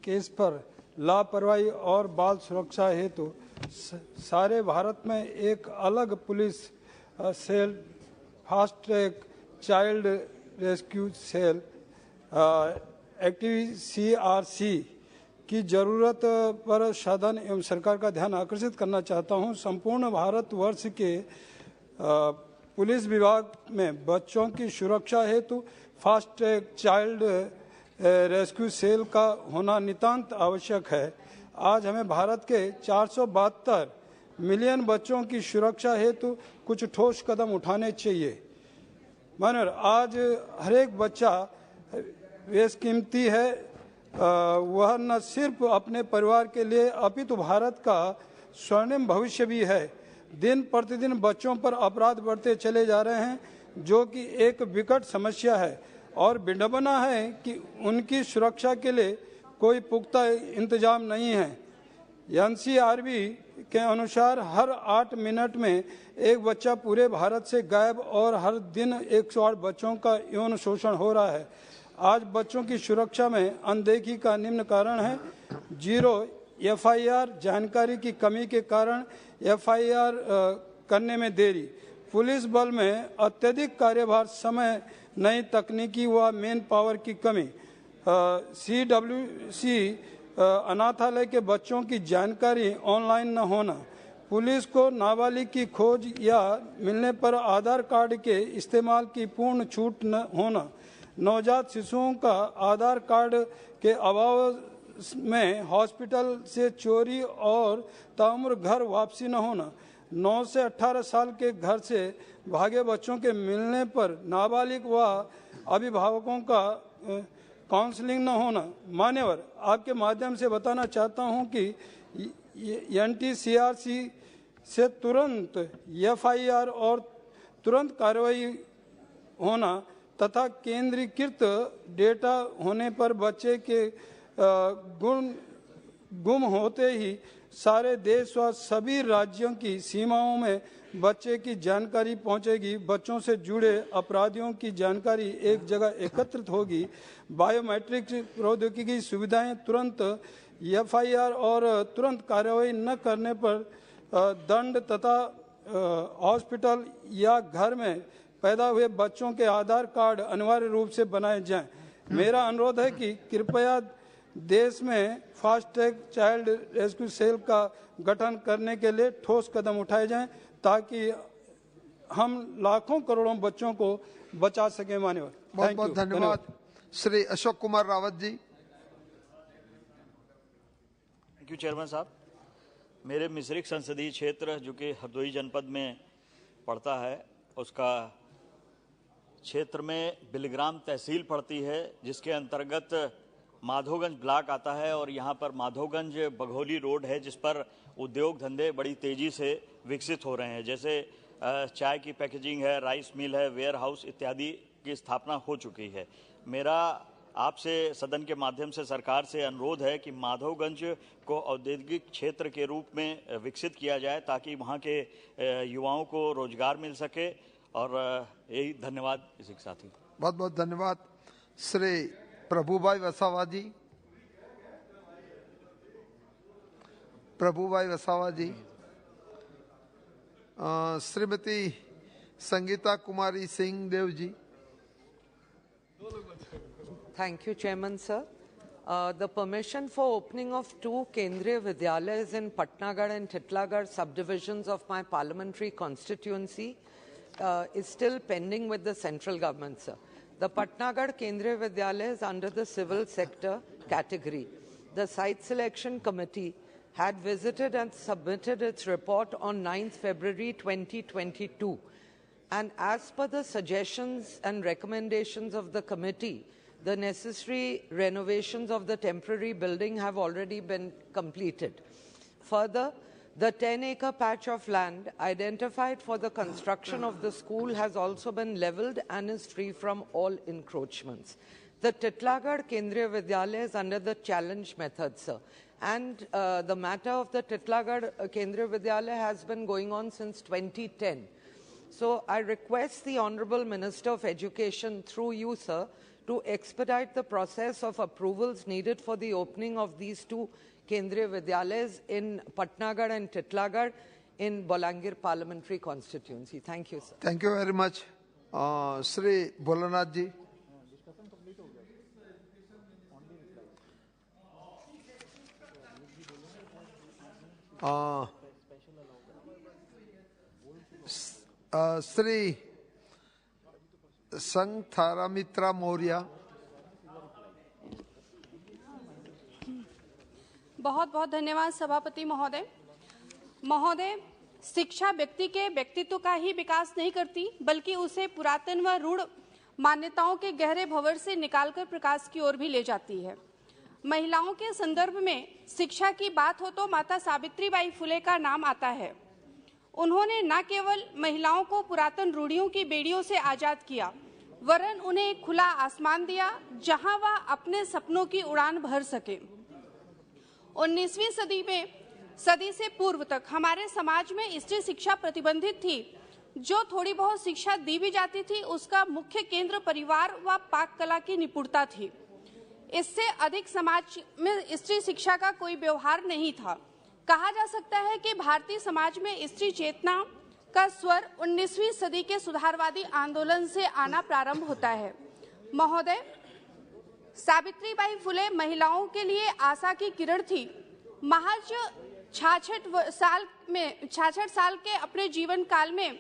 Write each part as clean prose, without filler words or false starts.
Case पर लापरवाही और बाल सुरक्षा हेतु सारे भारत में एक अलग police cell, fast track child rescue cell active CRC की जरूरत पर सदन एवं सरकार का ध्यान आकर्षित करना चाहता हूं। संपूर्ण भारतवर्ष के पुलिस विभाग में बच्चों की सुरक्षा हेतु fast track child rescue cell का होना नितांत आवश्यक है। आज हमें भारत के 472 मिलियन बच्चों की सुरक्षा हेतु कुछ ठोस कदम उठाने चाहिए। मानव आज हर एक बच्चा बेशकीमती है। वह न सिर्फ अपने परिवार के लिए अपितु भारत का स्वर्णिम भविष्य भी है। दिन प्रतिदिन बच्चों पर अपराध बढ़ते चले जा रहे हैं, जो कि एक विकट समस्या है और विडंबना है कि उनकी सुरक्षा के लिए कोई पुख्ता इंतजाम नहीं है। NCRB के अनुसार हर 8 मिनट में एक बच्चा पूरे भारत से गायब और हर दिन 108 बच्चों का यौन शोषण हो रहा है। आज बच्चों की सुरक्षा में अनदेखी का निम्न कारण है। 0 FIR, जानकारी की कमी के कारण FIR करने में देरी, पुलिस बल में अत्यधिक कार्यभार, समय, नई तकनीकी व मैन पावर की कमी, CWC अनाथालय के बच्चों की जानकारी ऑनलाइन न होना, पुलिस को नाबालिग की खोज या मिलने पर आधार कार्ड के इस्तेमाल की पूर्ण छूट न होना, नवजात शिशुओं का आधार कार्ड के अभाव में हॉस्पिटल से चोरी और ताउम्र घर वापसी न होना, 9 से 18 साल के घर से भागे बच्चों के मिलने पर नाबालिग व अभिभावकों का काउंसलिंग न होना। मान्यवर, आपके माध्यम से बताना चाहता हूं कि NTCRC से तुरंत FIR और तुरंत कार्रवाई होना तथा केंद्रीकृत डेटा होने पर बच्चे के गुम होते ही सारे देश व सभी राज्यों की सीमाओं में बच्चे की जानकारी पहुंचेगी। बच्चों से जुड़े अपराधियों की जानकारी एक जगह एकत्रित होगी। बायोमेट्रिक प्रौद्योगिकी सुविधाएं तुरंत FIR और तुरंत कार्रवाई न करने पर दंड तथा हॉस्पिटल या घर में पैदा हुए बच्चों के आधार कार्ड अनिवार्य रूप से बनाए जाएं। मेरा अनुरोध है कि कृपया देश में fast track child rescue cell का गठन करने के लिए ठोस कदम उठाए जाएं, ताकि हम लाखों करोड़ों बच्चों को बचा सकें। मान्यवर, बहुत बहुत धन्यवाद। Shri Ashok Kumar Rawat ji. Thank you chairman साहब। मेरे मिश्रिक संसदीय क्षेत्र जो कि हरदोई जनपद में पड़ता है, उसका क्षेत्र में बिलग्राम तहसील पड़ती है, जिसके अंतर्गत माधोगंज ब्लॉक आता है और यहाँ पर माधोगंज बघौली रोड है, जिस पर उद्योग धंधे बड़ी तेज़ी से विकसित हो रहे हैं। जैसे चाय की पैकेजिंग है, राइस मिल है, वेयर हाउस इत्यादि की स्थापना हो चुकी है। मेरा आपसे सदन के माध्यम से सरकार से अनुरोध है कि माधोगंज को औद्योगिक क्षेत्र के रूप में विकसित किया जाए, ताकि वहाँ के युवाओं को रोजगार मिल सके। और यही धन्यवाद। इसी के साथ ही बहुत बहुत धन्यवाद। श्री प्रभुभाई वसावा जी। प्रभुभाई वसावा जी। Shrimati Sangeeta Kumari Singh Dev ji. Thank you, Chairman, sir. The permission for opening of 2 Kendriya Vidyalayas in Patnagarh and Titlagarh subdivisions of my parliamentary constituency is still pending with the central government, sir. The Patnagarh Kendriya Vidyalaya is under the civil sector category. The site selection committee had visited and submitted its report on 9th February 2022. And as per the suggestions and recommendations of the committee, the necessary renovations of the temporary building have already been completed. Further, the 10-acre patch of land identified for the construction of the school has also been levelled and is free from all encroachments. The Titlagarh Kendriya Vidyalaya is under the challenge method, sir. And the matter of the Titlagarh Kendriya Vidyalaya has been going on since 2010. So I request the Honourable Minister of Education, through you, sir, to expedite the process of approvals needed for the opening of these two Kendriya Vidyalayas in Patnagarh and Titlagarh in Bolangir parliamentary constituency. Thank you, sir. Thank you very much. Shri Bholanath ji. Shri संघ थारामित्रा मौर्य। बहुत बहुत धन्यवाद सभापति महोदय। महोदय, शिक्षा व्यक्ति के व्यक्तित्व का ही विकास नहीं करती, बल्कि उसे पुरातन व रूढ़ मान्यताओं के गहरे भंवर से निकालकर प्रकाश की ओर भी ले जाती है। महिलाओं के संदर्भ में शिक्षा की बात हो तो माता सावित्रीबाई फुले का नाम आता है। उन्होंने न केवल महिलाओं को पुरातन रूढ़ियों की बेड़ियों से आजाद किया, वरन उन्हें एक खुला आसमान दिया जहां वह अपने सपनों की उड़ान भर सके। 19वीं सदी से पूर्व तक हमारे समाज में स्त्री शिक्षा प्रतिबंधित थी। जो थोड़ी बहुत शिक्षा दी भी जाती थी, उसका मुख्य केंद्र परिवार व पाक कला की निपुणता थी। इससे अधिक समाज में स्त्री शिक्षा का कोई व्यवहार नहीं था। कहा जा सकता है कि भारतीय समाज में स्त्री चेतना का स्वर 19वीं सदी के सुधारवादी आंदोलन से आना प्रारंभ होता है। महोदय, सावित्रीबाई फुले महिलाओं के लिए आशा की किरण थी। महज 66 साल के अपने जीवन काल में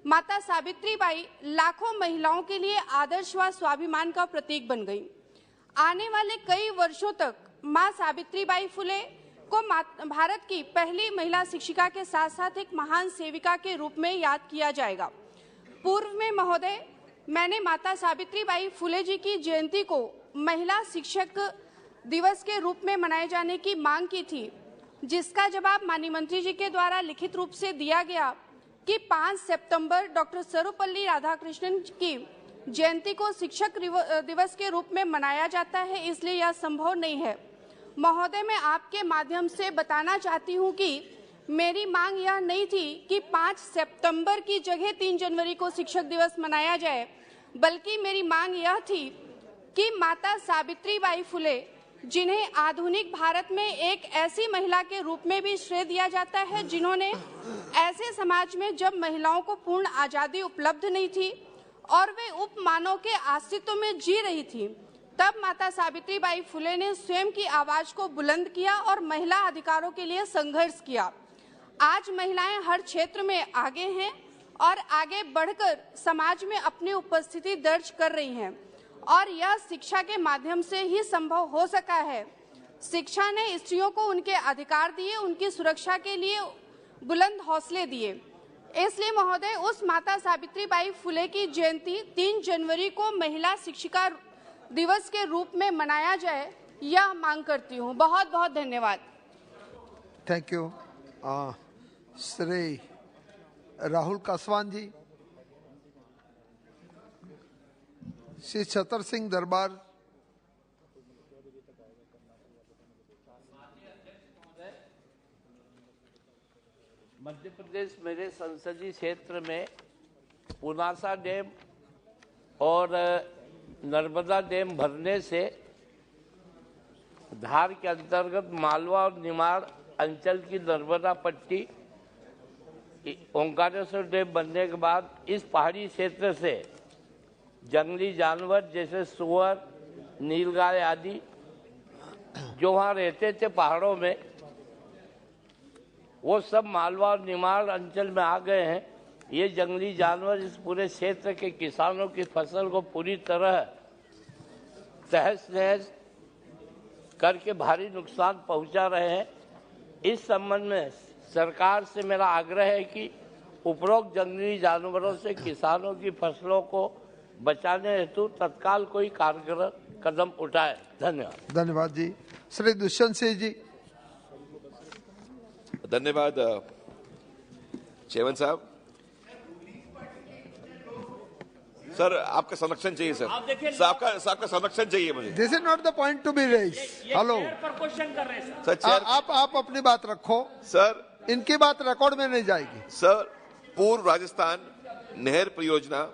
माता सावित्रीबाई लाखों महिलाओं के लिए आदर्श व स्वाभिमान का प्रतीक बन गई। आने वाले कई वर्षों तक मां सावित्रीबाई फुले को भारत की पहली महिला शिक्षिका के साथ साथ एक महान सेविका के रूप में याद किया जाएगा। पूर्व में महोदय, मैंने माता सावित्रीबाई फुले जी की जयंती को महिला शिक्षक दिवस के रूप में मनाए जाने की मांग की थी, जिसका जवाब माननीय मंत्री जी के द्वारा लिखित रूप से दिया गया कि 5 सितंबर डॉक्टर सर्वपल्ली राधाकृष्णन की जयंती को शिक्षक दिवस के रूप में मनाया जाता है, इसलिए यह संभव नहीं है। महोदय, मैं आपके माध्यम से बताना चाहती हूं कि मेरी मांग यह नहीं थी कि 5 सितंबर की जगह 3 जनवरी को शिक्षक दिवस मनाया जाए, बल्कि मेरी मांग यह थी कि माता सावित्रीबाई फुले, जिन्हें आधुनिक भारत में एक ऐसी महिला के रूप में भी श्रेय दिया जाता है जिन्होंने ऐसे समाज में जब महिलाओं को पूर्ण आजादी उपलब्ध नहीं थी और वे उपमानों के अस्तित्व में जी रही थी, तब माता सावित्रीबाई फुले ने स्वयं की आवाज को बुलंद किया और महिला अधिकारों के लिए संघर्ष किया। आज महिलाएं हर क्षेत्र में आगे हैं और आगे बढ़कर समाज में अपनी उपस्थिति दर्ज कर रही हैं, और यह शिक्षा के माध्यम से ही संभव हो सका है। शिक्षा ने स्त्रियों को उनके अधिकार दिए, उनकी सुरक्षा के लिए बुलंद हौसले दिए। इसलिए महोदय, उस माता सावित्रीबाई फुले की जयंती 3 जनवरी को महिला शिक्षिका दिवस के रूप में मनाया जाए, यह मांग करती हूँ। बहुत बहुत धन्यवाद। Thank you. श्री राहुल कासवान जी। श्री छतर सिंह दरबार। मध्य प्रदेश मेरे संसदीय क्षेत्र में पुनासा डैम और नर्मदा डैम भरने से धार के अंतर्गत मालवा और निमाड़ अंचल की नर्मदा पट्टी ओंकारेश्वर डैम बनने के बाद इस पहाड़ी क्षेत्र से जंगली जानवर जैसे सुअर, नीलगाय आदि जो वहाँ रहते थे पहाड़ों में, वो सब मालवा और निमाड़ अंचल में आ गए हैं। ये जंगली जानवर इस पूरे क्षेत्र के किसानों की फसल को पूरी तरह तहस नहस करके भारी नुकसान पहुंचा रहे हैं। इस संबंध में सरकार से मेरा आग्रह है कि उपरोक्त जंगली जानवरों से किसानों की फसलों को बचाने हेतु तत्काल कोई कारगर कदम उठाए। धन्यवाद। धन्यवाद जी। श्री दुष्यंत सिंह जी। धन्यवाद चेयरमैन साहब। सर, आपका संरक्षण चाहिए सर। आपका संरक्षण चाहिए मुझे। This is not the point to be raise. Hello, question कर रहे हैं सर। आप अपनी बात रखो सर। इनकी बात रिकॉर्ड में नहीं जाएगी। सर, पूर्व राजस्थान नहर परियोजना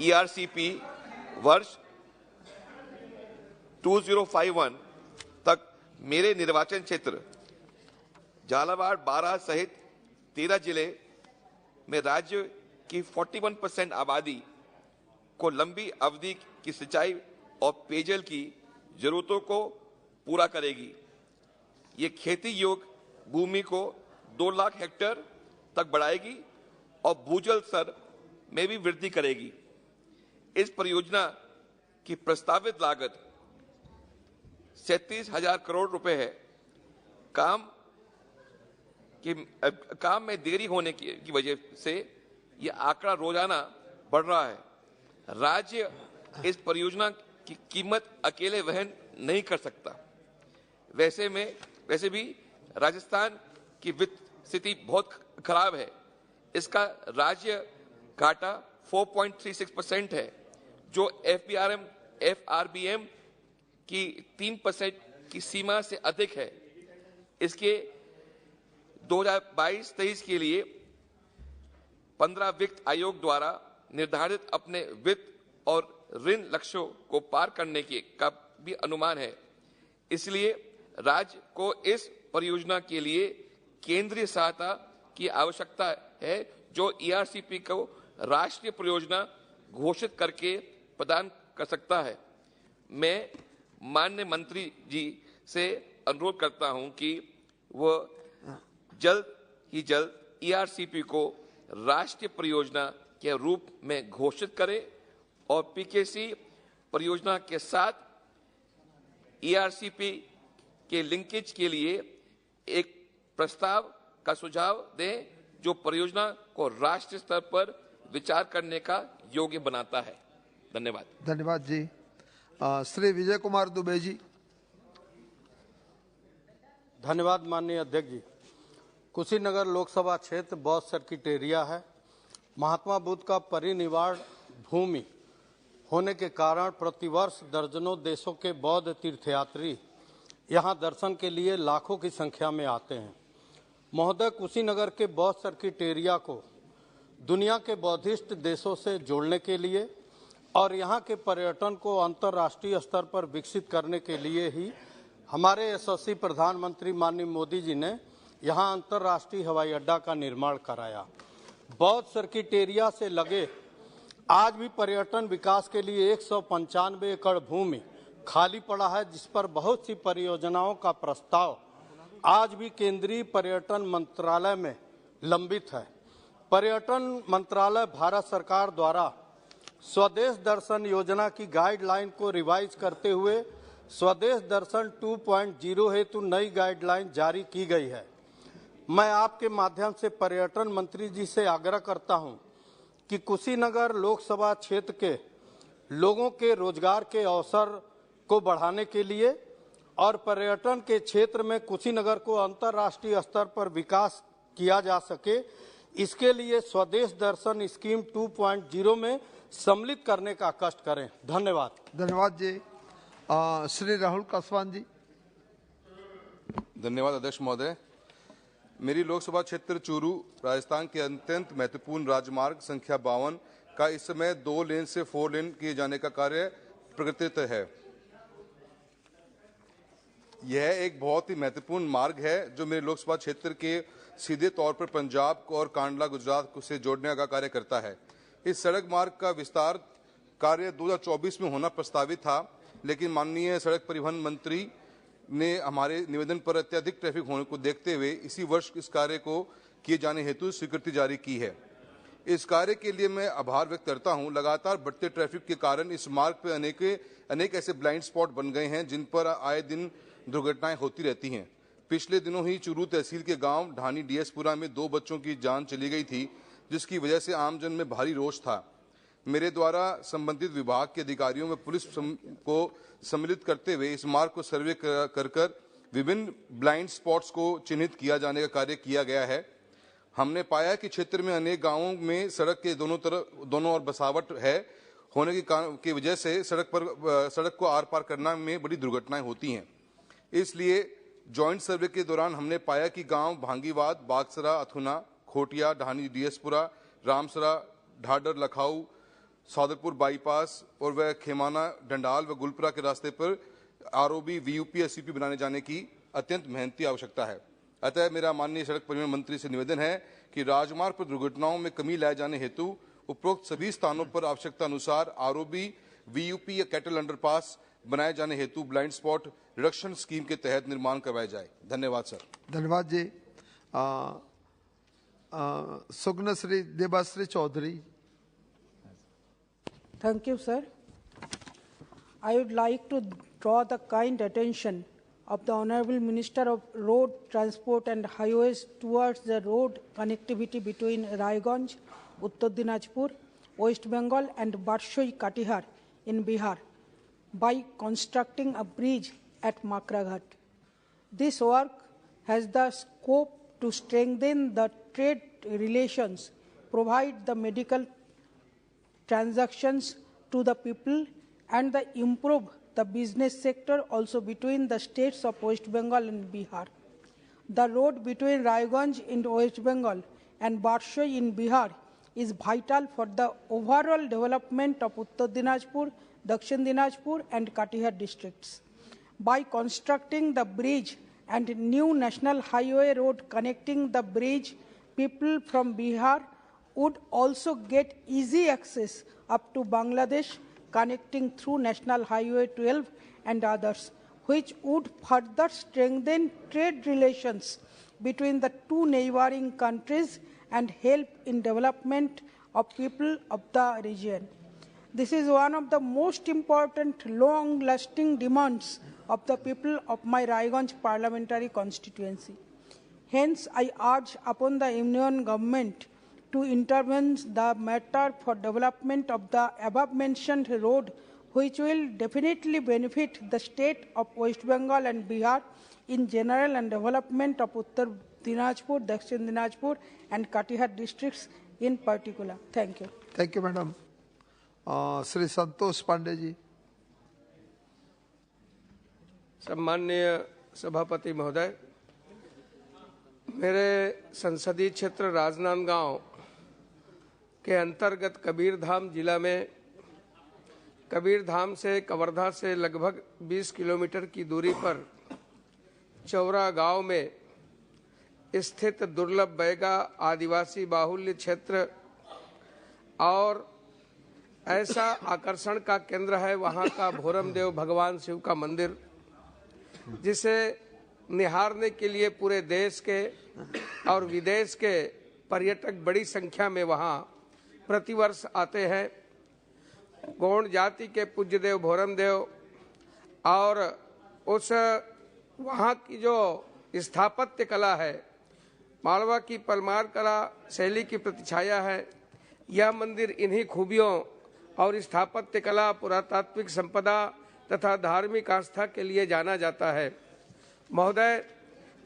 ERCP वर्ष 2051 तक मेरे निर्वाचन क्षेत्र झालावाड़ 12 सहित 13 जिले में राज्य की 41% आबादी को लंबी अवधि की सिंचाई और पेयजल की जरूरतों को पूरा करेगी। ये खेती योग्य भूमि को 2 लाख हेक्टेयर तक बढ़ाएगी और भूजल स्तर में भी वृद्धि करेगी। इस परियोजना की प्रस्तावित लागत 37,000 करोड़ रुपए है। काम में देरी होने की वजह से यह आंकड़ा रोजाना बढ़ रहा है। राज्य इस परियोजना की कीमत अकेले वहन नहीं कर सकता। वैसे भी राजस्थान की वित्त स्थिति बहुत खराब है। इसका राज्य घाटा 4.36% है, जो एफआरबीएम की 3% की सीमा से अधिक है। इसके 2022-23 के लिए 15 वित्त आयोग द्वारा निर्धारित अपने वित्त और ऋण लक्ष्यों को पार करने का भी अनुमान है। इसलिए राज्य को इस परियोजना के लिए केंद्रीय सहायता की आवश्यकता है, जो ईआरसीपी को राष्ट्रीय परियोजना घोषित करके प्रदान कर सकता है। मैं माननीय मंत्री जी से अनुरोध करता हूं कि वह जल्द ही जल्द ईआरसीपी को राष्ट्रीय परियोजना के रूप में घोषित करें और पीकेसी परियोजना के साथ ईआरसीपी के लिंकेज के लिए एक प्रस्ताव का सुझाव दें, जो परियोजना को राष्ट्रीय स्तर पर विचार करने का योग्य बनाता है। धन्यवाद। धन्यवाद जी। श्री विजय कुमार दुबे जी। धन्यवाद माननीय अध्यक्ष जी। कुशीनगर लोकसभा क्षेत्र बौद्ध सर्किट एरिया है। महात्मा बुद्ध का परिनिर्वाण भूमि होने के कारण प्रतिवर्ष दर्जनों देशों के बौद्ध तीर्थयात्री यहां दर्शन के लिए लाखों की संख्या में आते हैं। महोदय, कुशीनगर के बौद्ध सर्किट एरिया को दुनिया के बौद्धिस्ट देशों से जोड़ने के लिए और यहाँ के पर्यटन को अंतर्राष्ट्रीय स्तर पर विकसित करने के लिए ही हमारे यशस्वी प्रधानमंत्री माननीय मोदी जी ने यहाँ अंतर्राष्ट्रीय हवाई अड्डा का निर्माण कराया। बौद्ध सर्किट एरिया से लगे आज भी पर्यटन विकास के लिए 195 एकड़ भूमि खाली पड़ा है, जिस पर बहुत सी परियोजनाओं का प्रस्ताव आज भी केंद्रीय पर्यटन मंत्रालय में लंबित है। पर्यटन मंत्रालय भारत सरकार द्वारा स्वदेश दर्शन योजना की गाइडलाइन को रिवाइज करते हुए स्वदेश दर्शन 2.0 हेतु नई गाइडलाइन जारी की गई है। मैं आपके माध्यम से पर्यटन मंत्री जी से आग्रह करता हूं कि कुशीनगर लोकसभा क्षेत्र के लोगों के रोजगार के अवसर को बढ़ाने के लिए और पर्यटन के क्षेत्र में कुशीनगर को अंतर्राष्ट्रीय स्तर पर विकास किया जा सके, इसके लिए स्वदेश दर्शन स्कीम 2.0 में सम्मिलित करने का कष्ट करें। धन्यवाद। धन्यवाद जी। श्री राहुल कसवान जी। धन्यवाद अध्यक्ष महोदय। मेरी लोकसभा क्षेत्र चूरू राजस्थान के अत्यंत महत्वपूर्ण राजमार्ग संख्या 52 का इस समय 2 लेन से 4 लेन किए जाने का कार्य प्रगतित है। यह एक बहुत ही महत्वपूर्ण मार्ग है जो मेरे लोकसभा क्षेत्र के सीधे तौर पर पंजाब और कांडला गुजरात से जोड़ने का कार्य करता है। इस सड़क मार्ग का विस्तार कार्य 2024 में होना प्रस्तावित था, लेकिन माननीय सड़क परिवहन मंत्री ने हमारे निवेदन पर अत्यधिक ट्रैफिक होने को देखते हुए इसी वर्ष इस कार्य को किए जाने हेतु स्वीकृति जारी की है। इस कार्य के लिए मैं आभार व्यक्त करता हूं। लगातार बढ़ते ट्रैफिक के कारण इस मार्ग पर अनेक ऐसे ब्लाइंड स्पॉट बन गए हैं जिन पर आए दिन दुर्घटनाएं होती रहती हैं। पिछले दिनों ही चूरू तहसील के गांव ढानी डीएसपुरा में 2 बच्चों की जान चली गई थी, जिसकी वजह से आमजन में भारी रोष था। मेरे द्वारा संबंधित विभाग के अधिकारियों में पुलिस को सम्मिलित करते हुए इस मार्ग को सर्वे कर विभिन्न ब्लाइंड स्पॉट्स को चिन्हित किया जाने का कार्य किया गया है। हमने पाया कि क्षेत्र में अनेक गांवों में सड़क के दोनों ओर बसावट है होने की वजह से सड़क को आर पार करना में बड़ी दुर्घटनाएं होती हैं। इसलिए जॉइंट सर्वे के दौरान हमने पाया कि गांव भांगीवाद, बागसरा, अथुना, खोटिया, ढानी डीएसपुरा, रामसरा, ढाडर, लखाऊ, सौदरपुर बाईपास और वह खेमाना, डंडाल व गुलपुरा के रास्ते पर आरओबी, वीयूपी या सीपी बनाने जाने की अत्यंत मेहनती आवश्यकता है। अतः मेरा माननीय सड़क परिवहन मंत्री से निवेदन है कि राजमार्ग पर दुर्घटनाओं में कमी लाए जाने हेतु उपरोक्त सभी स्थानों पर आवश्यकता अनुसार आरओबी, वीयूपी या कैटल अंडरपास बनाए जाने हेतु ब्लाइंड स्पॉट रिडक्शन स्कीम के तहत निर्माण करवाया जाए। धन्यवाद सर। धन्यवाद जी। सुगनश्री Debasree Chaudhary. Thank you, sir. I would like to draw the kind attention of the Honorable Minister of Road Transport and Highways towards the road connectivity between Raiganj, Uttar Dinajpur, West Bengal and Barshoi Katihar in Bihar by constructing a bridge at Makraghat. This work has the scope to strengthen the trade relations, provide the medical transactions to the people and improve the business sector also between the states of West Bengal and Bihar. The road between Raiganj in West Bengal and Barshoi in Bihar is vital for the overall development of Uttar Dinajpur, Dakshin Dinajpur and Katihar districts. By constructing the bridge and new national highway road connecting the bridge, people from Bihar would also get easy access up to Bangladesh, connecting through National Highway 12 and others, which would further strengthen trade relations between the two neighboring countries and help in development of people of the region. This is one of the most important long-lasting demands of the people of my Raiganj parliamentary constituency. Hence, I urge upon the Union government to intervene the matter for development of the above-mentioned road, which will definitely benefit the state of West Bengal and Bihar in general and development of Uttar Dinajpur, Dakshin Dinajpur and Katihar districts in particular. Thank you. Thank you, madam. Shri Santosh Pandey ji. सम्माननीय सभापति महोदय, मेरे संसदीय क्षेत्र राजनांदगांव के अंतर्गत कबीरधाम जिला में कबीरधाम से कवर्धा से लगभग 20 किलोमीटर की दूरी पर चौरा गांव में स्थित दुर्लभ बैगा आदिवासी बाहुल्य क्षेत्र और ऐसा आकर्षण का केंद्र है वहाँ का भोरमदेव भगवान शिव का मंदिर, जिसे निहारने के लिए पूरे देश के और विदेश के पर्यटक बड़ी संख्या में वहाँ प्रतिवर्ष आते हैं। गौड़ जाति के पूज्य देव भोरमदेव और उस वहाँ की जो स्थापत्य कला है, मालवा की परमार कला शैली की प्रतिछाया है। यह मंदिर इन्हीं खूबियों और स्थापत्य कला, पुरातात्विक संपदा तथा धार्मिक आस्था के लिए जाना जाता है। महोदय,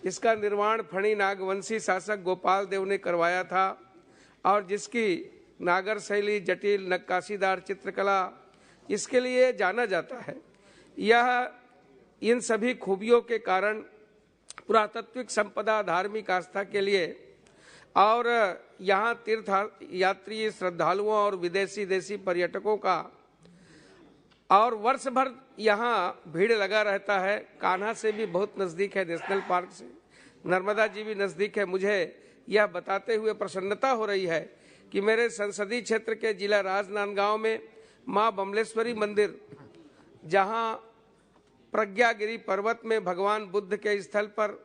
इसका निर्माण फणी नागवंशी शासक गोपाल देव ने करवाया था और जिसकी नागर शैली, जटिल नक्काशीदार चित्रकला इसके लिए जाना जाता है। यह इन सभी खूबियों के कारण पुरातात्विक संपदा, धार्मिक आस्था के लिए और यहाँ तीर्थ यात्री, श्रद्धालुओं और विदेशी देशी पर्यटकों का और वर्ष भर यहाँ भीड़ लगा रहता है। कान्हा से भी बहुत नज़दीक है, नेशनल पार्क से नर्मदा जी भी नज़दीक है। मुझे यह बताते हुए प्रसन्नता हो रही है कि मेरे संसदीय क्षेत्र के जिला राजनांदगांव में माँ बमलेश्वरी मंदिर, जहाँ प्रज्ञागिरी पर्वत में भगवान बुद्ध के स्थल पर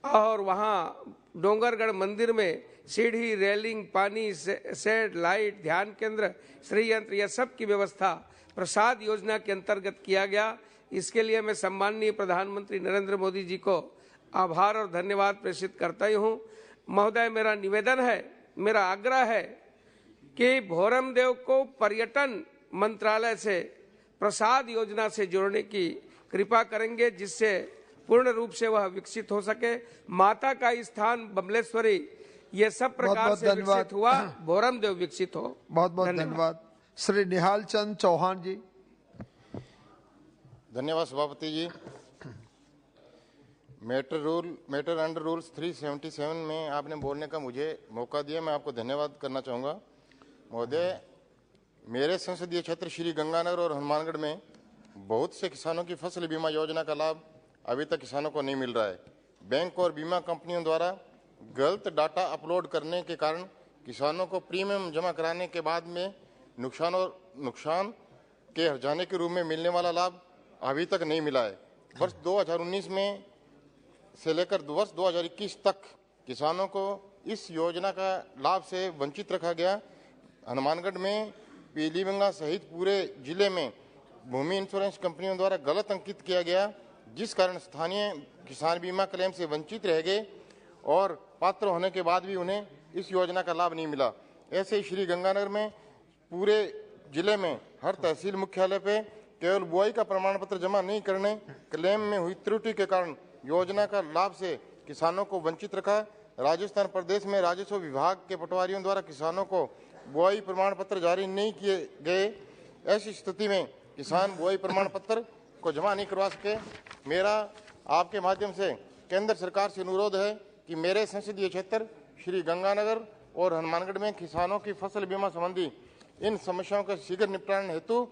और वहाँ डोंगरगढ़ मंदिर में सीढ़ी, रेलिंग, पानी, शेड, लाइट, ध्यान केंद्र, श्री यंत्र, यह सब की व्यवस्था प्रसाद योजना के अंतर्गत किया गया। इसके लिए मैं सम्माननीय प्रधानमंत्री नरेंद्र मोदी जी को आभार और धन्यवाद प्रेषित करता ही हूँ। महोदय, मेरा निवेदन है, मेरा आग्रह है कि भोरमदेव को पर्यटन मंत्रालय से प्रसाद योजना से जोड़ने की कृपा करेंगे, जिससे पूर्ण रूप से वह विकसित हो सके। माता का स्थान बमलेश्वरी, ये सब प्रकार से विकसित हुआ, भोरमदेव विकसित हो। बहुत बहुत धन्यवाद। श्री निहाल चंद चौहान जी। धन्यवाद सभापति जी। मैटर अंडर रूल्स 377 में आपने बोलने का मुझे मौका दिया, मैं आपको धन्यवाद करना चाहूँगा। महोदय, मेरे संसदीय क्षेत्र श्री गंगानगर और हनुमानगढ़ में बहुत से किसानों की फसल बीमा योजना का लाभ अभी तक किसानों को नहीं मिल रहा है। बैंक और बीमा कंपनियों द्वारा गलत डाटा अपलोड करने के कारण किसानों को प्रीमियम जमा कराने के बाद में नुकसान के हर्जाने के रूप में मिलने वाला लाभ अभी तक नहीं मिला है। वर्ष 2019 में से लेकर वर्ष 2021 तक किसानों को इस योजना का लाभ से वंचित रखा गया। हनुमानगढ़ में पीलीभंगा सहित पूरे जिले में भूमि इंश्योरेंस कंपनियों द्वारा गलत अंकित किया गया, जिस कारण स्थानीय किसान बीमा क्लेम से वंचित रह गए और पात्र होने के बाद भी उन्हें इस योजना का लाभ नहीं मिला। ऐसे ही श्री गंगानगर में पूरे जिले में हर तहसील मुख्यालय पे केवल बुआई का प्रमाण पत्र जमा नहीं करने, क्लेम में हुई त्रुटि के कारण योजना का लाभ से किसानों को वंचित रखा। राजस्थान प्रदेश में राजस्व विभाग के पटवारियों द्वारा किसानों को बुआई प्रमाण पत्र जारी नहीं किए गए। ऐसी स्थिति में किसान बुआई प्रमाण पत्र को जमा नहीं करवा सके। मेरा आपके माध्यम से केंद्र सरकार से अनुरोध है कि मेरे संसदीय क्षेत्र श्री गंगानगर और हनुमानगढ़ में किसानों की फसल बीमा संबंधी इन समस्याओं का शीघ्र निपटान हेतु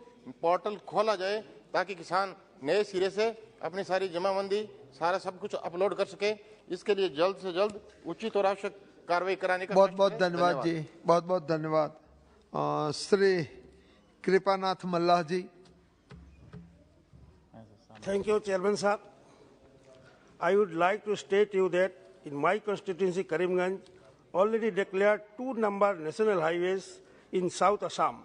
पोर्टल खोला जाए, ताकि किसान नए सिरे से अपनी सारी जमाबंदी सारा सब कुछ अपलोड कर सके। इसके लिए जल्द से जल्द उचित और आवश्यक कार्रवाई कराने का बहुत बहुत धन्यवाद जी, बहुत बहुत धन्यवाद। श्री कृपानाथ मल्लाह जी। Thank you, Chairman sir. I would like to state you that in my constituency, Karimganj, already declared 2 number national highways in South Assam.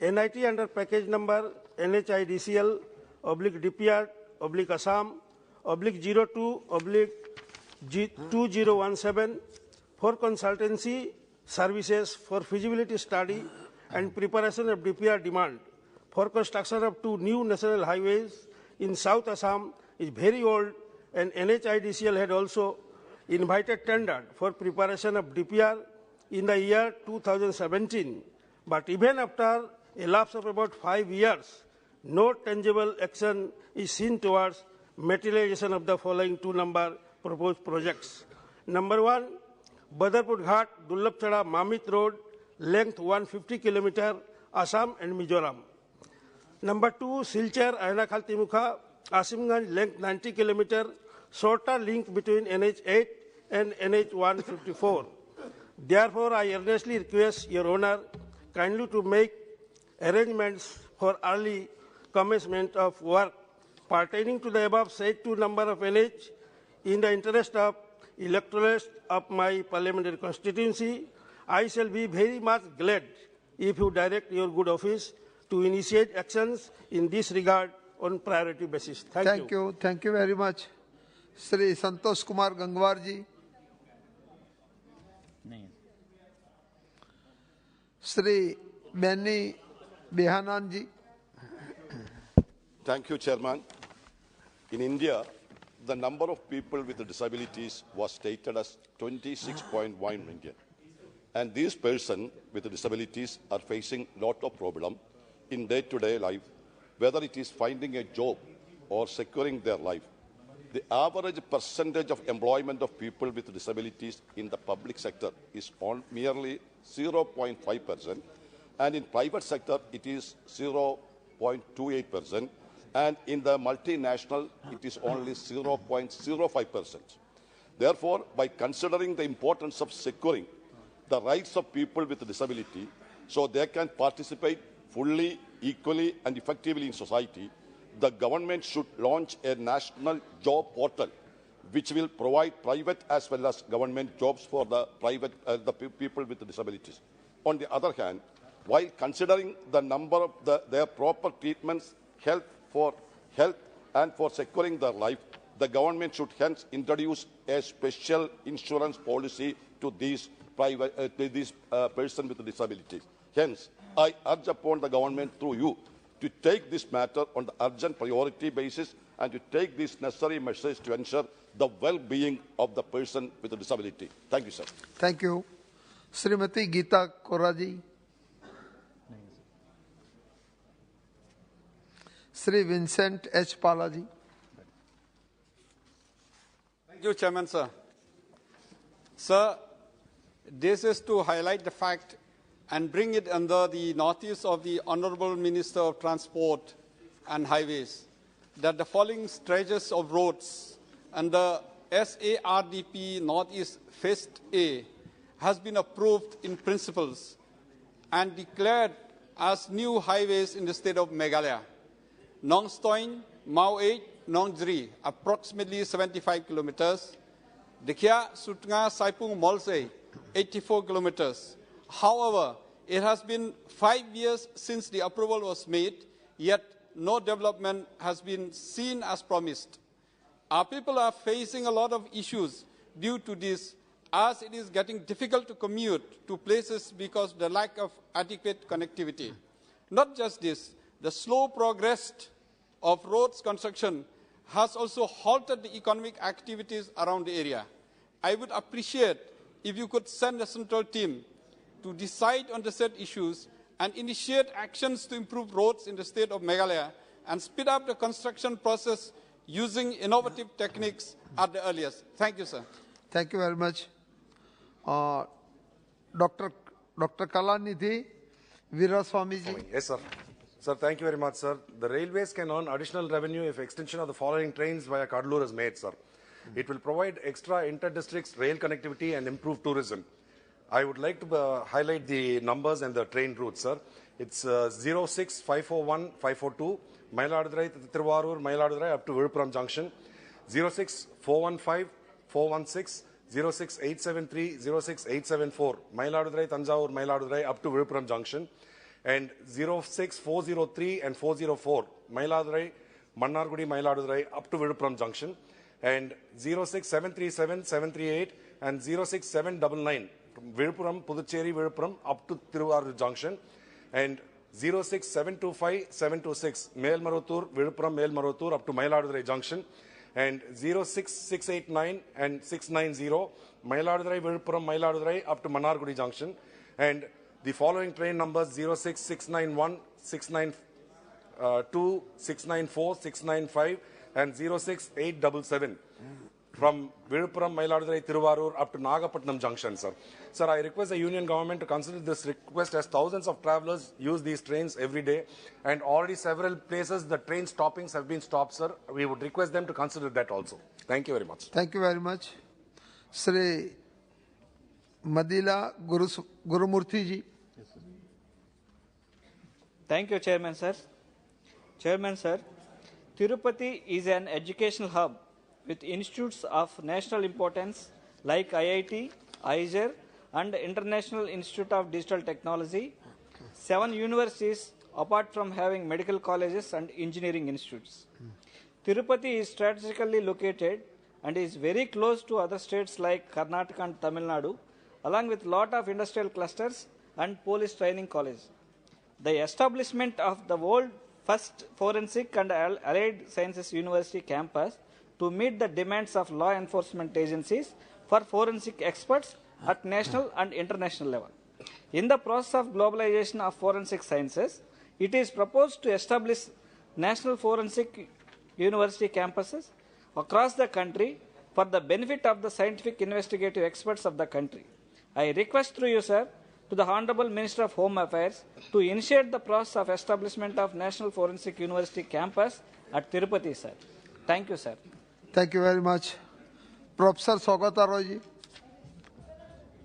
NIT under package number NHIDCL /DPR /Assam /02/2017 for consultancy services for feasibility study and preparation of DPR demand for construction of 2 new national highways in South Assam is very old, and NHIDCL had also invited tender for preparation of DPR in the year 2017. But even after a lapse of about 5 years, no tangible action is seen towards materialization of the following 2 number proposed projects. Number 1, Badarpur Ghat, Dullabchada, Mamit Road, length 150 km, Assam and Mizoram. Number 2, Silchar, Ainakal Timukha, Asimganj, length 90 km, shorter link between NH8 and NH154. Therefore, I earnestly request Your Honor kindly to make arrangements for early commencement of work pertaining to the above said 2 number of NH in the interest of electorate of my parliamentary constituency. I shall be very much glad if you direct your good office to initiate actions in this regard on priority basis. Thank you. Thank you very much. Shri Santosh Kumar Gangwar ji. Shri Benny Behanan ji. Thank you, Chairman. In India, the number of people with disabilities was stated as 26.1 million. And these persons with disabilities are facing a lot of problems in day-to-day life, whether it is finding a job or securing their life. The average percentage of employment of people with disabilities in the public sector is on merely 0.5%, and in private sector it is 0.28%, and in the multinational it is only 0.05%. Therefore, by considering the importance of securing the rights of people with disability so they can participate fully, equally and effectively in society, the government should launch a national job portal which will provide private as well as government jobs for the people with disabilities. On the other hand, while considering the number of their proper treatments, health and for securing their life, the government should hence introduce a special insurance policy to these persons with disabilities. Hence, I urge upon the government through you to take this matter on the urgent priority basis and to take these necessary measures to ensure the well-being of the person with a disability. Thank you, sir. Thank you. Srimati Geeta Koraji. Sri Vincent H. Palaji. Thank you, Chairman, sir. Sir, this is to highlight the fact and bring it under the notice of the Honorable Minister of Transport and highways that the following stretches of roads under SARDP Northeast Phase A has been approved in principles and declared as new highways in the state of Meghalaya. Nong Stoin, Mau 8, Nong Jri, approximately 75 kilometers. Dikhya, Sutnga, Saipung, Molse, 84 kilometers. However, it has been 5 years since the approval was made, yet no development has been seen as promised. Our people are facing a lot of issues due to this, as it is getting difficult to commute to places because of the lack of adequate connectivity. Not just this, the slow progress of roads construction has also halted the economic activities around the area. I would appreciate if you could send a central team to decide on the said issues and initiate actions to improve roads in the state of Meghalaya and speed up the construction process using innovative techniques at the earliest. Thank you, sir. Thank you very much. Dr. Kalanidhi Veeraswamiji. Yes, sir. Sir, thank you very much, sir. The railways can earn additional revenue if extension of the following trains via Kadalur is made, sir. It will provide extra inter-districts rail connectivity and improve tourism. I would like to highlight the numbers and the train routes, sir. It's 06541-542, Mayiladuthurai, Thiruvarur, Mayiladuthurai up to Viluppuram Junction, 06415-416, 06873, 06874, Mayiladuthurai, Tanjavur, Mayiladuthurai up to Viluppuram Junction, and 06403 and 404, Mayiladuthurai, Mannargudi, Mayiladuthurai up to Viluppuram Junction, and 06737, 738, and 06799, Viluppuram, Puducherry, Viluppuram up to Thiruvarur Junction, and 06725, 726, Melmarottur, Viluppuram, Melmarottur up to Mayiladuthurai Junction, and 06689 and 690, Mayiladuthurai, Viluppuram, Mayiladuthurai up to Mannargudi Junction, and the following train numbers 06691, 692, 694, 695, and 06877 from Viluppuram, Mayiladuthurai, Thiruvarur up to Nagapattinam Junction, sir. Sir, I request the union government to consider this request as thousands of travelers use these trains every day, and already several places the train stoppings have been stopped, sir. We would request them to consider that also. Thank you very much. Thank you very much. Sri Madila Gurumurthy ji. Thank you, Chairman, sir. Chairman, sir, Tirupati is an educational hub with institutes of national importance like IIT, IISER, and International Institute of Digital Technology, 7 universities apart from having medical colleges and engineering institutes. Tirupati is strategically located and is very close to other states like Karnataka and Tamil Nadu, along with lot of industrial clusters and police training college. The establishment of the world first forensic and allied sciences university campus to meet the demands of law enforcement agencies for forensic experts at national and international level. In the process of globalization of forensic sciences, it is proposed to establish national forensic university campuses across the country for the benefit of the scientific investigative experts of the country. I request through you, sir, to the Honorable Minister of Home Affairs to initiate the process of establishment of National Forensic University campus at Tirupati, sir. Thank you, sir. Thank you very much. Professor Saugata Roy ji.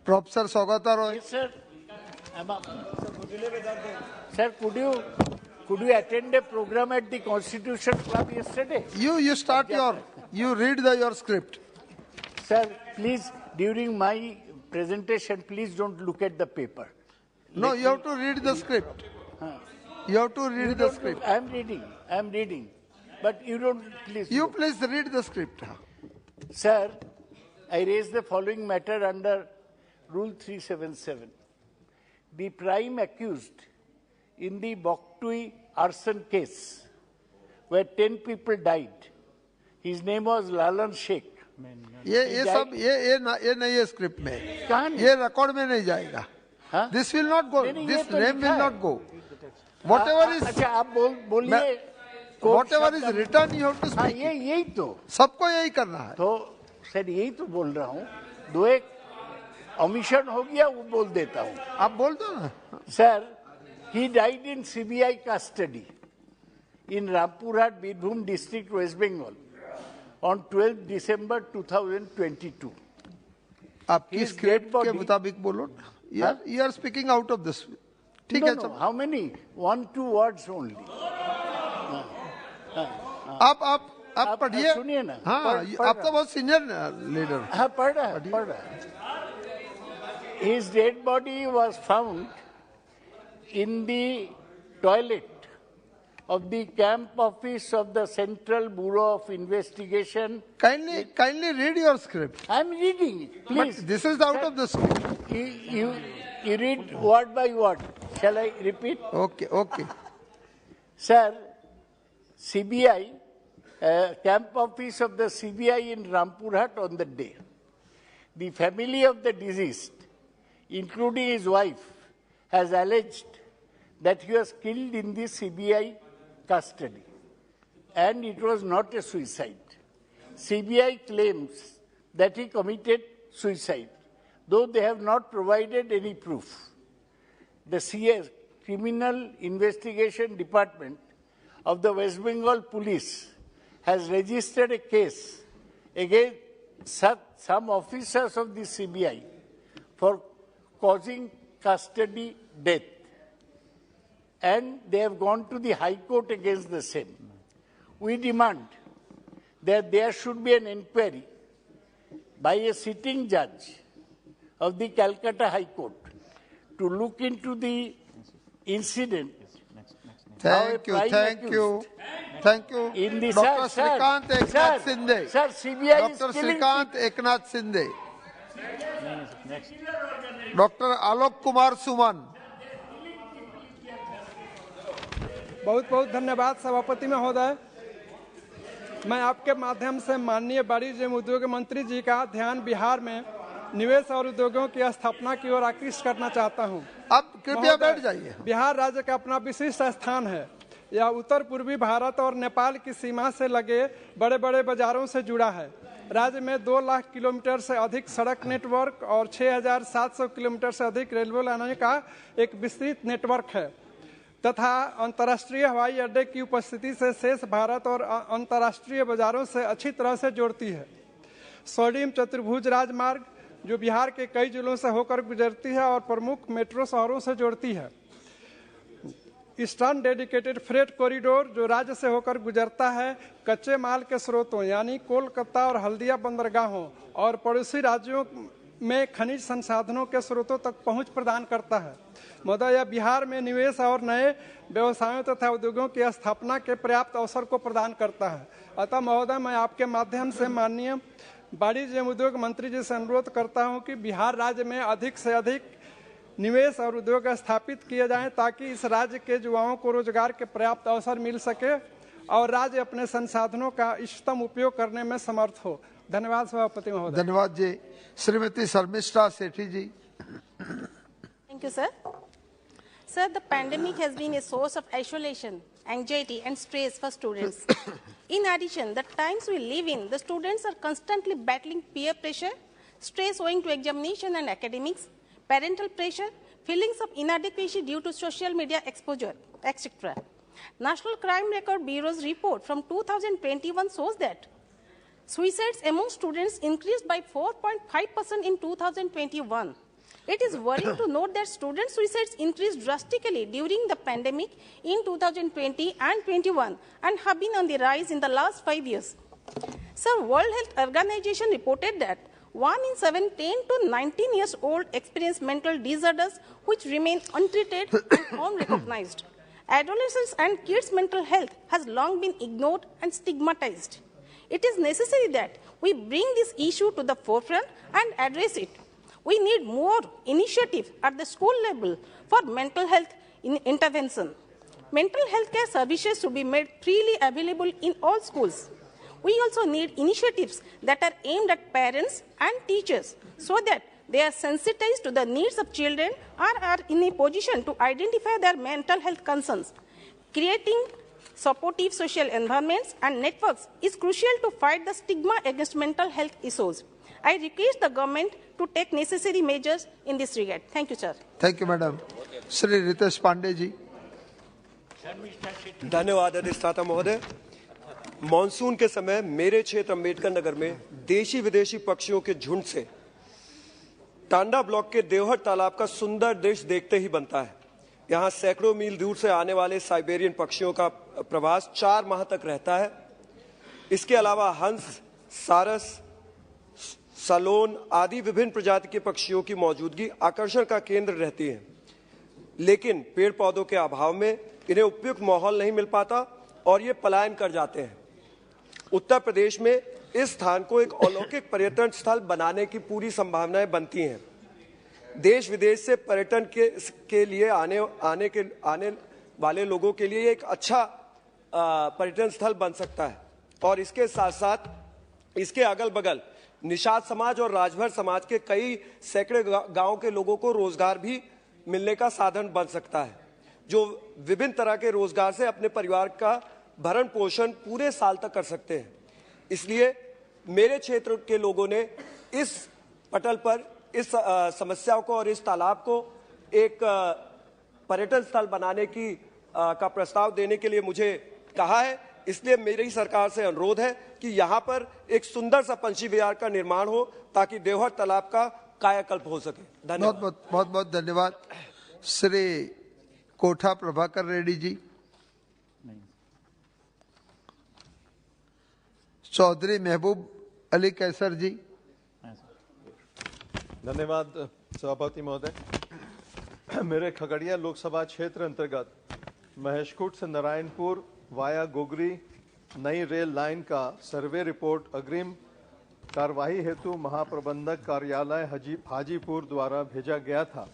Professor Saugata Roy. Yes, sir. Sir, could you attend a program at the Constitution Club yesterday? You start you read your script. Sir, please, during my presentation, please don't look at the paper. No, you have to read the script. You have to read the script. I am reading. But you don't, please. You please read the script. Sir, I raise the following matter under Rule 377. The prime accused in the Boktui arson case, where 10 people died, his name was Lalan Sheikh. ये नहीं है script में, ये record में नहीं जाएगा. This will not go. This name will not go. Whatever is. अच्छा आप बोलिए. Whatever is written, you have to speak. यही तो. सबको यही करना है. तो सर यही तो बोल रहा हूँ. दो एक omission हो गया वो बोल देता हूँ. आप बोल दो ना. Sir, he died in CBI custody. in Rampurhat, Birbhum district, West Bengal on 12 December 2022. आपकी स्क्रिप्ट के मुताबिक बोलो. You are speaking out of this. ठीक है. How many? 1-2 words only. आप पढ़िए. सुनिए ना. हाँ, आप तो बहुत सीनियर लीडर. हाँ, पढ़ रहा. His dead body was found in the toilet of the camp office of the Central Bureau of Investigation. Kindly read your script. I am reading it, please. But this is out of the script. You read word by word. Shall I repeat? Okay. Sir, CBI, camp office of the CBI in Rampurhat on the day. The family of the deceased, including his wife, has alleged that he was killed in the CBI custody, and it was not a suicide. CBI claims that he committed suicide, though they have not provided any proof. The CS, Criminal Investigation Department of the West Bengal Police, has registered a case against some officers of the CBI for causing custody death, and they have gone to the High Court against the same. We demand that there should be an inquiry by a sitting judge of the Calcutta High Court to look into the incident. Thank you. In the Dr. Srikant Eknath Shinde. Sir, CBI is Dr. killing Srikant Eknath Shinde. Dr. Alok Kumar Suman. बहुत बहुत धन्यवाद सभापति महोदय. मैं आपके माध्यम से माननीय वाणिज्य एवं उद्योग मंत्री जी का ध्यान बिहार में निवेश और उद्योगों की स्थापना की ओर आकृष्ट करना चाहता हूं. आप कृपया बैठ जाइए. बिहार राज्य का अपना विशिष्ट स्थान है. यह उत्तर पूर्वी भारत और नेपाल की सीमा से लगे बड़े बड़े बाजारों से जुड़ा है. राज्य में 2 लाख किलोमीटर से अधिक सड़क नेटवर्क और 6,700 किलोमीटर से अधिक रेलवे लाइनों का एक विस्तृत नेटवर्क है तथा अंतर्राष्ट्रीय हवाई अड्डे की उपस्थिति से शेष भारत और अंतर्राष्ट्रीय बाजारों से अच्छी तरह से जोड़ती है. स्वर्णिम चतुर्भुज राजमार्ग जो बिहार के कई जिलों से होकर गुजरती है और प्रमुख मेट्रो शहरों से जोड़ती है. ईस्टर्न डेडिकेटेड फ्रेट कॉरिडोर जो राज्य से होकर गुजरता है कच्चे माल के स्रोतों यानी कोलकाता और हल्दिया बंदरगाहों और पड़ोसी राज्यों में खनिज संसाधनों के स्रोतों तक पहुंच प्रदान करता है. महोदय, यह बिहार में निवेश और नए व्यवसायों तथा उद्योगों की स्थापना के पर्याप्त अवसर को प्रदान करता है. अतः महोदय, मैं आपके माध्यम से माननीय वाणिज्य एवं उद्योग मंत्री जी से अनुरोध करता हूं कि बिहार राज्य में अधिक से अधिक निवेश और उद्योग स्थापित किए जाएं ताकि इस राज्य के युवाओं को रोजगार के पर्याप्त अवसर मिल सके और राज्य अपने संसाधनों का इष्टतम उपयोग करने में समर्थ हो. धन्यवाद सभापति महोदय. धन्यवाद जी. श्रीमती शर्मिष्ठा सेठी जी. Thank you, sir. Sir, the pandemic has been a source of isolation, anxiety, and stress for students. In addition, the times we live in, the students are constantly battling peer pressure, stress owing to examination and academics, parental pressure, feelings of inadequacy due to social media exposure, etc. National Crime Record Bureau's report from 2021 shows that suicides among students increased by 4.5% in 2021. It is worrying to note that student suicides increased drastically during the pandemic in 2020 and 21 and have been on the rise in the last 5 years. So, World Health Organization reported that 1 in 7 10 to 19 years old experience mental disorders which remain untreated and unrecognized. Adolescents and kids' mental health has long been ignored and stigmatized. It is necessary that we bring this issue to the forefront and address it. We need more initiative at the school level for mental health intervention. Mental health care services should be made freely available in all schools. We also need initiatives that are aimed at parents and teachers so that they are sensitized to the needs of children or are in a position to identify their mental health concerns. Creating supportive social environments and networks is crucial to fight the stigma against mental health issues. I request the government to take necessary measures in this regard. Thank you, sir. Thank you, madam. Shri Ritesh Pandey ji. धन्यवाद अधिष्ठाता महोदय। Monsoon के समय मेरे क्षेत्र अम्बेडकर नगर में देशी विदेशी पक्षियों के झुंड से टांडा ब्लॉक के देवहर तालाब का सुंदर दृश्य देखते ही बनता है। यहाँ सैकड़ों मील दूर से आने वाले साइबेरियन पक्षियों का प्रवास 4 माह तक रहता है। इसके अलावा हंस, सारस, सलोन आदि विभिन्न प्रजाति के पक्षियों की मौजूदगी आकर्षण का केंद्र रहती है, लेकिन पेड़ पौधों के अभाव में इन्हें उपयुक्त माहौल नहीं मिल पाता और ये पलायन कर जाते हैं। उत्तर प्रदेश में इस स्थान को एक अलौकिक पर्यटन स्थल बनाने की पूरी संभावनाएं बनती हैं। देश विदेश से पर्यटन के लिए आने वाले लोगों के लिए एक अच्छा पर्यटन स्थल बन सकता है और इसके साथ साथ इसके अगल बगल निषाद समाज और राजभर समाज के कई सैकड़े गांव के लोगों को रोजगार भी मिलने का साधन बन सकता है, जो विभिन्न तरह के रोजगार से अपने परिवार का भरण पोषण पूरे साल तक कर सकते हैं। इसलिए मेरे क्षेत्र के लोगों ने इस पटल पर इस समस्या को और इस तालाब को एक पर्यटन स्थल बनाने का प्रस्ताव देने के लिए मुझे कहा है। इसलिए मेरी सरकार से अनुरोध है कि यहाँ पर एक सुंदर सा पंछी विहार का निर्माण हो ताकि देवहर तालाब का कायाकल्प हो सके। धन्यवाद। बहुत बहुत धन्यवाद। श्री कोठा प्रभाकर रेड्डी जी। चौधरी महबूब अली कैसर जी। धन्यवाद सभापति महोदय। मेरे खगड़िया लोकसभा क्षेत्र अंतर्गत महेशखूट से नारायणपुर वाया गोगरी नई रेल लाइन का सर्वे रिपोर्ट अग्रिम कार्यवाही हेतु महाप्रबंधक कार्यालय हाजीपुर द्वारा भेजा गया था,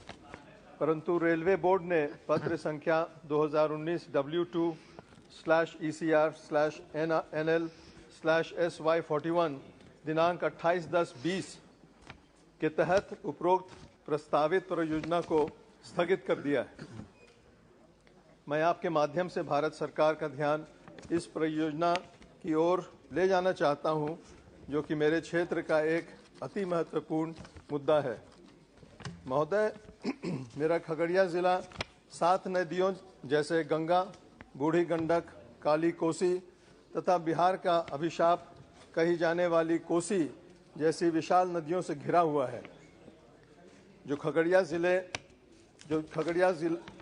परंतु रेलवे बोर्ड ने पत्र संख्या 2019 W2/ECR/NL/SY41 दिनांक 28/10/20 के तहत उपरोक्त प्रस्तावित परियोजना को स्थगित कर दिया है। मैं आपके माध्यम से भारत सरकार का ध्यान इस परियोजना की ओर ले जाना चाहता हूं, जो कि मेरे क्षेत्र का एक अति महत्वपूर्ण मुद्दा है। महोदय, मेरा खगड़िया जिला 7 नदियों जैसे गंगा, बूढ़ी गंडक, काली कोसी तथा बिहार का अभिशाप कही जाने वाली कोसी जैसी विशाल नदियों से घिरा हुआ है, जो खगड़िया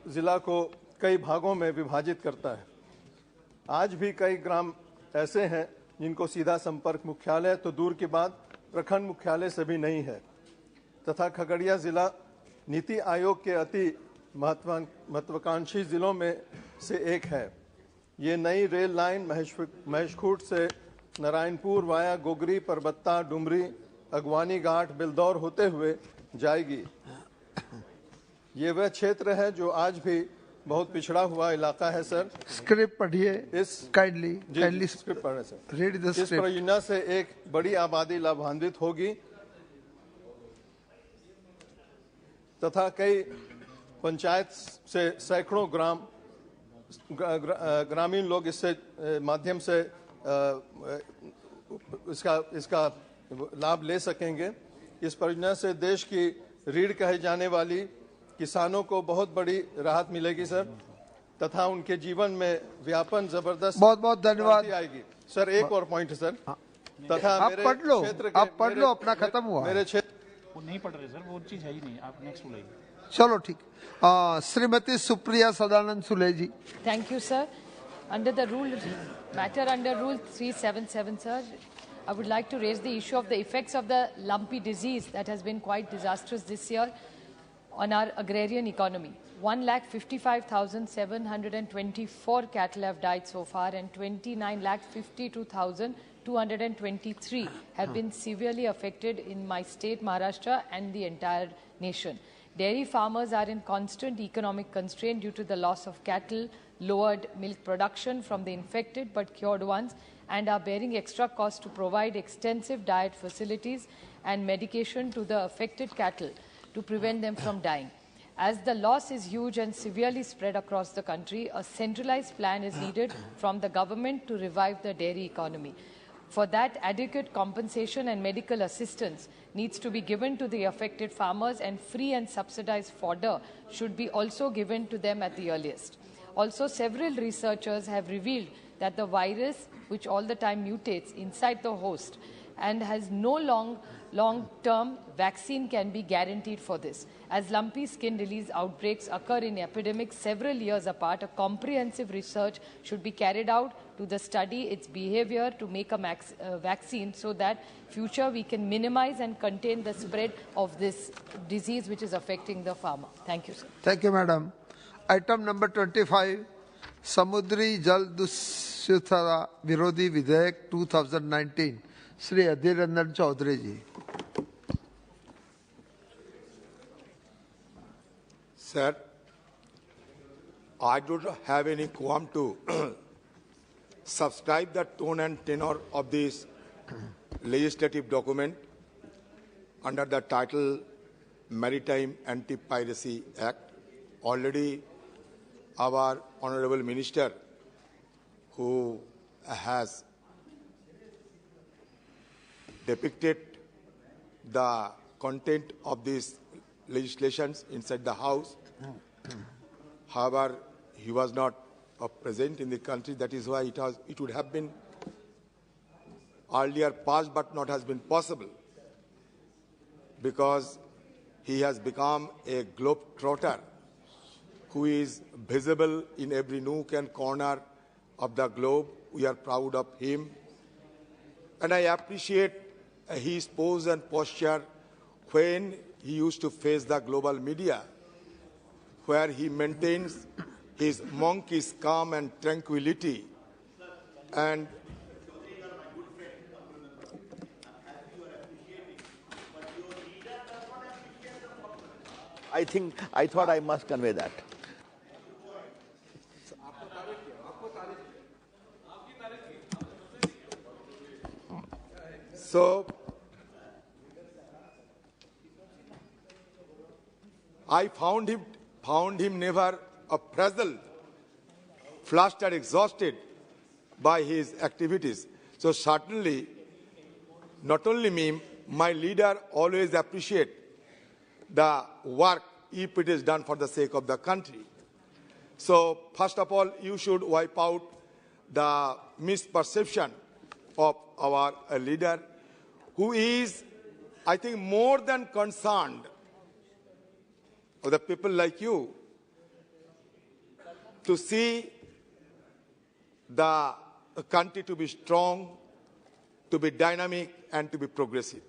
जिला को कई भागों में विभाजित करता है। आज भी कई ग्राम ऐसे हैं जिनको सीधा संपर्क मुख्यालय तो दूर की बात प्रखंड मुख्यालय से भी नहीं है, तथा खगड़िया जिला नीति आयोग के अति महत्वाकांक्षी जिलों में से एक है। ये नई रेल लाइन महेशखूट से नारायणपुर वाया गोगरी, परबत्ता, डुमरी, अगवानी घाट, बिलदौर होते हुए जाएगी। ये वह क्षेत्र है जो आज भी बहुत पिछड़ा हुआ इलाका है। सर, स्क्रिप्ट पढ़िए इस काइंडली स्क्रिप्ट पढ़े सर। रीड द इस परियोजना से एक बड़ी आबादी लाभान्वित होगी तथा कई पंचायत से सैकड़ों ग्रामीण लोग इससे माध्यम से इसका लाभ ले सकेंगे। इस परियोजना से देश की रीढ़ कहे जाने वाली किसानों को बहुत बड़ी राहत मिलेगी सर, तथा उनके जीवन में व्यापन जबरदस्त बहुत बहुत धन्यवाद आएगी। सर, एक और पॉइंट है सर, तथा आप मेरे पढ़ लो, क्षेत्र आप पढ़ लो, अपना खत्म हुआ। मेरे क्षेत्र वो नहीं पढ़ रहे सर, वो चीज है ही नहीं। आप नेक्स्ट बोलिए। चलो ठीक। श्रीमती सुप्रिया सदानंद सुले जी। Thank you, sir. Under the rule 377, sir, I would like to raise the issue of the effects of the lumpy disease that has been quite disastrous this year on our agrarian economy. 1,55,724 cattle have died so far, and 29,52,223 have been severely affected in my state, Maharashtra, and the entire nation. Dairy farmers are in constant economic constraint due to the loss of cattle, lowered milk production from the infected but cured ones, and are bearing extra costs to provide extensive diet facilities and medication to the affected cattle to prevent them from dying. As the loss is huge and severely spread across the country, a centralized plan is needed from the government to revive the dairy economy. For that, adequate compensation and medical assistance needs to be given to the affected farmers, and free and subsidized fodder should be also given to them at the earliest. Also, several researchers have revealed that the virus, which all the time mutates inside the host and has no long-term vaccine can be guaranteed for this. As lumpy skin disease outbreaks occur in epidemics several years apart, a comprehensive research should be carried out to study its behavior to make a vaccine so that future we can minimize and contain the spread of this disease which is affecting the farmer. Thank you, sir. Thank you, madam. Item number 25, Samudri Jal Dushita Virodhi Vidhayak 2019. Shri Adhir Ranjan Chaudhary ji. Sir, I don't have any qualm to subscribe the tone and tenor of this legislative document under the title Maritime Anti-Piracy Act. Already our Honorable Minister, who has depicted the content of these legislations inside the House. However, he was not present in the country. That is why it would have been earlier passed, but not has been possible, because he has become a globetrotter who is visible in every nook and corner of the globe. We are proud of him. And I appreciate his pose and posture when he used to face the global media, where he maintains his monkey's calm and tranquility. And I thought I must convey that. So, I found him never frazzled, flustered, exhausted by his activities. So certainly, not only me, my leader always appreciate the work if it is done for the sake of the country. So first of all, you should wipe out the misperception of our leader, who is, I think, more than concerned of the people like you to see the country to be strong, to be dynamic, and to be progressive.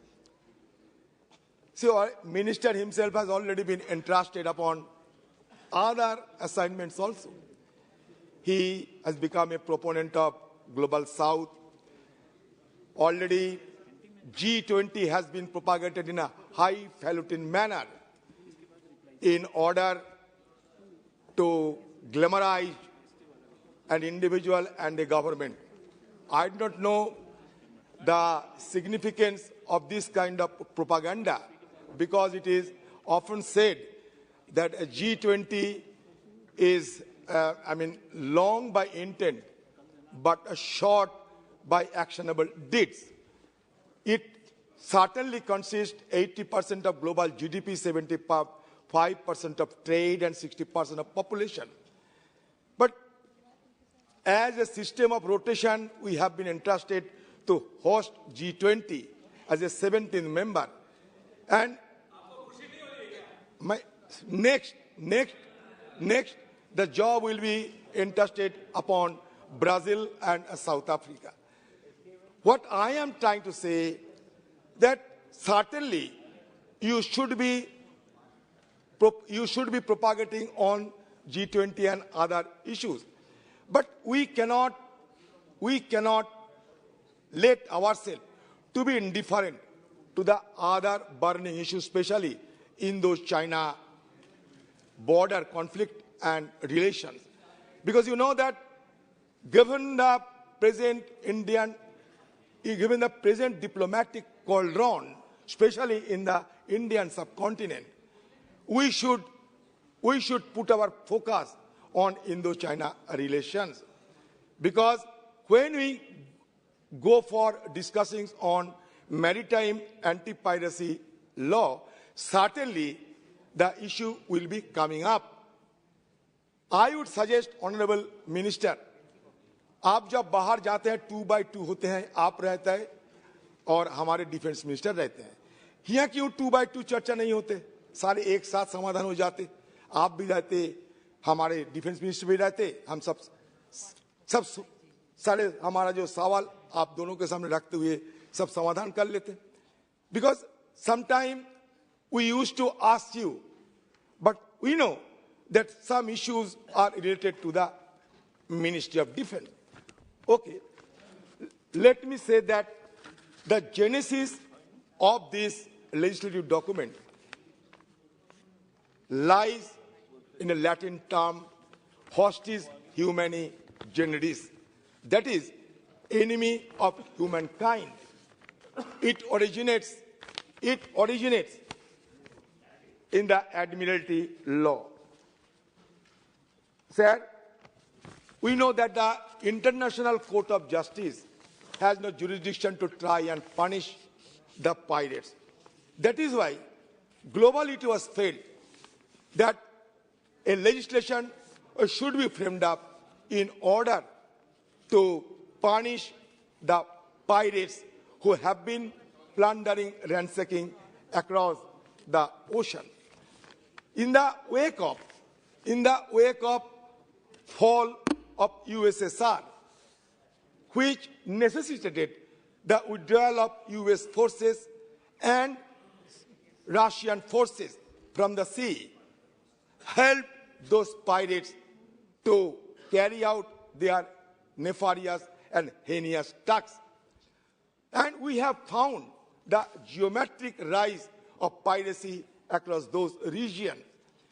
So, Minister himself has already been entrusted upon other assignments also. He has become a proponent of Global South. Already, G20 has been propagated in a highfalutin manner in order to glamorize an individual and a government. I do not know the significance of this kind of propaganda, because it is often said that a G20 is, long by intent, but short by actionable deeds. It certainly consists 80% of global GDP, 75% of trade, and 60% of population. But as a system of rotation, we have been entrusted to host G20 as a 17th member. And next, the job will be entrusted upon Brazil and South Africa. What I am trying to say, that certainly you should be propagating on G20 and other issues. But we cannot let ourselves to be indifferent to the other burning issues, especially in those China border conflict and relations. Because you know that given the present diplomatic cauldron, especially in the Indian subcontinent, we should put our focus on Indo-China relations. Because when we go for discussing on maritime anti-piracy law, certainly the issue will be coming up. I would suggest, Honorable Minister, आप जब बाहर जाते हैं 2x2 होते हैं, आप रहता है और हमारे डिफेंस मिनिस्टर रहते हैं, यहाँ क्यों 2x2 चर्चा नहीं होते, सारे एक साथ समाधान हो जाते, आप भी रहते, हमारे डिफेंस मिनिस्टर भी रहते, हम सब सारे हमारा जो सवाल आप दोनों के सामने रखते हुए सब समाधान कर लेते. Because sometime we used to ask you, but we know that some issues are related to the Ministry of Defense. Okay, let me say that the genesis of this legislative document lies in a Latin term, hostis humani generis, that is, enemy of humankind. It originates in the Admiralty law. Sir, we know that the International Court of Justice has no jurisdiction to try and punish the pirates. That is why globally it was felt that a legislation should be framed up in order to punish the pirates who have been plundering, ransacking across the ocean. In the wake of fall of USSR, which necessitated the withdrawal of US forces and Russian forces from the sea, helped those pirates to carry out their nefarious and heinous tasks. And we have found the geometric rise of piracy across those regions,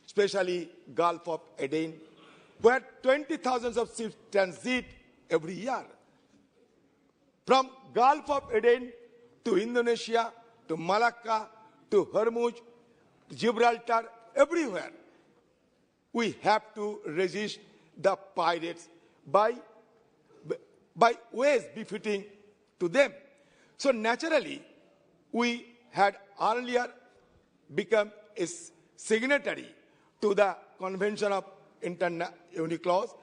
especially Gulf of Aden, where 20,000 of ships transit every year. From Gulf of Aden to Indonesia, to Malacca, to Hormuz, Gibraltar, everywhere, we have to resist the pirates by ways befitting to them. So naturally, we had earlier become a signatory to the Convention of UNICLOS.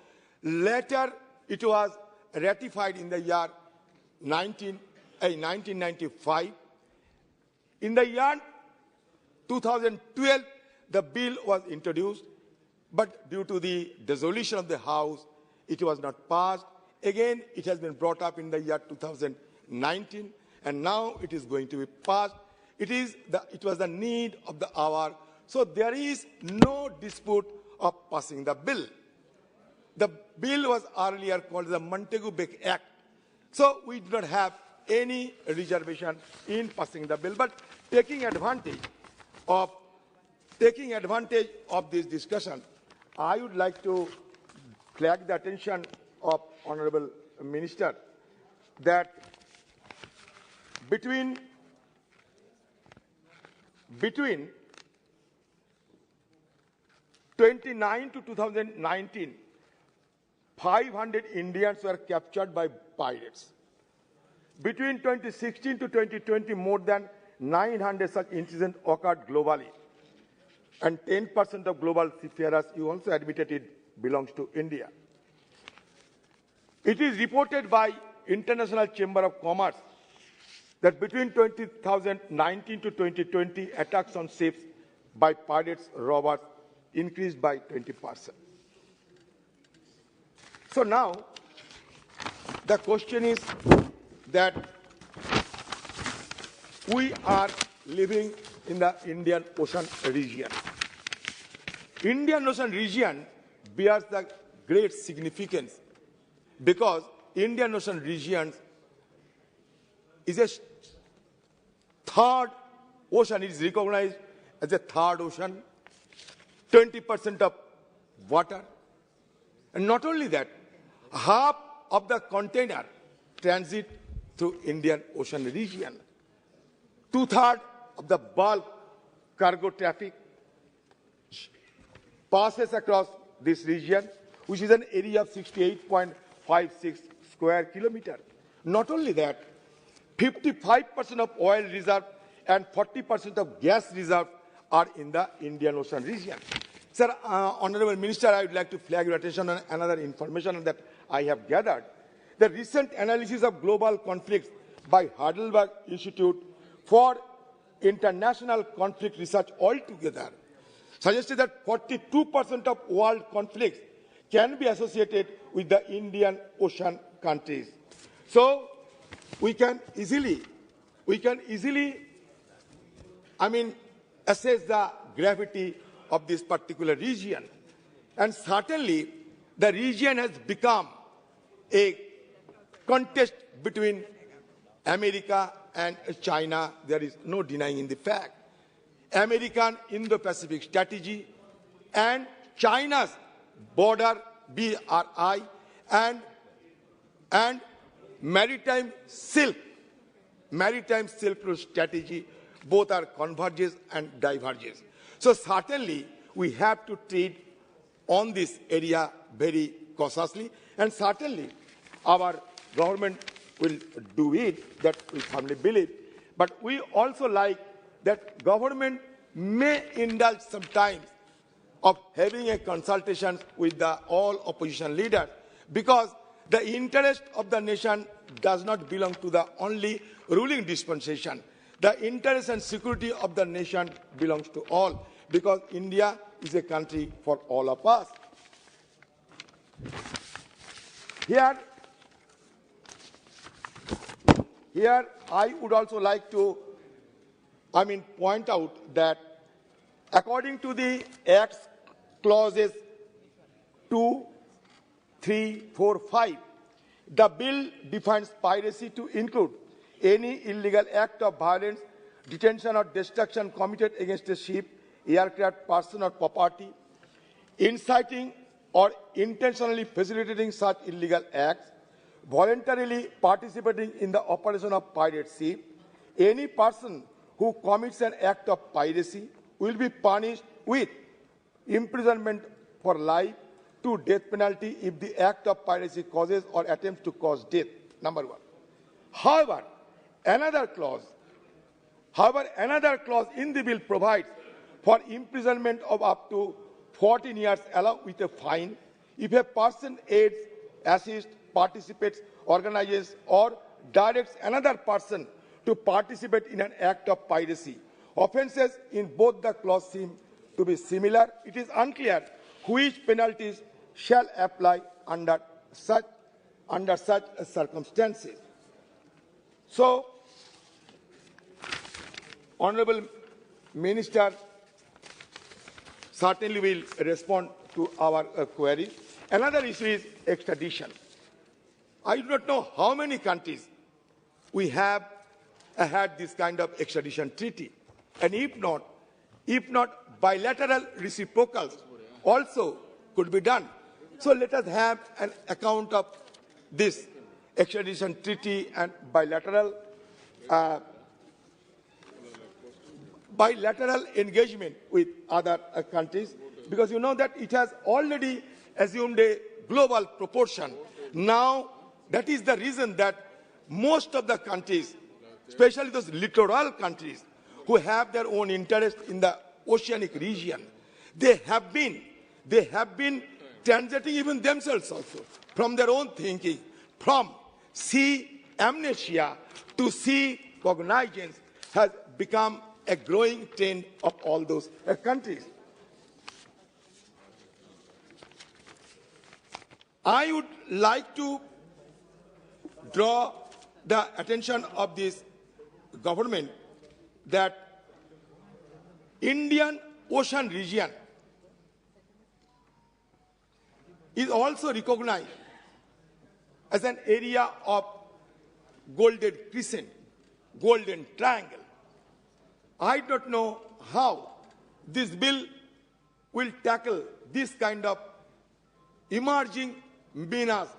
Later, it was ratified in the year 1995. In the year 2012, the bill was introduced, but due to the dissolution of the House, it was not passed. Again, it has been brought up in the year 2019, and now it is going to be passed. It was the need of the hour, so there is no dispute of passing the bill. The bill was earlier called the Montagu-Beck Act, so we do not have any reservation in passing the bill. But taking advantage of this discussion, I would like to flag the attention of Honorable Minister that between 29 to 2019, 500 Indians were captured by pirates. Between 2016 to 2020, more than 900 such incidents occurred globally. And 10% of global seafarers, you also admitted it, belongs to India. It is reported by International Chamber of Commerce that between 2019 to 2020, attacks on ships by pirates, robbers, increased by 20%. So now, the question is that we are living in the Indian Ocean region. Indian Ocean region bears the great significance because Indian Ocean region is a third ocean. It is recognized as a third ocean, 20% of water. And not only that, half of the container transit through Indian Ocean region. 2/3 of the bulk cargo traffic passes across this region, which is an area of 68.56 square kilometers. Not only that, 55% of oil reserve and 40% of gas reserve are in the Indian Ocean region. Sir, Honorable Minister, I would like to flag your attention on another information that I have gathered. The recent analysis of global conflicts by Heidelberg Institute for International Conflict Research altogether suggested that 42% of world conflicts can be associated with the Indian Ocean countries. So we can easily, assess the gravity of this particular region. And certainly, the region has become a contest between America and China. There is no denying the fact. American Indo-Pacific strategy and China's border BRI and maritime Silk Road strategy, both are converges and diverges. So certainly we have to treat on this area very cautiously, and certainly our government will do it, that we firmly believe. But we also like that government may indulge sometimes of having a consultation with all opposition leaders, because the interest of the nation does not belong to the only ruling dispensation. The interest and security of the nation belongs to all, because India is a country for all of us. Here I would also like to point out that according to the Act's clauses 2, 3, 4, 5, the bill defines piracy to include any illegal act of violence, detention or destruction committed against a ship, aircraft, person or property, inciting or intentionally facilitating such illegal acts, voluntarily participating in the operation of pirate ship. Any person who commits an act of piracy will be punished with imprisonment for life to death penalty if the act of piracy causes or attempts to cause death. Number one. However, another clause in the bill provides for imprisonment of up to 14 years along with a fine if a person aids, assists, participates, organizes or directs another person to participate in an act of piracy. Offences in both the clauses seem to be similar. It is unclear which penalties shall apply under such circumstances. So, Honorable Minister certainly will respond to our query. Another issue is extradition. I do not know how many countries we have had this kind of extradition treaty. And if not, bilateral reciprocals also could be done. So let us have an account of this extradition treaty and bilateral engagement with other countries, because you know that it has already assumed a global proportion. Now, that is the reason that most of the countries, especially those littoral countries who have their own interest in the oceanic region, they have been transiting even themselves also from their own thinking, from sea amnesia to sea cognizance has become a growing trend of all those countries. I would like to draw the attention of this government that Indian Ocean region is also recognized as an area of golden crescent, golden triangle. I don't know how this bill will tackle this kind of emerging menace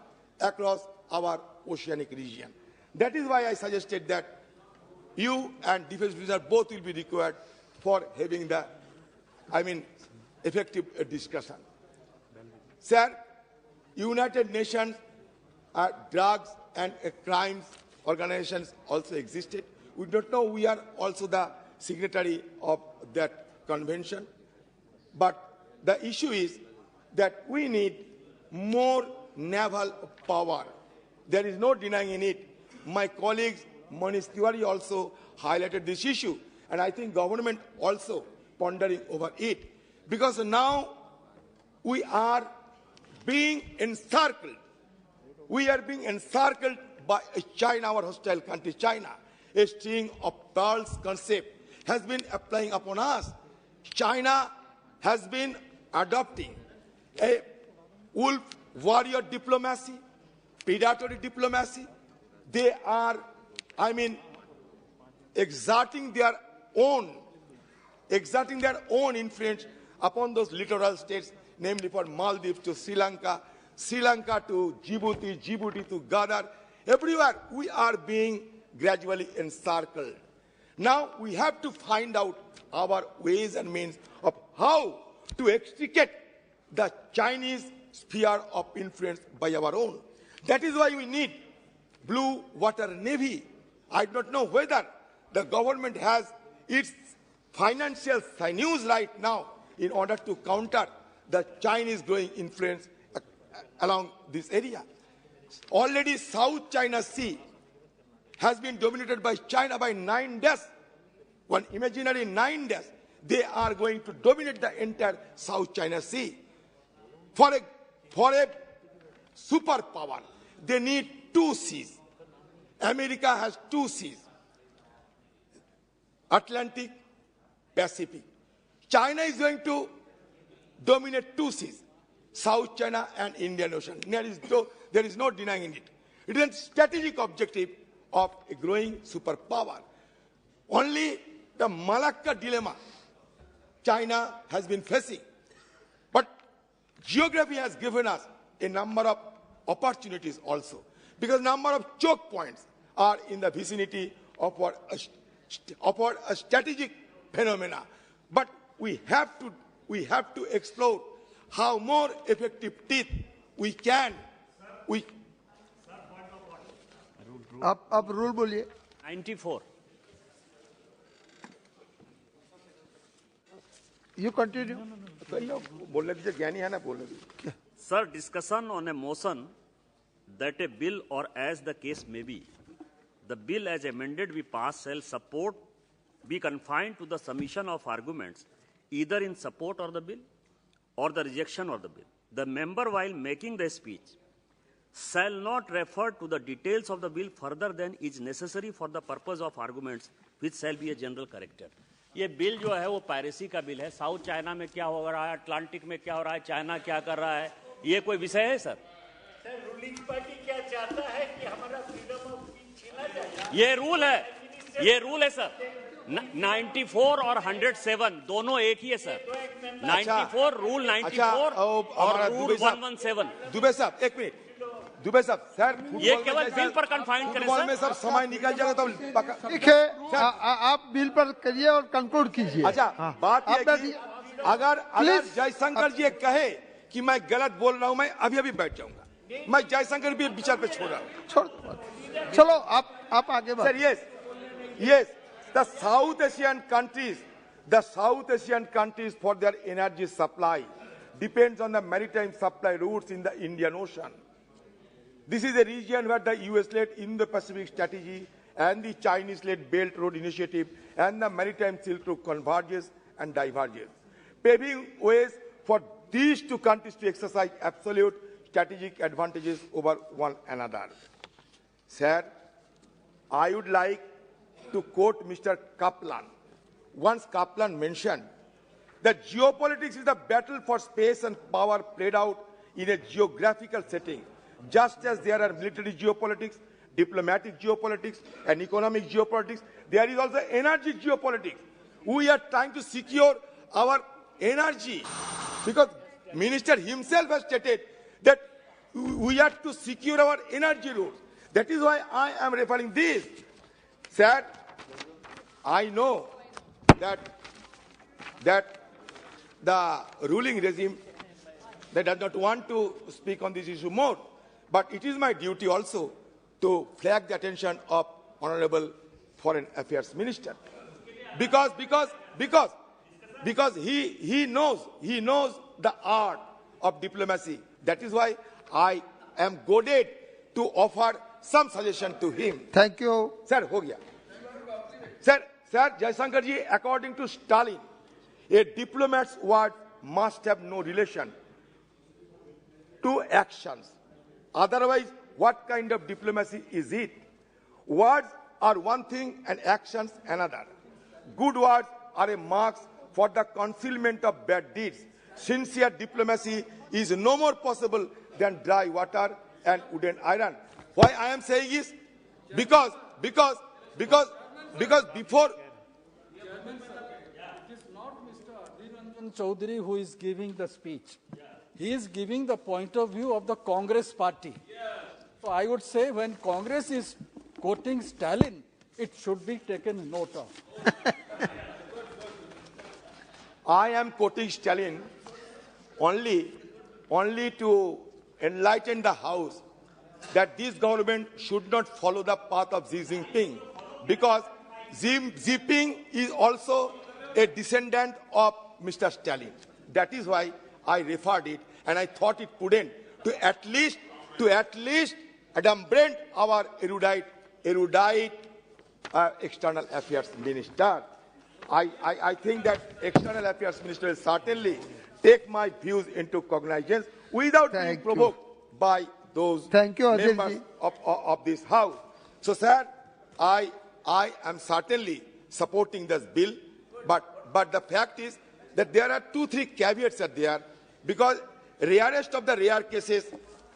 across our oceanic region. That is why I suggested that you and Defense Minister both will be required for having the, effective discussion. Sir, United Nations drugs and crimes organizations also existed. We don't know we are also the signatory of that convention, but the issue is that we need more naval power. There is no denying in it. My colleagues, Manish Tiwari, also highlighted this issue, and I think government also pondering over it, because now we are being encircled. We are being encircled by China, our hostile country, China. A string of pearls concept has been applying upon us. China has been adopting a wolf warrior diplomacy, predatory diplomacy. They are, exerting their own influence upon those littoral states, namely for Maldives to Sri Lanka, Sri Lanka to Djibouti, Djibouti to Ghana. Everywhere we are being gradually encircled. Now we have to find out our ways and means of how to extricate the Chinese sphere of influence by our own. That is why we need blue water navy. I don't know whether the government has its financial sinews right now in order to counter the Chinese growing influence along this area. Already South China Sea has been dominated by China by 9 days. One imaginary 9 days. They are going to dominate the entire South China Sea. For a superpower, they need 2 seas. America has 2 seas. Atlantic, Pacific. China is going to dominate 2 seas. South China and Indian Ocean. There is no denying it. It is a strategic objective of a growing superpower. Only the Malacca dilemma China has been facing. But geography has given us a number of opportunities also, because a number of choke points are in the vicinity of a strategic phenomena. But we have to explore how more effective teeth we can. आप rule बोलिए. 94. You continue. Sir, discussion on a motion that a bill or as the case may be, the bill as amended we pass shall support be confined to the submission of arguments either in support of the bill or the rejection of the bill. The member, while making the speech, shall not refer to the details of the bill further than is necessary for the purpose of arguments, which shall be a general character. ये bill जो है वो piracy का bill है. South China में क्या हो रहा है, अटलांटिक में क्या हो रहा है, चाइना क्या कर रहा है, ये कोई विषय है सर? सर, रूलिंग पार्टी क्या चाहता है कि हमारा फ्रीडम ऑफ स्पीच छीना जाए? ये रूल है सर. 94 और 107 दोनों एक ही है सर. 94 रूल 94 और रूल 117. दुबे साहब एक मिनट. दुबे साहब सर, ये केवल बिल पर कन्फाइन करें सर. में सब समय निकल जाएगा तो ठीक है, आप बिल पर करिए और कंक्लूड कीजिए. अच्छा, बात ये कि अगर जयशंकर जी कहे कि मैं गलत बोल रहा हूं, मैं अभी अभी बैठ जाऊंगा. मैं जयशंकर भी विचार पे छोड़ रहा हूं. चलो आप आगे बढ़िए. Sir, yes, the South Asian countries for their energy supply depends on the maritime supply routes in the Indian Ocean. This is a region where the US-led Indo-Pacific strategy and the Chinese-led Belt Road Initiative and the Maritime Silk Road converges and diverges, paving ways for these 2 countries to exercise absolute strategic advantages over one another. Sir, I would like to quote Mr. Kaplan. Once Kaplan mentioned that geopolitics is the battle for space and power played out in a geographical setting. Just as there are military geopolitics, diplomatic geopolitics, and economic geopolitics, there is also energy geopolitics. We are trying to secure our energy because Minister himself has stated that we have to secure our energy routes. That is why I am referring this. Sir, I know that the ruling regime they does not want to speak on this issue more. But it is my duty also to flag the attention of Honorable Foreign Affairs Minister. Because because he knows the art of diplomacy. That is why I am goaded to offer some suggestion to him. Thank you. Sir, ho gaya. Sir, Jaishankar ji, according to Stalin, a diplomat's word must have no relation to actions. Otherwise, what kind of diplomacy is it? Words are one thing and actions another. Good words are a mark for the concealment of bad deeds. Sincere diplomacy is no more possible than dry water and wooden iron. Why I am saying is because before It is not Mr. Adhiranjan Chaudhary who is giving the speech. He is giving the point of view of the Congress party. So I would say when Congress is quoting Stalin, it should be taken note of. I am quoting Stalin only to enlighten the House that this government should not follow the path of Xi Jinping, because Xi Jinping is also a descendant of Mr. Stalin. That is why I referred it, and I thought it prudent to at least adumbrate our erudite external affairs minister. I think that external affairs minister will certainly take my views into cognizance without being provoked by those members of this House. So, sir, I am certainly supporting this bill, but the fact is that there are 2-3 caveats are there, because rarest of the rare cases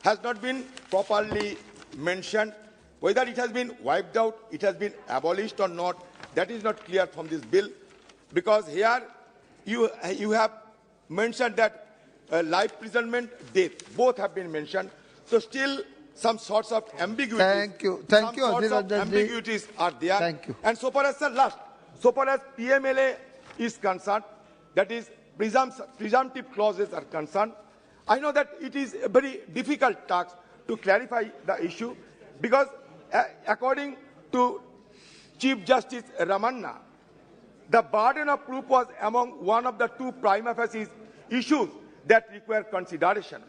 has not been properly mentioned. Whether it has been wiped out, it has been abolished or not, that is not clear from this bill, because here you have mentioned that life imprisonment, death, both have been mentioned. So still some sorts of ambiguities. Thank you, ambiguities are there. Thank you. And so far as PMLA is concerned, that is presumptive clauses are concerned, I know that it is a very difficult task to clarify the issue, because according to Chief Justice Ramanna, the burden of proof was among one of the 2 prima facie issues that require consideration.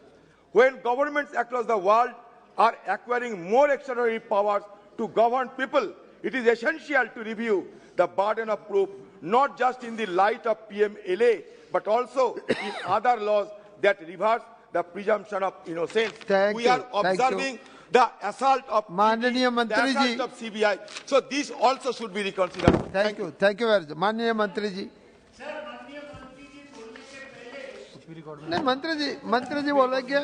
When governments across the world are acquiring more extraordinary powers to govern people, it is essential to review the burden of proof, not just in the light of PMLA, but also in other laws that reverse the presumption of innocence. We are observing the assault of CBI. So this also should be reconsidered. Thank you very much. माननीय मंत्री जी. नहीं मंत्री जी बोलेंगे,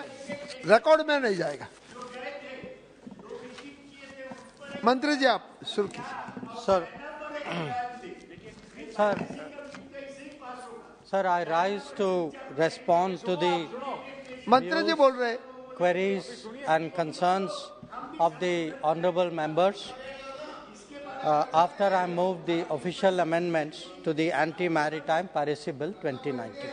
record में नहीं जाएगा. मंत्री जी आप शुरू कीजिए. Sir, I rise to respond to the queries and concerns of the honourable members after I moved the official amendments to the Anti-Maritime Piracy Bill 2019.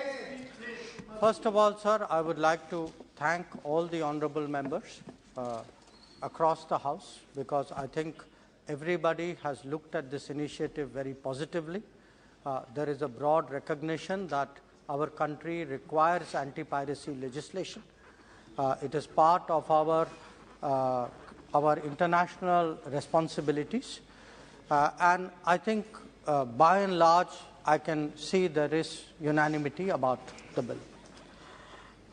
First of all, sir, I would like to thank all the honourable members across the House, because I think everybody has looked at this initiative very positively. There is a broad recognition that our country requires anti-piracy legislation. It is part of our international responsibilities. And I think by and large, I can see there is unanimity about the bill.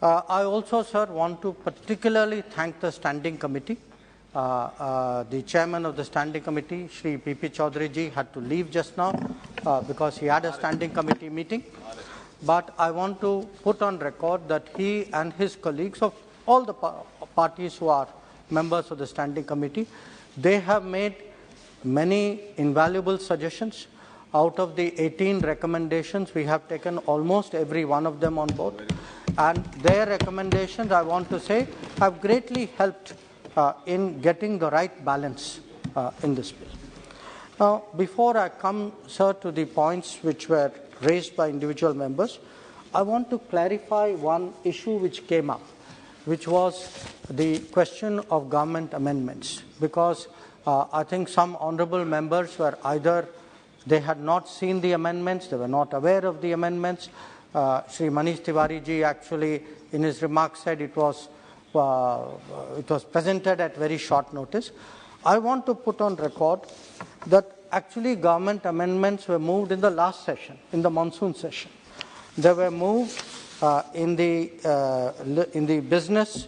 I also, sir, want to particularly thank the Standing Committee. The chairman of the Standing Committee, Shri P.P. Chaudhary ji, had to leave just now because he had a Standing Committee meeting. But I want to put on record that he and his colleagues of all the parties who are members of the Standing Committee, they have made many invaluable suggestions. Out of the 18 recommendations, we have taken almost every one of them on board. And their recommendations, I want to say, have greatly helped in getting the right balance in this bill. Now, before I come, sir, to the points which were raised by individual members, I want to clarify one issue which came up, which was the question of government amendments, because I think some honourable members were either They had not seen the amendments. They were not aware of the amendments. Shri Manish Tiwari ji actually, in his remarks, said it was presented at very short notice. I want to put on record that actually government amendments were moved in the last session, in the monsoon session. They were moved in the business,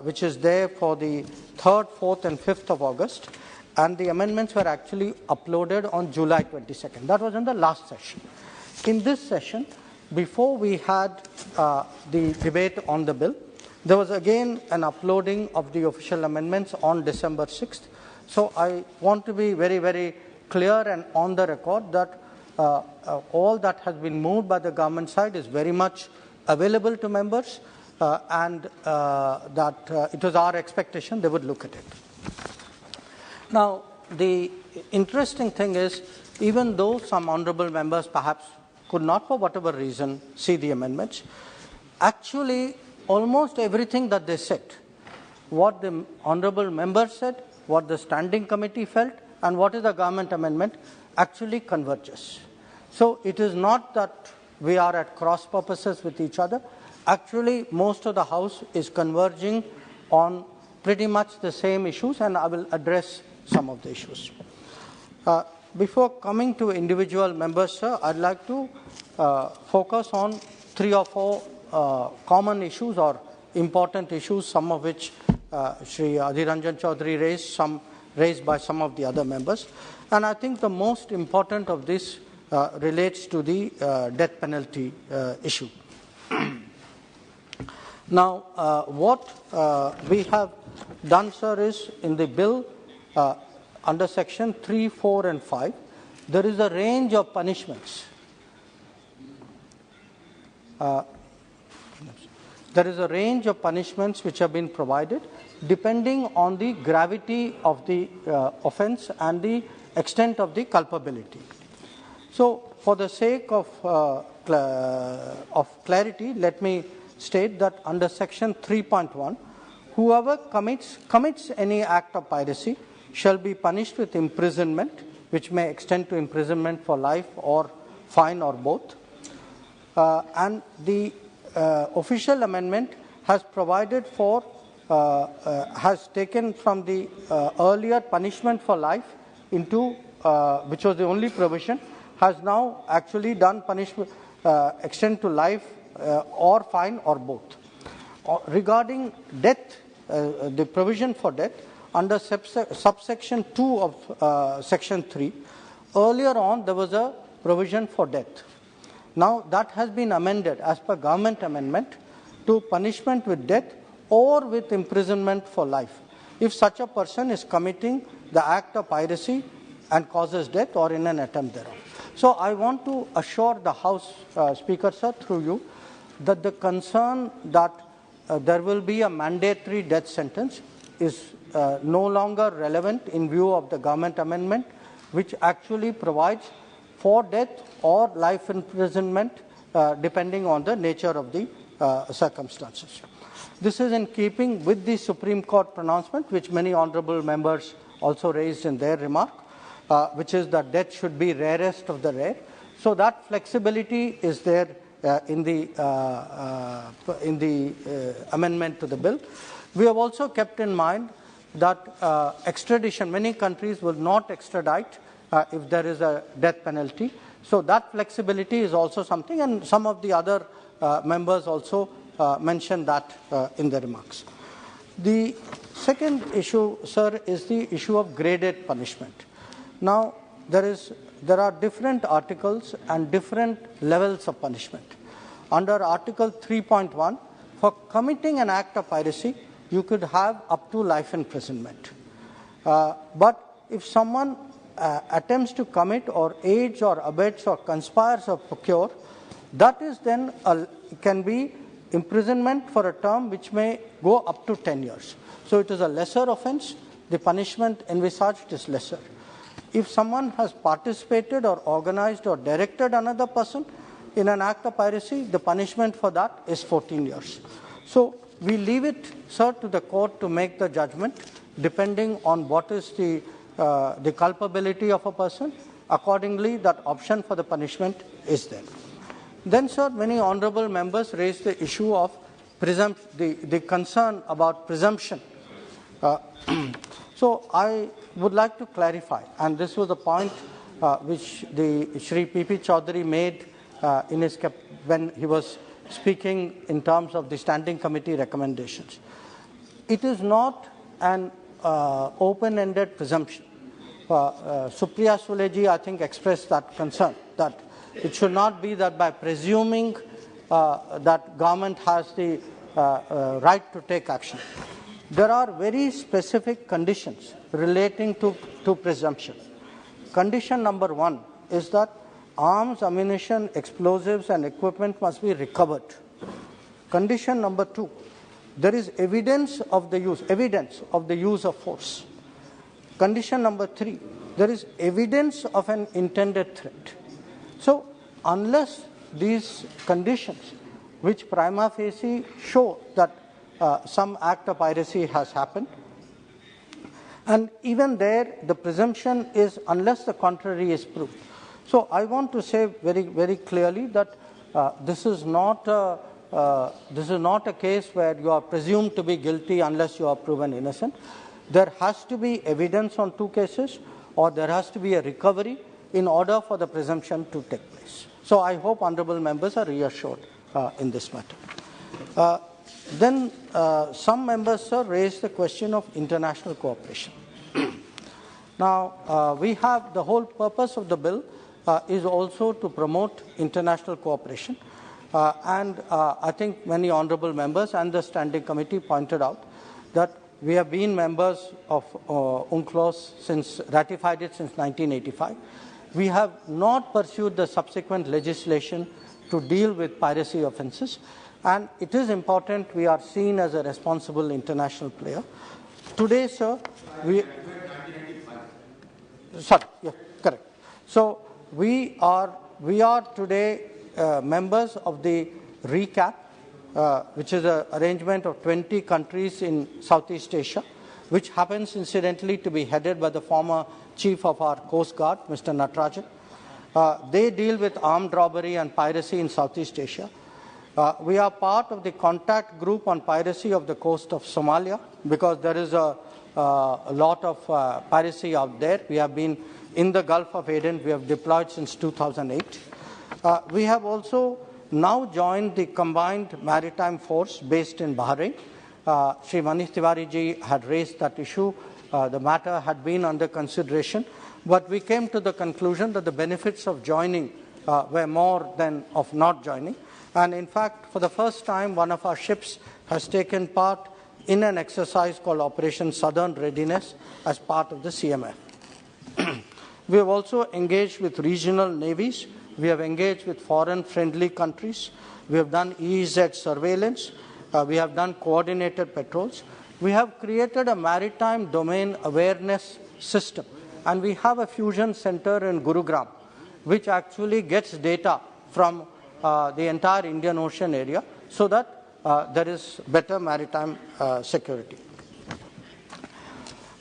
which is there for the 3rd, 4th and 5th of August, and the amendments were actually uploaded on July 22nd. That was in the last session. In this session, before we had the debate on the bill, there was again an uploading of the official amendments on December 6th. So I want to be very, very clear and on the record that all that has been moved by the government side is very much available to members, and that it was our expectation they would look at it. Now, the interesting thing is, even though some honourable members perhaps could not, for whatever reason, see the amendments, actually almost everything that they said, what the honourable members said, what the standing committee felt, and what is the government amendment, actually converges. So it is not that we are at cross purposes with each other. Actually, most of the House is converging on pretty much the same issues, and I will address some of the issues. Before coming to individual members, sir, I'd like to focus on 3 or 4 common issues or important issues, some of which Shri Adhir Ranjan Chaudhary raised, some raised by some of the other members. And I think the most important of this relates to the death penalty issue. Now, what we have done, sir, is in the bill, under section 3, 4 and 5, there is a range of punishments. There is a range of punishments which have been provided depending on the gravity of the offence and the extent of the culpability. So, for the sake of clarity, let me state that under section 3.1, whoever commits any act of piracy shall be punished with imprisonment, which may extend to imprisonment for life or fine or both. And the official amendment has provided for, has taken from the earlier punishment for life into, which was the only provision, has now actually done punishment, extend to life or fine or both. Regarding death, the provision for death, under subsection 2 of section 3, earlier on there was a provision for death. Now that has been amended as per government amendment to punishment with death or with imprisonment for life, if such a person is committing the act of piracy and causes death or in an attempt thereof. So I want to assure the House Speaker, sir, through you, that the concern that there will be a mandatory death sentence is no longer relevant in view of the government amendment, which actually provides for death or life imprisonment depending on the nature of the circumstances. This is in keeping with the Supreme Court pronouncement, which many honourable members also raised in their remark, which is that death should be rarest of the rare. So that flexibility is there in the amendment to the bill. We have also kept in mind that extradition, many countries will not extradite if there is a death penalty. So that flexibility is also something, and some of the other members also mentioned that in their remarks. The second issue, sir, is the issue of graded punishment. Now, there are different articles and different levels of punishment. Under Article 3.1, for committing an act of piracy, you could have up to life imprisonment. But if someone attempts to commit or aids or abets or conspires or procure, that is then can be imprisonment for a term which may go up to 10 years. So it is a lesser offence. The punishment envisaged is lesser. If someone has participated or organized or directed another person in an act of piracy, the punishment for that is 14 years. So we leave it, sir, to the court to make the judgment depending on what is the culpability of a person accordingly that option for the punishment is there. Then, sir, many honourable members raised the issue of the concern about presumption. So I would like to clarify, and this was a point which the Shri P.P. Chaudhary made when he was speaking in terms of the Standing Committee recommendations. It is not an open-ended presumption. Supriya Suleji, I think, expressed that concern, that it should not be that by presuming that government has the right to take action. There are very specific conditions relating to presumption. Condition number 1 is that arms, ammunition, explosives and equipment must be recovered. Condition number 2, there is evidence of the use of force. Condition number 3, there is evidence of an intended threat. So, unless these conditions, which prima facie show that some act of piracy has happened, and even there the presumption is unless the contrary is proved. So, I want to say very, very clearly that this is not a case where you are presumed to be guilty unless you are proven innocent. There has to be evidence on 2 cases, or there has to be a recovery in order for the presumption to take place. So I hope honourable members are reassured in this matter. Then some members, sir, raised the question of international cooperation. Now, we have the whole purpose of the bill is also to promote international cooperation. And I think many honourable members and the Standing Committee pointed out that we have been members of UNCLOS ratified it since 1985. We have not pursued the subsequent legislation to deal with piracy offences, and it is important we are seen as a responsible international player. Today, sir, correct. So we are today members of the RECAP, which is an arrangement of 20 countries in Southeast Asia, which happens incidentally to be headed by the former Chief of our Coast Guard, Mr. Natarajan. They deal with armed robbery and piracy in Southeast Asia. We are part of the contact group on piracy of the coast of Somalia, because there is a lot of piracy out there. We have been in the Gulf of Aden. We have deployed since 2008. We have also now joined the Combined Maritime Force based in Bahrain. Sri Manish Tiwari ji had raised that issue. The matter had been under consideration, but we came to the conclusion that the benefits of joining were more than of not joining. And in fact, for the first time, one of our ships has taken part in an exercise called Operation Southern Readiness as part of the CMF. We have also engaged with regional navies. We have engaged with foreign friendly countries. We have done EEZ surveillance. We have done coordinated patrols. We have created a maritime domain awareness system, and we have a fusion center in Gurugram, which actually gets data from the entire Indian Ocean area, so that there is better maritime security.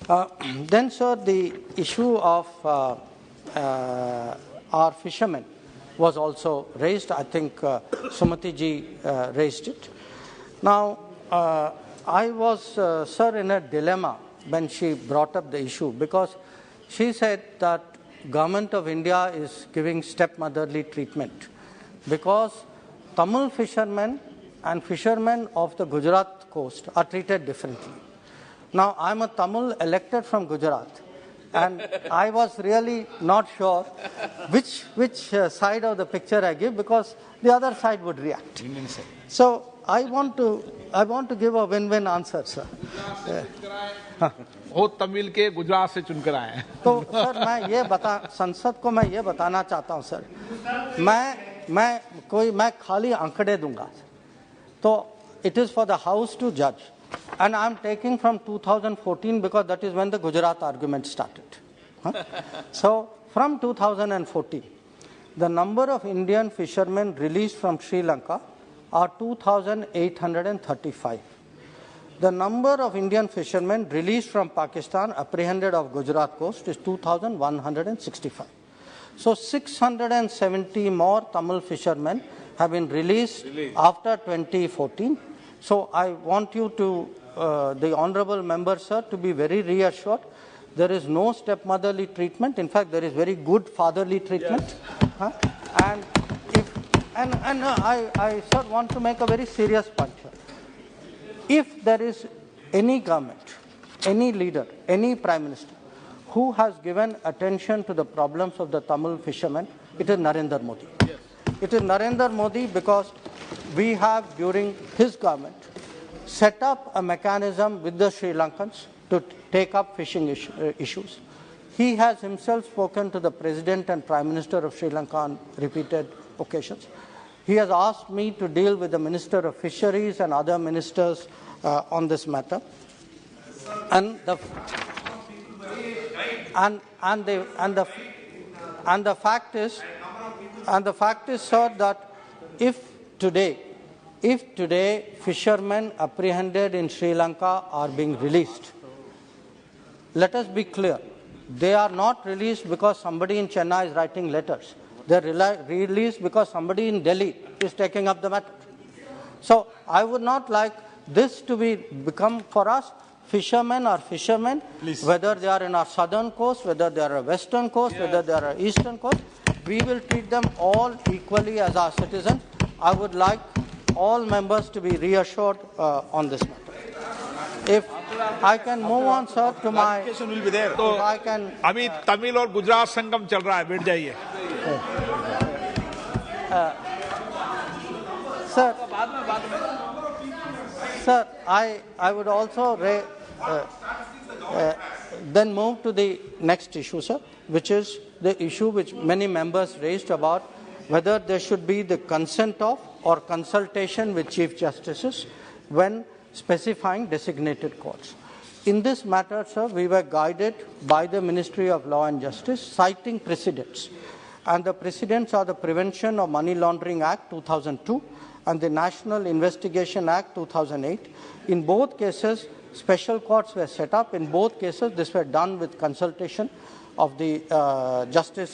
Then, sir, the issue of our fishermen was also raised. I think Sumati ji raised it. Now, I was, sir, in a dilemma when she brought up the issue, because she said that Government of India is giving stepmotherly treatment because Tamil fishermen and fishermen of the Gujarat coast are treated differently. Now, I am a Tamil elected from Gujarat, and I was really not sure which side of the picture I give, because the other side would react. So I want to give a win-win answer, sir. वो तमिल के गुजरात से चुनकर आए हैं। तो sir संसद को मैं ये बताना चाहता हूँ सर, मैं खाली आंकड़े दूंगा, तो it is for the House to judge, and I am taking from 2014 because that is when the Gujarat argument started. So from 2014, the number of Indian fishermen released from Sri Lanka are 2,835. The number of Indian fishermen released from Pakistan, apprehended off Gujarat coast, is 2,165. So 670 more Tamil fishermen have been released after 2014. So I want you to, the honourable member, sir, to be very reassured. There is no stepmotherly treatment. In fact, there is very good fatherly treatment. Yes. And I, sir, want to make a very serious point here. If there is any government, any leader, any prime minister who has given attention to the problems of the Tamil fishermen, it is Narendra Modi. Yes. It is Narendra Modi because we have, during his government, set up a mechanism with the Sri Lankans to take up fishing issues. He has himself spoken to the President and Prime Minister of Sri Lanka on repeated occasions. He has asked me to deal with the Minister of Fisheries and other ministers on this matter. And the fact is, sir, that if today fishermen apprehended in Sri Lanka are being released, let us be clear, they are not released because somebody in Chennai is writing letters. They are released because somebody in Delhi is taking up the matter. So I would not like this to become for us, fishermen are fishermen, please, whether they are in our southern coast, whether they are a western coast, yes, whether they are an eastern coast, we will treat them all equally as our citizens. I would like all members to be reassured on this matter. If I can move on, sir, to my... will be there. So, I can... अभी तमिल और गुजरात संगम चल रहा है, बैठ जाइए. Sir, I would also then move to the next issue, sir, which is the issue which many members raised about whether there should be the consent of or consultation with Chief Justices when specifying designated courts. In this matter, sir, we were guided by the Ministry of Law and Justice, citing precedents. And the precedents are the Prevention of Money Laundering Act 2002 and the National Investigation Act 2008. In both cases, special courts were set up. In both cases, this were done with consultation of the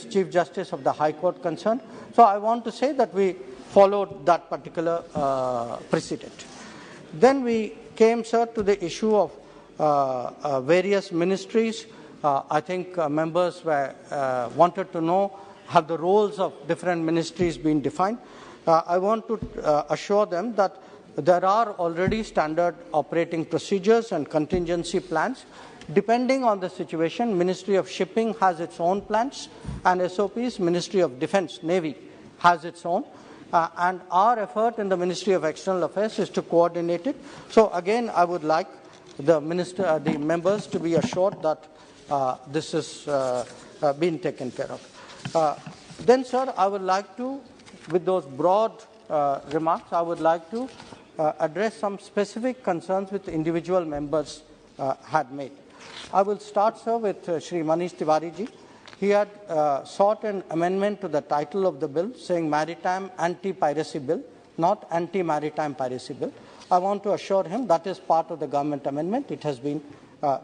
Chief Justice of the High Court concerned. So I want to say that we followed that particular precedent. Then we came, sir, to the issue of various ministries. I think members wanted to know, have the roles of different ministries been defined? I want to assure them that there are already standard operating procedures and contingency plans. Depending on the situation, Ministry of Shipping has its own plans and SOPs, Ministry of Defence, Navy has its own. And our effort in the Ministry of External Affairs is to coordinate it. So again, I would like the members to be assured that this is being taken care of. Then, sir, I would like to, with those broad remarks, I would like to address some specific concerns which individual members had made. I will start, sir, with Shri Manish Tiwari ji. He had sought an amendment to the title of the bill saying Maritime Anti-Piracy Bill, not Anti-Maritime Piracy Bill. I want to assure him that is part of the government amendment. It has been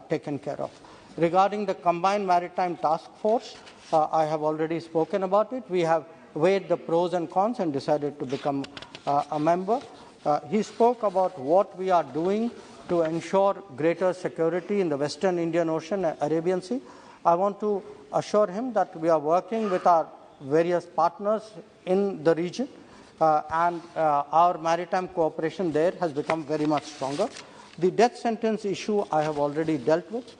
taken care of. Regarding the Combined Maritime Task Force, I have already spoken about it. We have weighed the pros and cons and decided to become a member. He spoke about what we are doing to ensure greater security in the Western Indian Ocean and Arabian Sea. I want to assure him that we are working with our various partners in the region and our maritime cooperation there has become very much stronger. The death sentence issue I have already dealt with.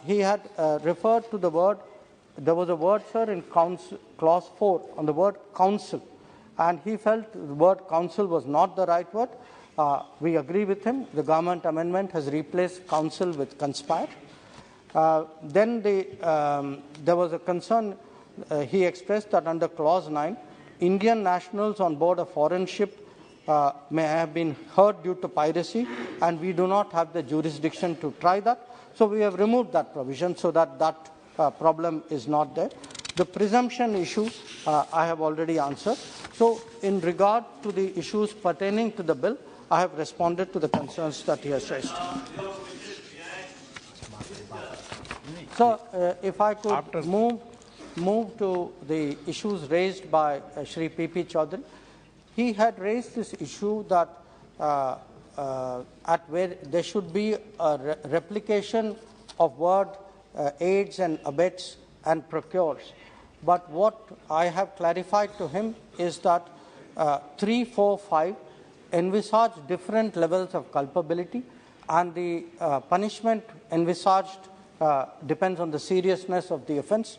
He had referred to the word, there was a word, sir, in clause 4 on the word counsel, and he felt the word counsel was not the right word. We agree with him. The government amendment has replaced counsel with conspire. Then there was a concern he expressed that under clause 9, Indian nationals on board a foreign ship may have been hurt due to piracy, and we do not have the jurisdiction to try that. So we have removed that provision so that that problem is not there. The presumption issue I have already answered. So in regard to the issues pertaining to the bill, I have responded to the concerns that he has raised. So if I could move move to the issues raised by Shri P.P. Chaudhary. He had raised this issue that at where there should be a replication of word aids and abets and procures. But what I have clarified to him is that 3, 4, 5 envisage different levels of culpability, and the punishment envisaged depends on the seriousness of the offence,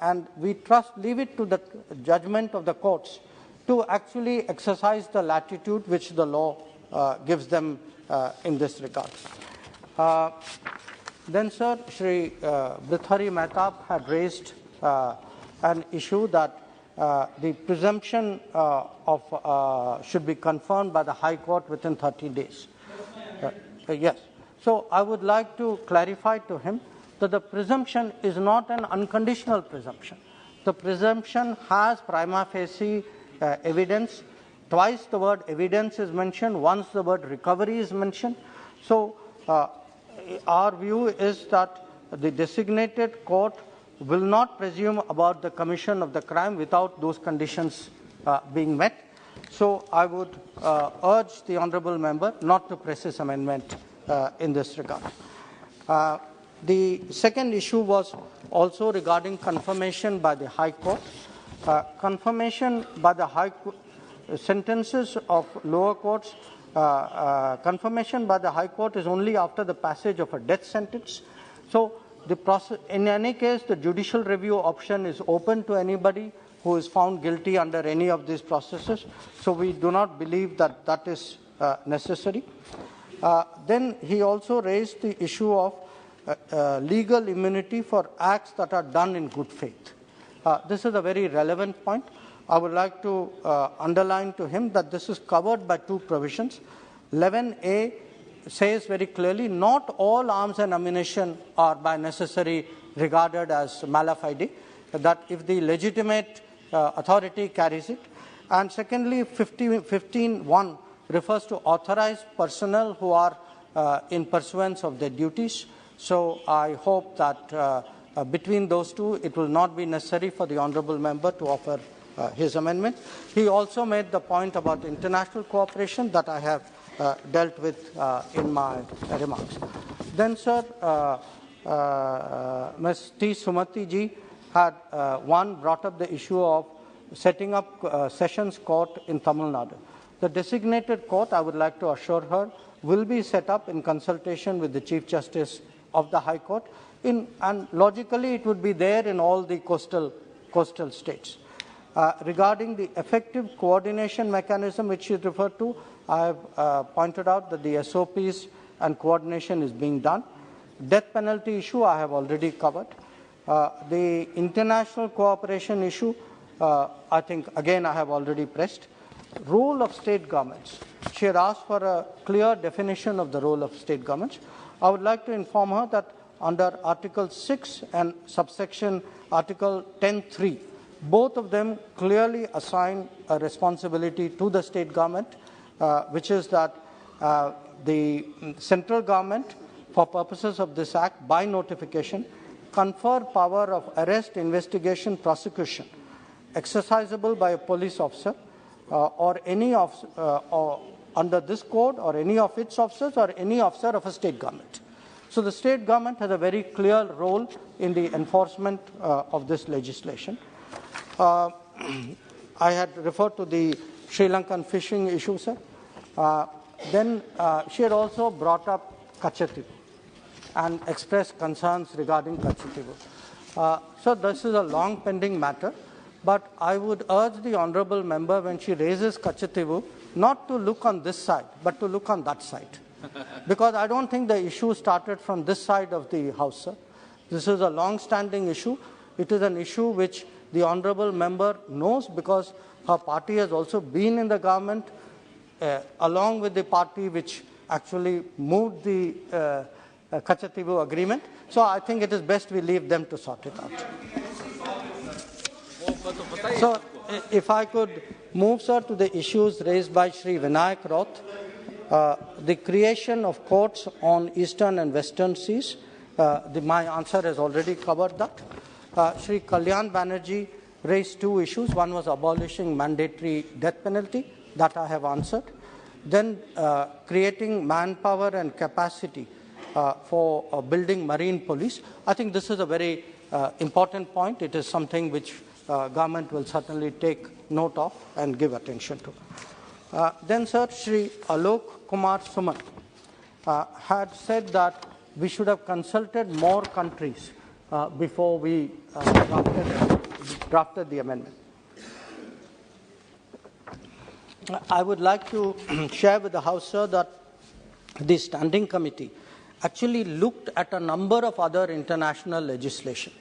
and we leave it to the judgment of the courts to actually exercise the latitude which the law gives them in this regard. Then, sir, Shri Brithari Mehtab had raised an issue that the presumption should be confirmed by the High Court within 30 days. Yes. So I would like to clarify to him that the presumption is not an unconditional presumption. The presumption has prima facie evidence. Twice the word evidence is mentioned, once the word recovery is mentioned. So our view is that the designated court will not presume about the commission of the crime without those conditions being met. So I would urge the honourable member not to press his amendment in this regard. The second issue was also regarding confirmation by the High Court. Confirmation by the High Court, sentences of lower courts, confirmation by the High Court is only after the passage of a death sentence. So the process, in any case, the judicial review option is open to anybody who is found guilty under any of these processes. So we do not believe that that is necessary. Then he also raised the issue of legal immunity for acts that are done in good faith. This is a very relevant point. I would like to underline to him that this is covered by two provisions. 11A says very clearly, not all arms and ammunition are by necessary regarded as mala fide, that if the legitimate authority carries it. And secondly, 15.1 refers to authorized personnel who are in pursuance of their duties. So I hope that between those two, it will not be necessary for the honourable member to offer his amendment. He also made the point about international cooperation that I have dealt with in my remarks. Then, sir, Ms. T. Sumati ji had brought up the issue of setting up Sessions Court in Tamil Nadu. The designated court, I would like to assure her, will be set up in consultation with the Chief Justice of the High Court, and logically it would be there in all the coastal states. Regarding the effective coordination mechanism which she referred to, I have pointed out that the SOPs and coordination is being done. Death penalty issue I have already covered. The international cooperation issue, I think again I have already pressed. Role of state governments. She had asked for a clear definition of the role of state governments. I would like to inform her that under Article 6 and subsection Article 10.3, both of them clearly assign a responsibility to the state government, which is that the central government, for purposes of this Act, by notification, confer power of arrest, investigation, prosecution, exercisable by a police officer or any of under this code or any of its officers or any officer of a state government. So the state government has a very clear role in the enforcement of this legislation. I had referred to the Sri Lankan fishing issue, sir. Then she had also brought up Kachativu and expressed concerns regarding Kachativu. So this is a long pending matter, but I would urge the honourable member when she raises Kachativu not to look on this side, but to look on that side. Because I don't think the issue started from this side of the House, sir. This is a long-standing issue. It is an issue which the honourable member knows because her party has also been in the government along with the party which actually moved the Kachativu agreement. So I think it is best we leave them to sort it out. So if I could move, sir, to the issues raised by Shri Vinayak Roth. The creation of courts on eastern and western seas, my answer has already covered that. Shri Kalyan Banerjee raised two issues. One was abolishing mandatory death penalty, that I have answered. Then creating manpower and capacity for building marine police. I think this is a very important point. It is something which government will certainly take note of and give attention to. Then, sir, Shri Alok Kumar Suman had said that we should have consulted more countries before we drafted the amendment. I would like to share with the House, sir, that the Standing Committee actually looked at a number of other international legislation.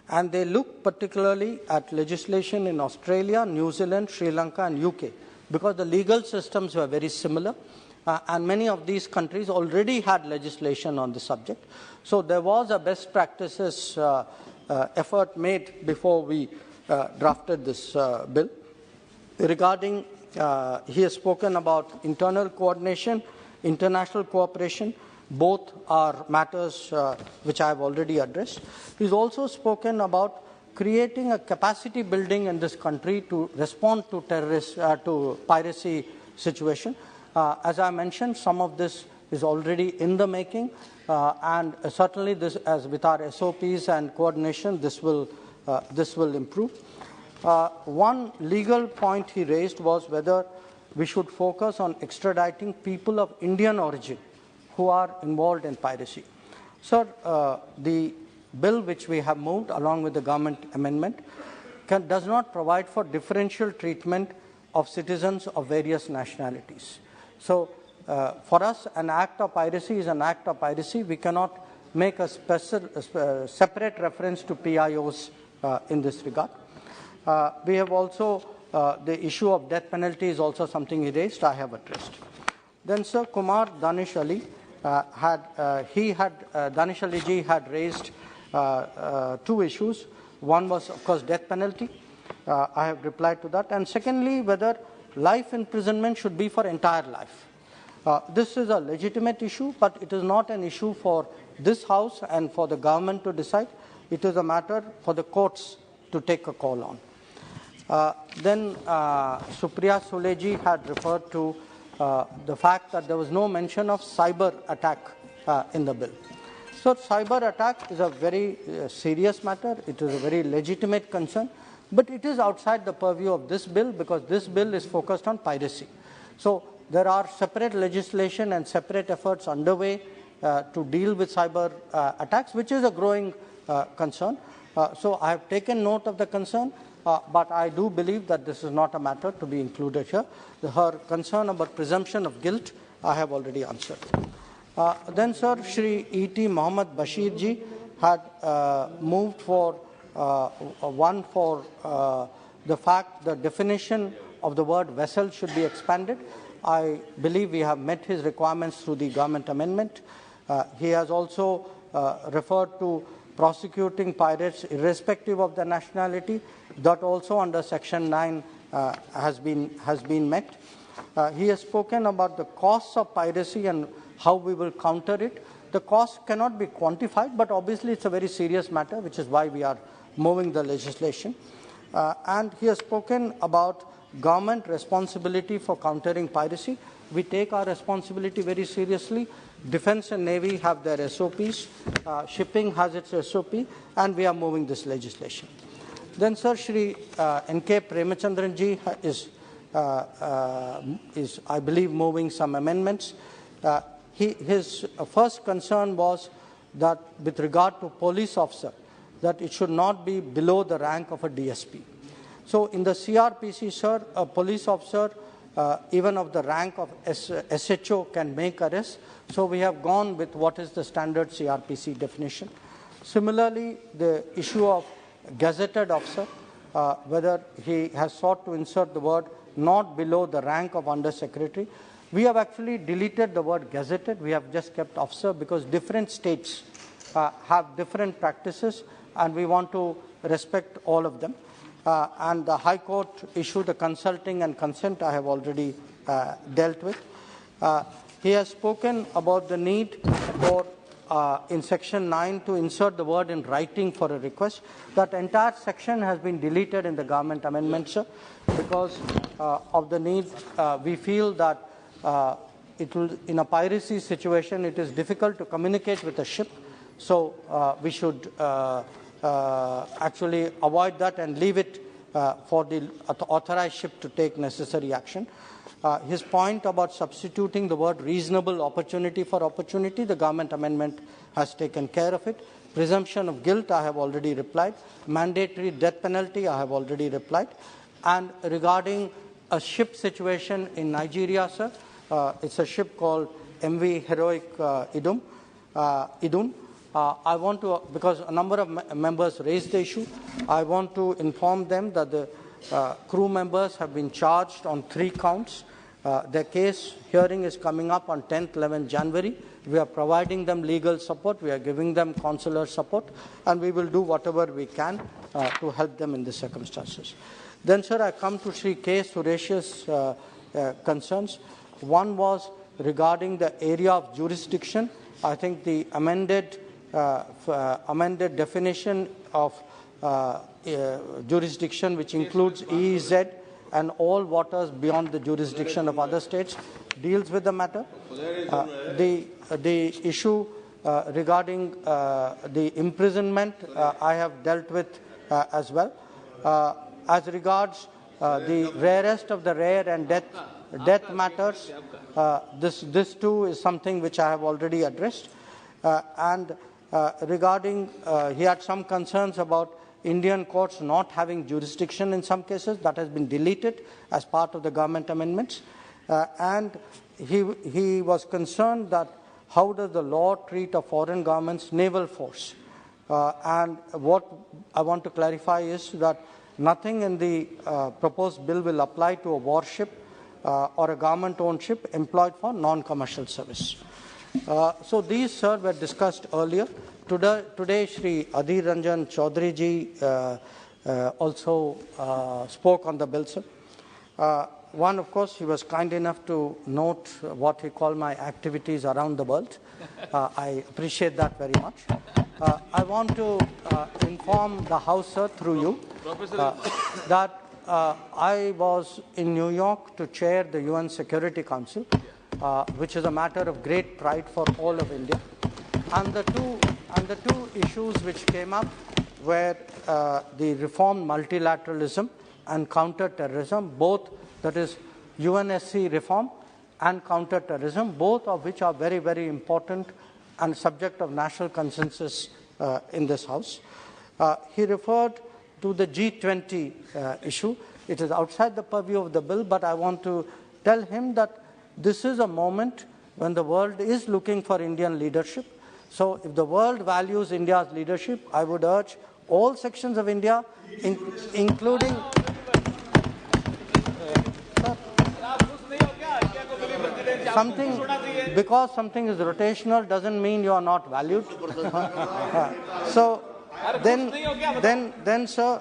And they looked particularly at legislation in Australia, New Zealand, Sri Lanka, and UK, because the legal systems were very similar. And many of these countries already had legislation on the subject. So there was a best practices effort made before we drafted this bill. Regarding, he has spoken about internal coordination, international cooperation. Both are matters which I have already addressed. He's also spoken about creating a capacity building in this country to respond to to piracy situation. As I mentioned, some of this is already in the making, and certainly this, as with our SOPs and coordination, this will improve. One legal point he raised was whether we should focus on extraditing people of Indian origin who are involved in piracy. Sir, the bill which we have moved along with the government amendment does not provide for differential treatment of citizens of various nationalities. So for us, an act of piracy is an act of piracy. We cannot make a separate reference to PIOs in this regard. We have also, the issue of death penalty is also something he raised, I have addressed. Then Sir Kumar Danish Ali Danish Ali ji had raised two issues. One was, of course, death penalty. I have replied to that. And secondly, whether life imprisonment should be for entire life. This is a legitimate issue, but it is not an issue for this House and for the government to decide. It is a matter for the courts to take a call on. Then Supriya Suleji had referred to the fact that there was no mention of cyber attack in the bill. So cyber attack is a very serious matter. It is a very legitimate concern, but it is outside the purview of this bill because this bill is focused on piracy. So there are separate legislation and separate efforts underway to deal with cyber attacks, which is a growing concern. So I have taken note of the concern, but I do believe that this is not a matter to be included here. Her concern about presumption of guilt, I have already answered. Then, sir, Shri E.T. Mohammed Bashir ji had moved for one for the fact the definition of the word vessel should be expanded. I believe we have met his requirements through the government amendment. He has also referred to prosecuting pirates irrespective of their nationality. That also under Section 9 has been met. He has spoken about the costs of piracy and how we will counter it. The cost cannot be quantified, but obviously it's a very serious matter, which is why we are moving the legislation. And he has spoken about government responsibility for countering piracy. We take our responsibility very seriously. Defense and Navy have their SOPs. Shipping has its SOP, and we are moving this legislation. Then, sir, Shri N.K. Premachandran ji is, I believe, moving some amendments. His first concern was that with regard to police officer, that it should not be below the rank of a DSP. So in the CRPC, sir, a police officer, even of the rank of SHO, can make arrest. So we have gone with what is the standard CRPC definition. Similarly, the issue of gazetted officer, whether he has sought to insert the word not below the rank of undersecretary. We have actually deleted the word gazetted. We have just kept officer because different states have different practices and we want to respect all of them. And the High Court issued the consulting and consent I have already dealt with. He has spoken about the need for in section 9 to insert the word in writing for a request. That entire section has been deleted in the government amendment, sir, because of the need. We feel that it will, in a piracy situation, it is difficult to communicate with a ship. So we should actually avoid that and leave it for the authorized ship to take necessary action. His point about substituting the word reasonable opportunity for opportunity, the government amendment has taken care of it. Presumption of guilt, I have already replied. Mandatory death penalty, I have already replied. And regarding a ship situation in Nigeria, sir, it's a ship called MV Heroic Idun. I want to, because a number of members raised the issue, I want to inform them that the crew members have been charged on 3 counts. Their case hearing is coming up on 10th, 11th January. We are providing them legal support, we are giving them consular support, and we will do whatever we can to help them in the circumstances. Then, sir, I come to Sri K. Suresh's concerns. One was regarding the area of jurisdiction. I think the amended definition of jurisdiction, which includes EEZ and all waters beyond the jurisdiction of other states, deals with the matter. The issue regarding the imprisonment, I have dealt with as well. As regards the rarest of the rare and death matters, this too is something which I have already addressed. And regarding, he had some concerns about Indian courts not having jurisdiction in some cases. That has been deleted as part of the government amendments. And he was concerned that how does the law treat a foreign government's naval force? And what I want to clarify is that nothing in the proposed bill will apply to a warship or a government-owned ship employed for non-commercial service. So these, sir, were discussed earlier. Today Shri Adhir Ranjan Chaudhary ji also spoke on the bill, sir. One, of course, he was kind enough to note what he called my activities around the world. I appreciate that very much. I want to inform the House, sir, through you, that I was in New York to chair the UN Security Council, which is a matter of great pride for all of India. And the two issues which came up were the reformed multilateralism and counter-terrorism, both, that is UNSC reform and counter-terrorism, both of which are very, very important and subject of national consensus in this House. He referred to the G20 issue. It is outside the purview of the bill, but I want to tell him that this is a moment when the world is looking for Indian leadership. So if the world values India's leadership, I would urge all sections of India, including... because something is rotational doesn't mean you are not valued. So then, sir,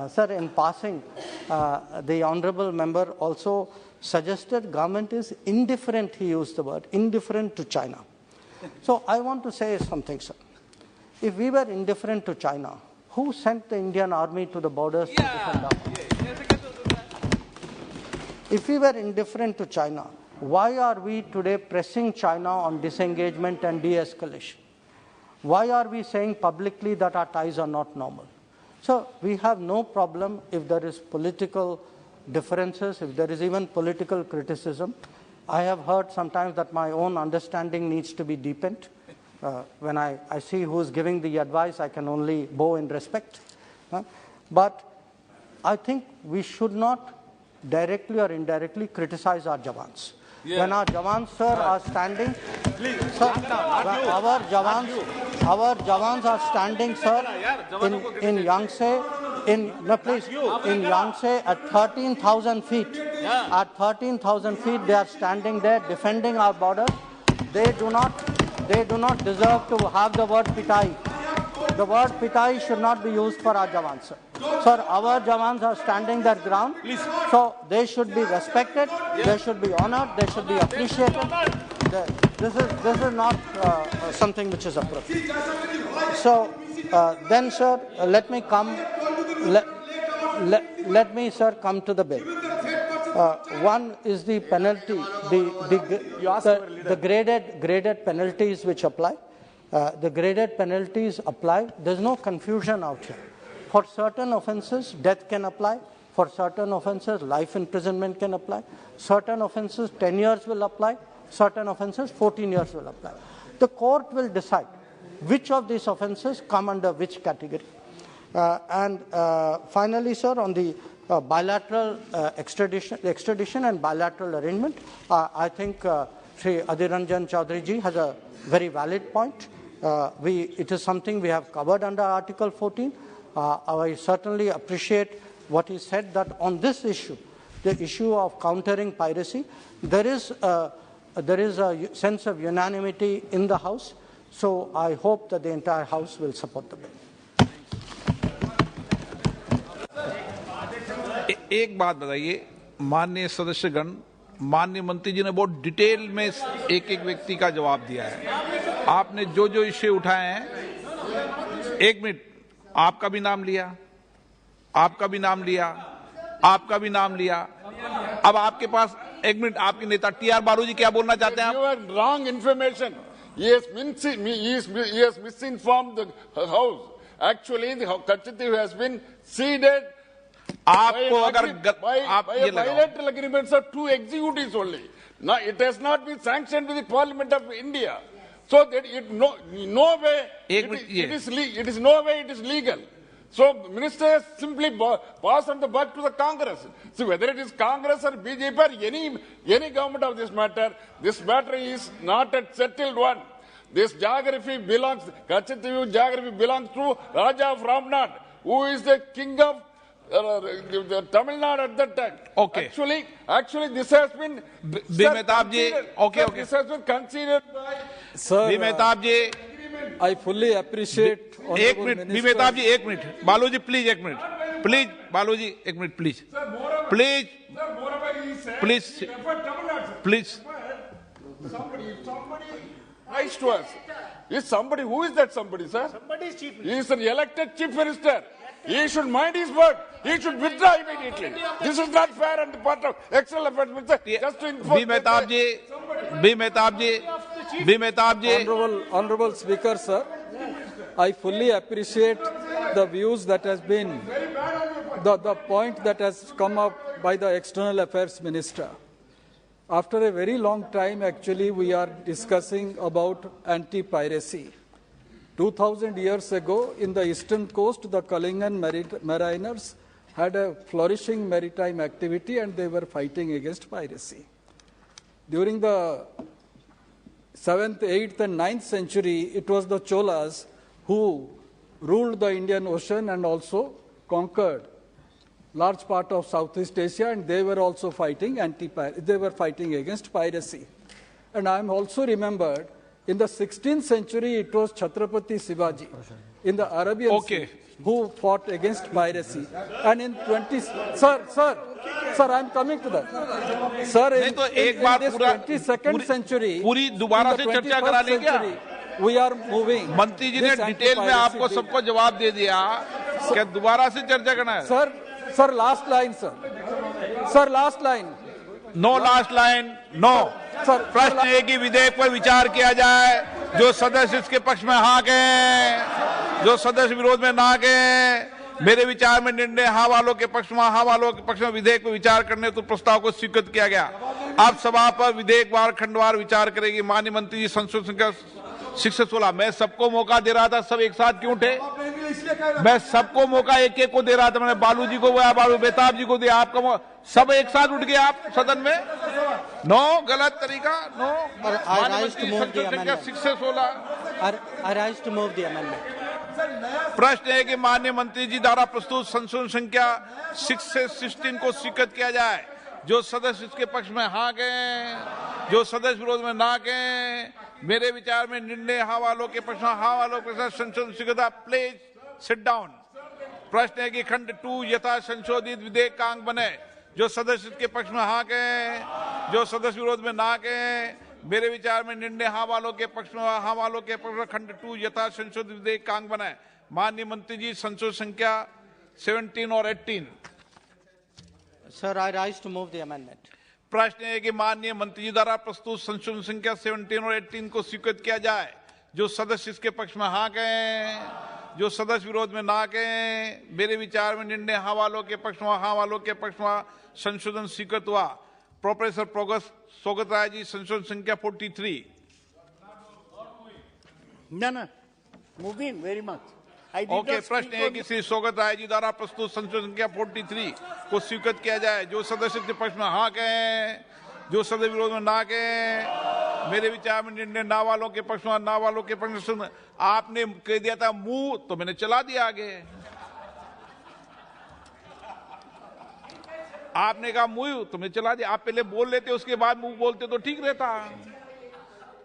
sir, in passing, the honourable member also suggested government is indifferent, he used the word, indifferent to China. So I want to say something, sir. If we were indifferent to China, who sent the Indian army to the borders to defend our borders? If we were indifferent to China, why are we today pressing China on disengagement and de-escalation? Why are we saying publicly that our ties are not normal? So we have no problem if there is political differences, if there is even political criticism. I have heard sometimes that my own understanding needs to be deepened. When I see who is giving the advice, I can only bow in respect. But I think we should not directly or indirectly criticize our Jawans. Yeah. When our Jawans, sir, are standing, sir, our Jawans are standing, sir, in Yangtze, in Yangtze at 13,000 feet. Yeah. At 13,000 feet, they are standing there defending our border. They do not deserve to have the word pitai. The word pitai should not be used for our Jawans, sir. Sir, our Jawans are standing their ground, so they should be respected, they should be honored, they should be appreciated. This is not something which is appropriate. So then, sir, let me come sir, come to the bill. One is the penalty, the graded penalties which apply. The graded penalties apply. There's no confusion out here. For certain offences, death can apply. For certain offences, life imprisonment can apply. Certain offences, 10 years will apply. Certain offences, 14 years will apply. The court will decide which of these offences come under which category. And finally, sir, on the bilateral extradition and bilateral arrangement, I think Sri Adhir Ranjan Chaudhary ji has a very valid point. It is something we have covered under Article 14. I certainly appreciate what he said, that on this issue, the issue of countering piracy, there is a sense of unanimity in the House. So I hope that the entire House will support the bill. एक बात बताइए, माननीय सदस्यगण, माननीय मंत्री जी ने बहुत detail में एक एक व्यक्ति का जवाब दिया है। आपने जो जो इश्यू उठाए हैं, एक मिनट, आपका भी नाम लिया, आपका भी नाम लिया, आपका भी नाम लिया। अब आपके पास एक मिनट, आपके नेता टीआर बालू जी क्या बोलना चाहते हैं आप? You are wrong information. He has misinformed the House. Actually, the Kachati has been ceded. आपको अगर आप ये bilateral agreements of 2 executives only. Now it has not been sanctioned with the Parliament of India, so that it is no way it is legal. So minister has simply passed on the buck to the Congress. So whether it is Congress or BJP or any government of this matter is not a settled one. This geography belongs, Kachativu geography belongs to Raja of Ramnad, who is the king of Tamil Nadu at that time. Okay. Actually, this has been. Mehtab ji, okay. This has been considered by. Sir, Mehtab ji, I fully appreciate. एक minute, Mehtab जी एक minute, बालू जी please एक minute, please बालू जी एक minute please, please. Somebody writes to us. Is somebody, who is that somebody, sir? Somebody is chief minister. He is an elected chief minister. He should mind his word. He should withdraw immediately. This is not fair on the part of external affairs minister. Just to inform. Mehtab ji. Honorable Speaker, sir, I fully appreciate the views that has been, the point that has come up by the External Affairs Minister. After a very long time, actually, we are discussing about anti-piracy. 2000 years ago, in the eastern coast, the Kalingan mariners had a flourishing maritime activity and they were fighting against piracy. During the 7th, 8th and 9th century, it was the Cholas who ruled the Indian Ocean and also conquered large part of Southeast Asia, and they were also fighting against piracy. And I am also remembered in the 16th century, it was Chhatrapati Shivaji in the Arabian Sea who fought against piracy. And in Sir, I am coming to that. Sir, in this 22nd century, we are moving. मंत्री जी ने detail में आपको सबको जवाब दे दिया, क्या दोबारा से चर्चा करना है? Sir, last line, sir. Sir, last line. No last line, no. प्रश्न है कि विधेयक पर विचार किया जाए, जो सदस्य इसके पक्ष में हाँ गए, जो सदस्य विरोध में ना गए, मेरे विचार में निर्णय हाँ वालों के पक्ष में, हाँ वालों के पक्ष में विधेयक पर विचार करने तो प्रस्ताव को स्वीकृत किया गया। अब सभा पर विधेयक वार खंडवार विचार करेगी। माननीय मंत्री जी, संशोधन संख्या 616, मैं सबको मौका दे रहा था, सब एक साथ क्यों उठे? मैं सबको मौका एक एक को दे रहा था, मैंने बालू जी को दिया, बालू मेहताब जी को दिया, आपका सब एक साथ उठ गए आप सदन में? नो, गलत तरीका, नो। प्रश्न है कि माननीय मंत्री जी द्वारा प्रस्तुत संशोधन संख्या 6 से 16 को स्वीकृत किया जाए, जो सदस्य इसके पक्ष में हाँ गए, जो सदस्य विरोध में ना कहें मेरे विचार में निर्णय हाँ वालों के पक्ष में हाँ वालों के साथ संशोधन स्वीकृता। Please sit down. प्रश्न है कि खंड 2 यथा संशोधित विधेयक का अंग बने। जो सदस्य के पक्ष में हाँ कहें, जो सदस्य विरोध में ना कहें मेरे विचार में निर्णय हाँ वालों के पक्ष में हाँ वालों के पक्ष में खंड 2 यथा संशोधित विधेयक का अंग बने। माननीय मंत्री जी, संशोधन संख्या 17 और 18। Sir, I rise to move the amendment. प्रश्न है कि माननीय मंत्री जी द्वारा प्रस्तुत संशोधन संख्या 17 और 18 को स्वीकृत किया जाए। जो सदस्य इसके पक्ष में हाँ कहें, जो सदस्य विरोध में ना कहें मेरे विचार में निर्णय हाँ वालों के पक्ष में हाँ वालों के पक्ष में संशोधन स्वीकृत हुआ। प्रोफेसर सोगत राय जी, संशोधन संख्या 43। No, moving very much. Okay, प्रश्न है कि श्री सोगत राय जी द्वारा प्रस्तुत संशोधन संख्या 43 को स्वीकृत किया जाए। जो सदस्य के पक्ष में हाँ कहें, जो सदस्य विरोध में ना कहें मेरे विचार में निर्णय ना वालों के पक्ष में ना वालों के पक्ष में। आपने कह दिया था मुंह, तो मैंने चला दिया आगे। आपने कहा मुंह, तो मैंने चला दिया। आप पहले बोल लेते उसके बाद मुंह बोलते तो ठीक रहता।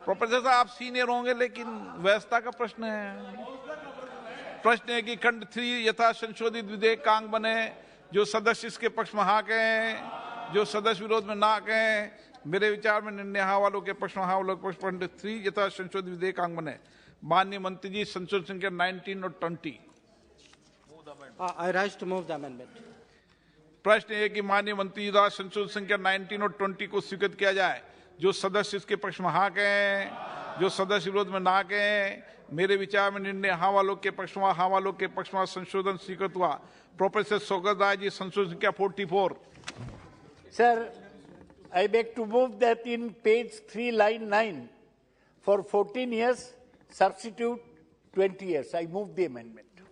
प्रोफेसर साहब आप सीनियर होंगे, लेकिन व्यवस्था का प्रश्न है। प्रश्न है कि खंड 3 यथा संशोधित विधेयक का अंग बने। जो सदस्य इसके पक्ष में हाँ कहें, जो सदस्य विरोध में ना कहें मेरे विचार में निर्णय हाँ वालों के पक्ष में हाँ वालों के पक्ष में खंड 3 यथा संशोधित विधेयक का अंग बने। माननीय मंत्री जी, संशोधन संख्या 19 और 20। I rise to move the amendment. प्रश्न है कि माननीय मंत्री जी द्वारा संशोधन संख्या 19 और 20 को स्वीकृत किया जाए। जो सदस्य इसके पक्ष में हाँ कहें, जो सदस्य विरोध में ना कहें मेरे विचार में निर्णय हाँ वालों के पक्ष में हाँ वालों के पक्ष में संशोधन स्वीकृत हुआ। प्रोफेसर सोगत राय जी, संशोधन संख्या 44। Sir, I beg to move that in page 3, line 9, for 14 years, substitute 20 years. I move the amendment.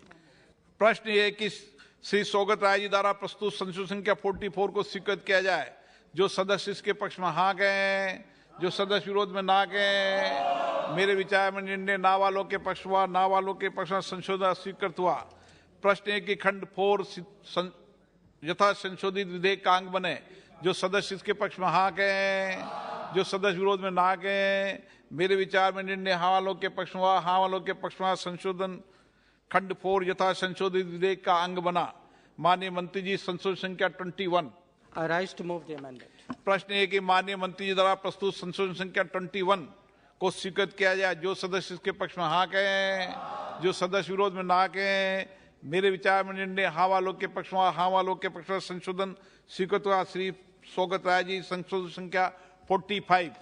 प्रश्न ये कि श्री सोगत राय जी द्वारा प्रस्तुत संशोधन संख्या 44 को स्वीकृत किया जाए। जो सदस्य इसके पक्ष में हाँ कहें, जो सदस्य विरोध में ना कहें मेरे विचार में निर्णय ना वालों के पक्ष में ना वालों के पक्ष में संशोधन स्वीकृत हुआ। प्रश्न है कि खंड 4 यथा संशोधित विधेयक का अंग बने। जो सदस्य इसके पक्ष में हाँ कहें, जो सदस्य विरोध में ना कहें मेरे विचार में निर्णय हाँ वालों के पक्ष में हाँ वालों के पक्ष में संशोधन खंड 4 यथा संशोधित विधेयक का अंग बना। माननीय मंत्री जी, संशोधन संख्या 21। I rise to move the amendment. प्रश्न है कि माननीय मंत्री जी द्वारा प्रस्तुत संशोधन संख्या 21 को स्वीकृत किया जाए। जो सदस्य इसके पक्ष में हाँ कहें, जो सदस्य विरोध में ना कहें मेरे विचार में निर्णय हाँ वालों के पक्ष में हाँ वालों के पक्ष में संशोधन स्वीकृत हुआ। श्री सोगत राय जी, संशोधन संख्या 45।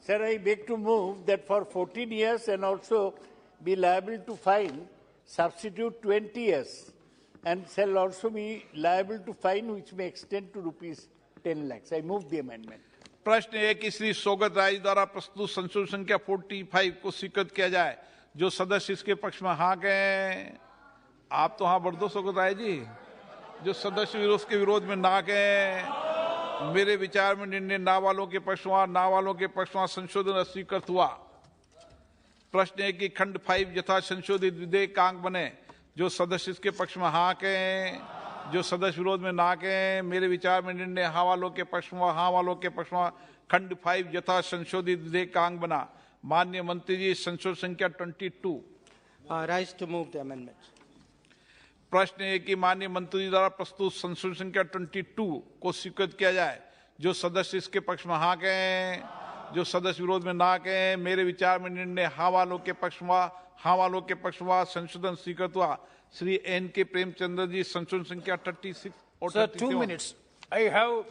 Sir, I beg to move that for 14 years and also be liable to fine, substitute 20 years, and shall also be liable to fine which may extend to rupees 10 lakhs. I move the amendment. प्रश्न है कि श्री सोगत राय द्वारा प्रस्तुत संशोधन संख्या 45 को स्वीकृत किया जाए। जो सदस्य इसके पक्ष में हाँ कहें, आप तो हाँ बढ़ दो सोगत राय जी। जो सदस्य विरोध के विरोध में ना कहें मेरे विचार में निर्णय ना वालों के पक्ष में ना वालों के पक्ष में संशोधन स्वीकृत हुआ। प्रश्न है कि खंड 5 यथा संशोधित विधेयक का अंग बने। जो सदस्य इसके पक्ष में हाँ कहें, जो सदस्य विरोध में ना कहें मेरे विचार में निर्णय हाँ वालों के पक्ष में हाँ वालों के पक्ष में खंड 5 यथा संशोधित विधेयक का अंग बना। माननीय मंत्री जी, संशोधन संख्या 22। Rise to move the amendment. प्रश्न है कि माननीय मंत्री जी द्वारा प्रस्तुत संशोधन संख्या 22 को स्वीकृत किया जाए। जो सदस्य इसके पक्ष में हाँ कहें, जो सदस्य विरोध में ना कहें मेरे विचार में निर्णय हाँ वालों के पक्ष में हाँ वालों के पक्ष में संशोधन स्वीकृत हुआ। श्री N.K. प्रेमचंद्र जी, संशोधन संख्या 36 और 37। Sir, 2 minutes. I have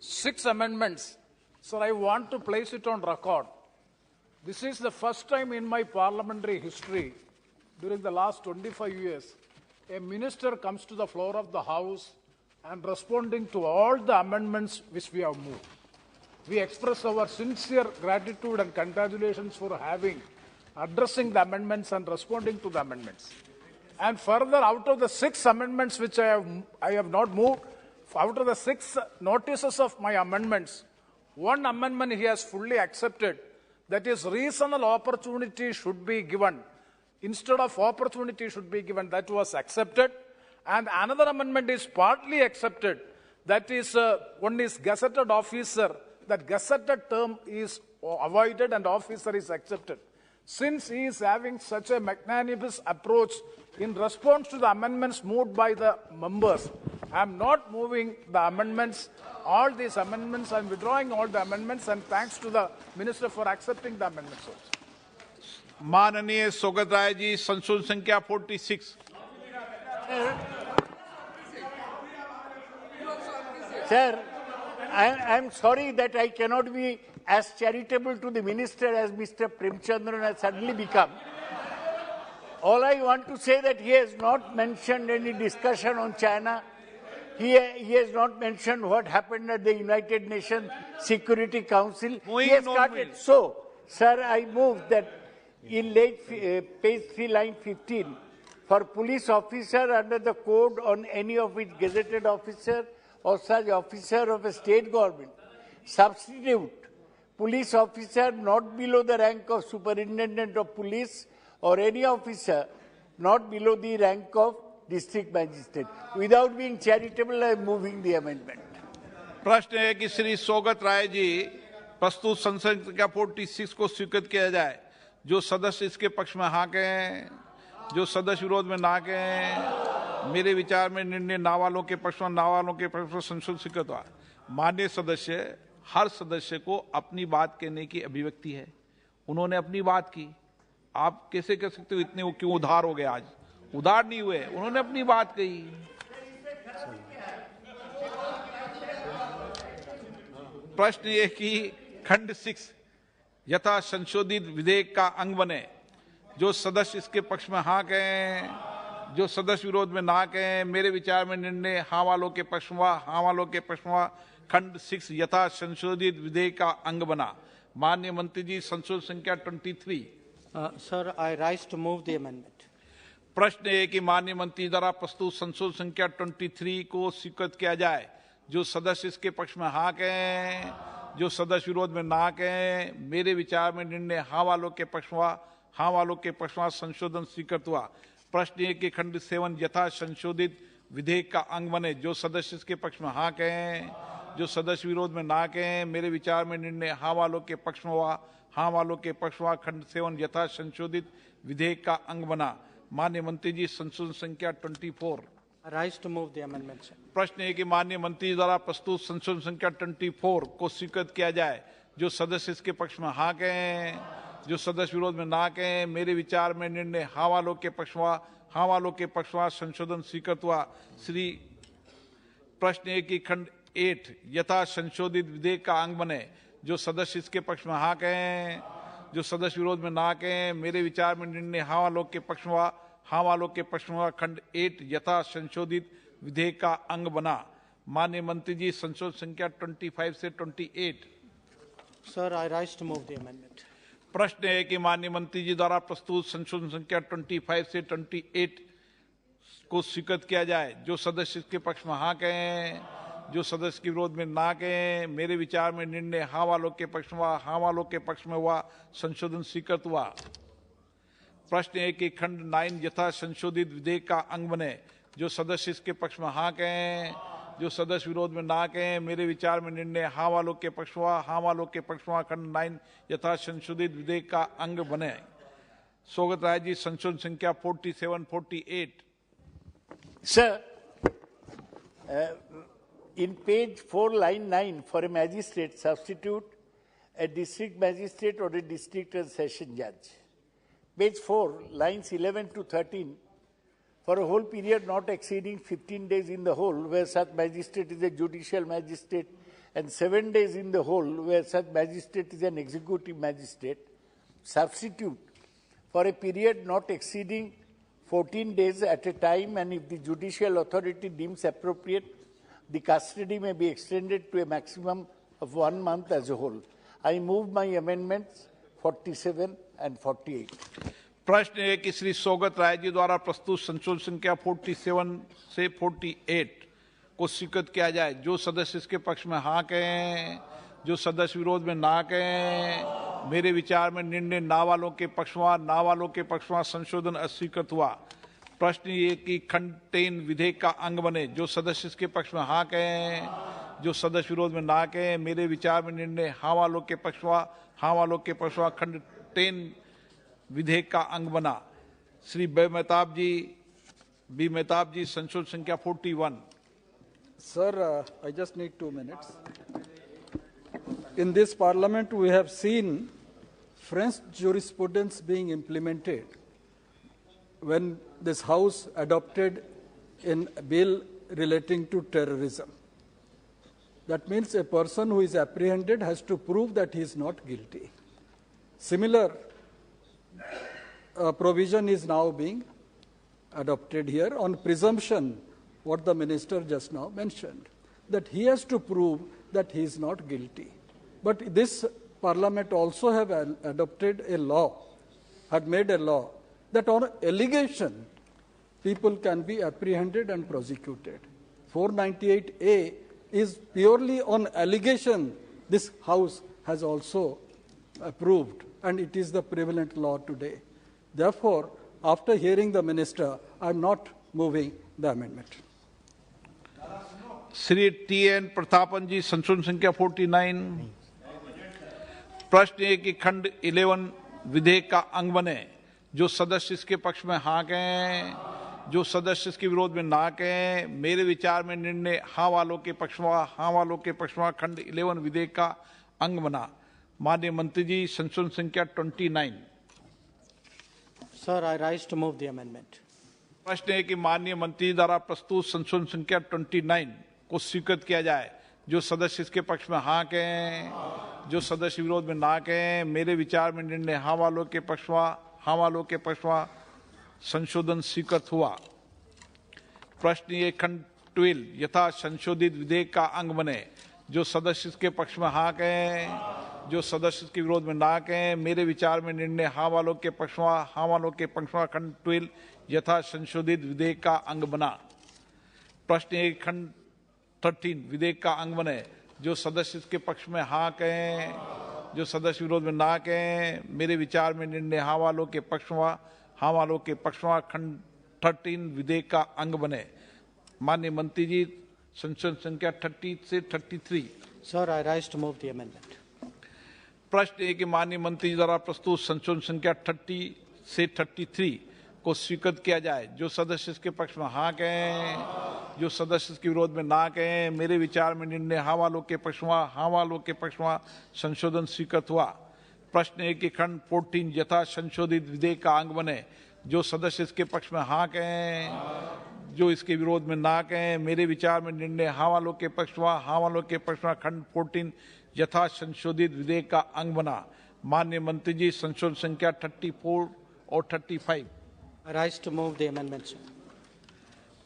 6 amendments. Sir, I want to place it on record. This is the first time in my parliamentary history, during the last 25 years, a minister comes to the floor of the House and responding to all the amendments which we have moved. We express our sincere gratitude and congratulations for addressing the amendments and responding to the amendments. And further, out of the 6 amendments which I have not moved, out of the 6 notices of my amendments, 1 amendment he has fully accepted, that is reasonable opportunity should be given. Instead of opportunity should be given, that was accepted. And another amendment is partly accepted, that is one is gazetted officer that gazetted term is avoided and officer is accepted. Since he is having such a magnanimous approach in response to the amendments moved by the members, I am not moving the amendments, all these amendments. I am withdrawing all the amendments, and thanks to the Minister for accepting the amendments also. माननीय सोगत राय जी, संशोधन संख्या 46। Sir, I am sorry that I cannot be as charitable to the minister as Mr. Premchandran has suddenly become. All I want to say that he has not mentioned any discussion on China. He has not mentioned what happened at the United Nations Security Council. He has started. So, sir, I move that in page 3, line 15, for police officer under the code on any of its gazetted officer or such officer of a state government, substitute police officer not below the rank of superintendent of police or any officer not below the rank of district magistrate. Without being charitable, I am moving the amendment. प्रश्न है कि श्री सोगत राय जी प्रस्तुत संशोधन संख्या 46 को स्वीकृत किया जाए। जो सदस्य इसके पक्ष में हाँ कहें, जो सदस्य विरोध में ना कहें। मेरे विचार में निर्णय ना वालों के पक्ष में, ना वालों के पक्ष में संशोधन स्वीकृत हुआ। माननीय सदस्य, हर सदस्य को अपनी बात कहने की अभिव्यक्ति है। उन्होंने अपनी बात की। आप कैसे कह सकते हो इतने वो क्यों उधार हो गए? आज उधार नहीं हुए, उन्होंने अपनी बात कही। प्रश्न ये कि खंड 6 यथा संशोधित विधेयक का अंग बने। जो सदस्य इसके पक्ष में हाँ कहें, जो सदस्य विरोध में ना कहें। मेरे विचार में निर्णय हाँ वालों के पक्ष में, हाँ वालों के पक्ष में खंड 6 यथा संशोधित विधेयक का अंग बना। माननीय मंत्री जी, संशोधन संख्या 23। Sir, I rise to move the amendment. प्रश्न है कि माननीय मंत्री द्वारा प्रस्तुत संशोधन संख्या 23 को स्वीकृत किया जाए। जो सदस्य इसके पक्ष में हाँ कहें, जो सदस्य विरोध में ना कहें। मेरे विचार में निर्णय हाँ वालों के पक्ष में, हाँ वालों के पक्ष में संशोधन स्वीकृत हुआ। प्रश्न है कि खंड 7 यथा संशोधित विधेयक का अंग बने। जो सदस्य इसके पक्ष में हाँ कहें, जो सदस्य विरोध में ना कहें। मेरे विचार में निर्णय हाँ वालों के पक्ष में हुआ, हाँ वालों के पक्ष में खंड 7 यथा संशोधित विधेयक का अंग बना। माननीय मंत्री जी, संशोधन संख्या 24। I rise to move the amendment, sir. प्रश्न है कि माननीय मंत्री द्वारा प्रस्तुत संशोधन संख्या 24 को स्वीकृत किया जाए। जो सदस्य इसके पक्ष में हाँ कहें, जो सदस्य विरोध में ना कहें। मेरे विचार में निर्णय हाँ वालों के पक्ष में, हाँ वालों के पक्ष में संशोधन स्वीकृत हुआ। श्री प्रश्न है कि खंड 8 यथा संशोधित विधेयक का अंग बने। जो सदस्य इसके पक्ष में हाँ कहें, जो सदस्य विरोध में ना कहें। मेरे विचार में निर्णय हाँ वालों के पक्ष में, हाँ वालों के पक्ष में खंड 8 यथा संशोधित विधेयक का अंग बना। माननीय मंत्री जी, संशोधन संख्या 25 से 28। Sir, I rise to move the amendment. प्रश्न है कि माननीय मंत्री जी द्वारा प्रस्तुत संशोधन संख्या 25 से 28 को स्वीकृत किया जाए। जो सदस्य इसके पक्ष में हाँ कहें, जो सदस्य के विरोध में ना कहें। मेरे विचार में निर्णय हाँ वालों के पक्ष में, हाँ वालों के पक्ष में हुआ। संशोधन स्वीकृत हुआ। प्रश्न है कि खंड 9 यथा संशोधित विधेयक का अंग बने। जो सदस्य इसके पक्ष में हाँ कहें, जो सदस्य विरोध में ना कहें। मेरे विचार में निर्णय हाँ वालों के पक्ष में, हाँ वालों के पक्ष में खंड 9 यथा संशोधित विधेयक का अंग बने। सोगत राय जी, संशोधन संख्या 47, 48। Sir, in page 4, line 9, for a magistrate, substitute a district magistrate or a district and session judge. Page 4, lines 11 to 13, for a whole period not exceeding 15 days in the whole, where such magistrate is a judicial magistrate, and 7 days in the whole, where such magistrate is an executive magistrate. Substitute for a period not exceeding 14 days at a time, and if the judicial authority deems appropriate, the custody may be extended to a maximum of 1 month as a whole. I move my amendments 47 and 48. प्रश्न है कि श्री सोगत राय जी द्वारा प्रस्तुत संशोधन संख्या 47 से 48 को स्वीकृत किया जाए। जो सदस्य इसके पक्ष में हाँ कहें, जो सदस्य विरोध में ना कहें। मेरे विचार में निर्णय ना वालों के पक्ष में, ना वालों के पक्ष में संशोधन अस्वीकृत हुआ। प्रश्न ये कि खंड 10 विधेयक का अंग बने। जो सदस्य इसके पक्ष में हाँ कहें, जो सदस्य विरोध में ना कहें। मेरे विचार में निर्णय हाँ वालों के पक्ष हुआ, हाँ वालों के पक्ष हुआ। खंड 10 विधेयक का अंग बना। श्री बी मेहताब जी संशोधन संख्या 41। Sir, I just need 2 minutes. In this parliament, we have seen French jurisprudence being implemented when this House adopted a bill relating to terrorism. That means a person who is apprehended has to prove that he is not guilty. Similar provision is now being adopted here on presumption, what the minister just now mentioned, that he has to prove that he is not guilty. But this parliament also have adopted a law, had made a law that on allegation people can be apprehended and prosecuted. 498A is purely on allegation. This House has also approved, and it is the prevalent law today. Therefore, after hearing the minister, I am not moving the amendment. Shri TN. Prathapan ji संशोधन संख्या 49। प्रश्न है कि खंड 11 विधेयक का अंग बने। जो सदस्य इसके पक्ष में हाँ कहें, जो सदस्य इसके विरोध में ना कहें। मेरे विचार में निर्णय हाँ वालों के पक्ष में, हाँ वालों के पक्ष में खंड 11 विधेयक का अंग बना। माननीय मंत्री जी संशोधन संख्या 29। Sir, I rise to move the amendment. प्रश्न है कि माननीय मंत्री द्वारा प्रस्तुत संशोधन संख्या 29 को स्वीकृत किया जाए। जो सदस्य इसके पक्ष में हाँ कहें, जो सदस्य विरोध में ना कहें। मेरे विचार में निर्णय हाँ वालों के पक्ष में, हाँ वालों के पक्ष में संशोधन स्वीकृत हुआ। प्रश्न ये खंड 12 यथा संशोधित विधेयक का अंग बने। जो सदस्य इसके पक्ष में हाँ कहें, जो सदस्य इसके विरोध में ना कहें। मेरे विचार में निर्णय हाँ वालों के पक्ष में, हाँ वालों के पक्ष में खंड 12 यथा संशोधित विधेयक का अंग बना। प्रश्न एक खंड 13 विधेयक का अंग बने। जो सदस्य इसके पक्ष में हाँ कहें, जो सदस्य विरोध में ना कहें। मेरे विचार में निर्णय हाँ वालों के पक्ष में, हाँ वालों के पक्ष में खंड 13 विधेयक का अंग बने। माननीय मंत्री जी संशोधन संख्या 30 से 33। Sir, I rise to move the amendment. प्रश्न है कि माननीय मंत्री जी द्वारा प्रस्तुत संशोधन संख्या 30 से 33 को स्वीकृत किया जाए। जो सदस्य इसके पक्ष में हाँ कहें, जो सदस्य इसके विरोध में ना कहें। मेरे विचार में निर्णय हाँ वालों के पक्ष में, हाँ वालों के पक्ष में संशोधन स्वीकृत हुआ। प्रश्न है कि खंड 14 यथा संशोधित विधेयक का अंग बने। जो सदस्य इसके पक्ष में हाँ कहें, जो इसके विरोध में ना कहें। मेरे विचार में निर्णय हाँ वालों के पक्ष में, हाँ वालों के पक्ष में खंड 14 यथा संशोधित विधेयक का अंग बना। माननीय मंत्री जी संशोधन संख्या 34 और 35। I rise to move the amendment, sir.